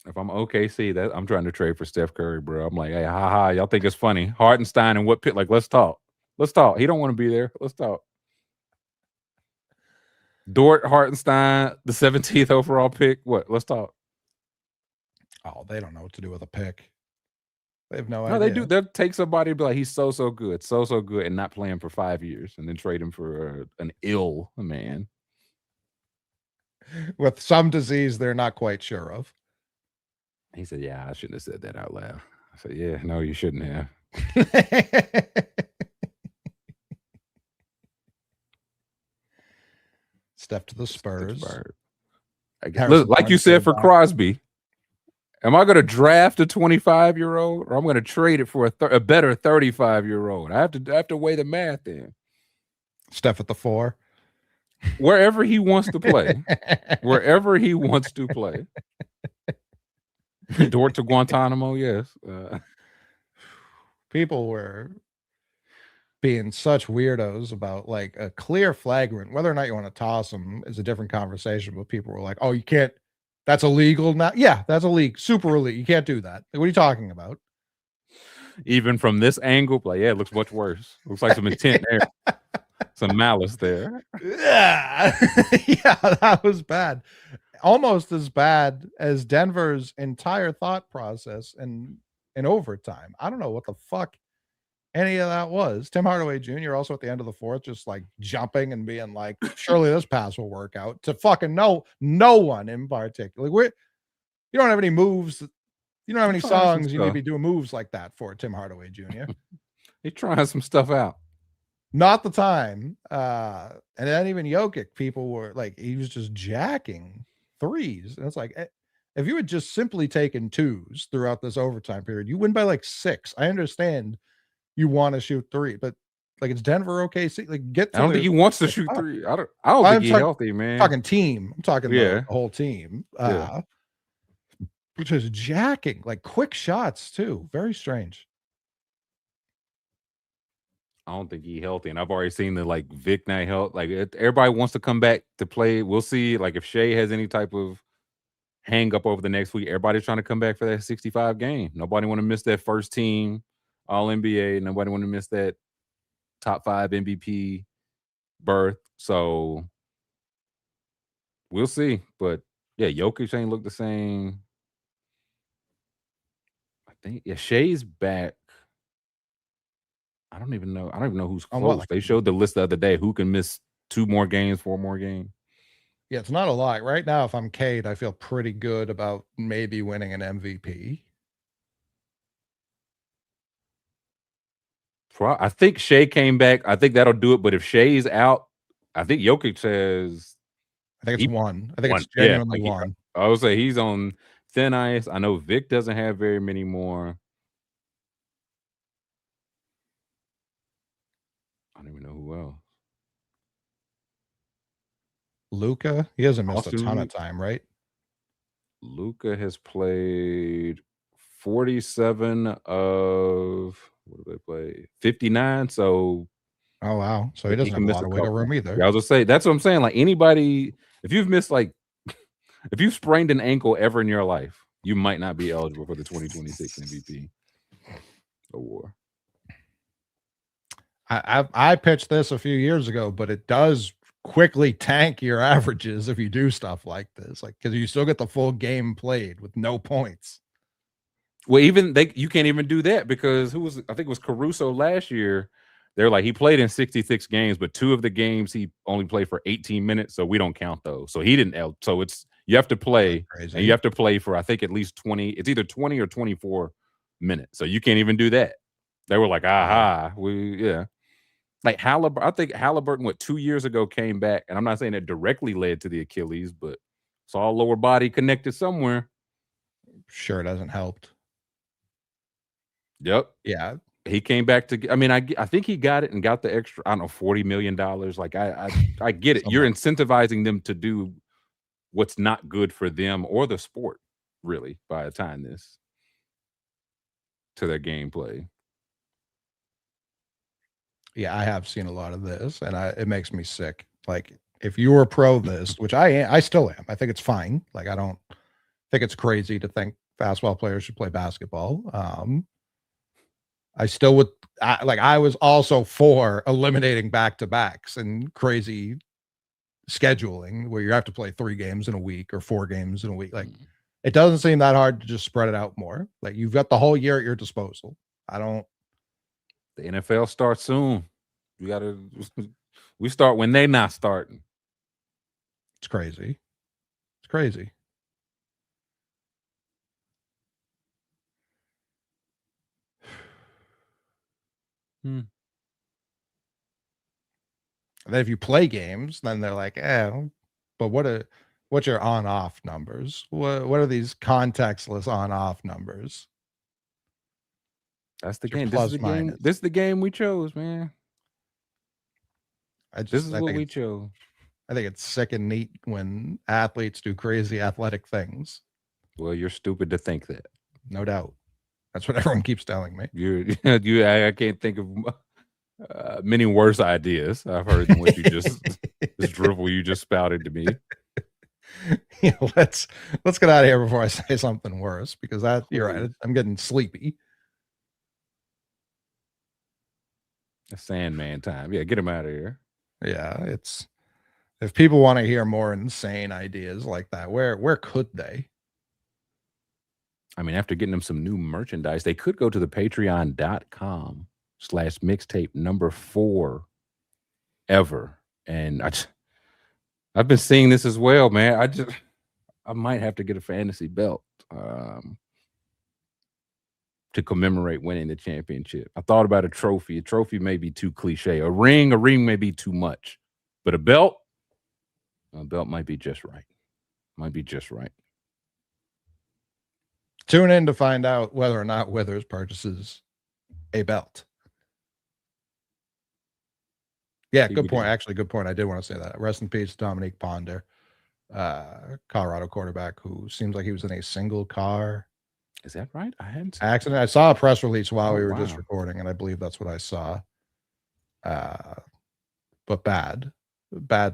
If I'm OKC, that I'm trying to trade for Steph Curry, bro. I'm like, hey, haha, y'all think it's funny. Hartenstein and what pit? Like, let's talk. Let's talk. He don't want to be there. Let's talk. Dort Hartenstein, the 17th overall pick. What? Let's talk. Oh, they don't know what to do with a pick. They have no idea. No, they do. They'll take somebody and be like, he's so good, so good, and not play him for 5 years, and then trade him for an ill man with some disease they're not quite sure of. He said, yeah, I shouldn't have said that out loud. I said, yeah, no, you shouldn't have. Step to the Spurs. Look, like you said for Crosby, am I going to draft a 25-year-old or I'm going to trade it for a better 35-year-old? I have to weigh the math in. Steph at the 4. Wherever he wants to play. Wherever he wants to play. Dort to Guantanamo, yes. People were being such weirdos about like a clear flagrant. Whether or not you want to toss them is a different conversation, but people were like, oh, you can't, that's illegal now. Yeah, that's illegal, super illegal. You can't do that. Like, what are you talking about? Even from this angle, like, yeah, it looks much worse. Looks like some intent there. Some malice there. Yeah. Yeah, that was bad. almost as bad as Denver's entire thought process in overtime. I don't know what the fuck any of that was. Tim Hardaway Jr. also at the end of the fourth, just like jumping and being like, surely this pass will work out to fucking no one in particular. Like, you don't have any moves. You don't have any songs you need to be doing moves like that for Tim Hardaway Jr. He's trying some stuff out. Not the time. And then even Jokic, people were like, he was just jacking threes. And it's like, if you had just simply taken twos throughout this overtime period, you win by like 6. I understand you want to shoot 3, but like, it's Denver OKC. Like, get to I don't think he wants to shoot 3. I don't think he's healthy, man. Talking team. I'm talking the whole team. Which is jacking, like quick shots too. Very strange. I don't think he's healthy, and I've already seen the like Vic not health. Like everybody wants to come back to play. We'll see. Like if Shea has any type of hang up over the next week, everybody's trying to come back for that 65 game. Nobody want to miss that first team All NBA. Nobody want to miss that top 5 MVP berth. So we'll see. But yeah, Jokic ain't look the same. I think Shea's back. I don't even know who's close. They showed the list the other day. Who can miss 2 more games, 4 more games? Yeah, it's not a lot. Right now, if I'm Cade, I feel pretty good about maybe winning an MVP. I think Shea came back. I think that'll do it. But if Shea's out, I think Jokic says. I think it's 1. I think it's genuinely 1. I would say he's on thin ice. I know Vic doesn't have very many more. I don't even know who else. Luka, he hasn't missed a ton of time, right? Luka has played 47 of what do they play? 59. So, oh wow! So he doesn't have a lot of wiggle room either. Yeah, I was gonna say that's what I'm saying. Like anybody, if you've missed if you've sprained an ankle ever in your life, you might not be eligible for the 2026 MVP award. I pitched this a few years ago, but it does quickly tank your averages if you do stuff like this, like because you still get the full game played with no points. Well, even you can't even do that because I think it was Caruso last year. They're like he played in 66 games, but 2 of the games he only played for 18 minutes, so we don't count those. So he didn't. So you have to play, and you have to play for I think at least 20. It's either 20 or 24 minutes. So you can't even do that. They were like, Like Halliburton, I think Halliburton, 2 years ago came back, and I'm not saying it directly led to the Achilles, but it's all lower body connected somewhere. Sure, it hasn't helped. Yep. Yeah. He came back to. I mean, I think he got it and got the extra. I don't know, $40 million. Like I get it. You're incentivizing them to do what's not good for them or the sport, really, by tying this to their gameplay. Yeah, I have seen a lot of this, and it makes me sick. Like, if you were pro this, which I still am, I think it's fine. Like, I don't think it's crazy to think basketball players should play basketball. I still would I was also for eliminating back-to-backs and crazy scheduling where you have to play 3 games in a week or 4 games in a week. Like, it doesn't seem that hard to just spread it out more. Like, you've got the whole year at your disposal. The NFL starts soon. We start when they not starting. It's crazy. It's crazy. And then if you play games, then they're like, but what's your on-off numbers? What are these contextless on-off numbers? That's the game. This is the game we chose, man. This is what we chose. I think it's sick and neat when athletes do crazy athletic things. Well, you're stupid to think that. No doubt. That's what everyone keeps telling me. I can't think of many worse ideas I've heard than what you just this drivel you just spouted to me. Yeah, let's get out of here before I say something worse, because you're right. I'm getting sleepy. Sandman time. Yeah, get him out of here. Yeah, it's If people want to hear more insane ideas like that, where could they? I mean, after getting them some new merchandise, they could go to the patreon.com/mixtape number 4 ever. And I've been seeing this as well, man. I might have to get a fantasy belt to commemorate winning the championship. I thought about a trophy. A trophy may be too cliche. A ring may be too much. But a belt might be just right. Might be just right. Tune in to find out whether or not Withers purchases a belt. Yeah, good point. Actually, good point. I did want to say that. Rest in peace, Dominique Ponder, Colorado quarterback who seems like he was in a single car. Is that right? I hadn't seen accident. I saw a press release while we were just recording, and I believe that's what I saw. But bad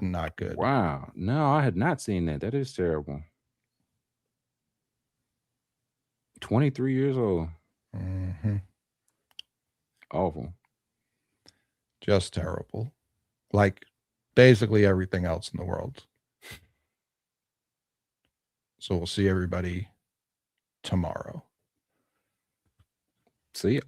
and not good. Wow. No, I had not seen that. That is terrible. 23 years old. Mm-hmm. Awful. Just terrible. Like basically everything else in the world. So we'll see everybody tomorrow. See ya.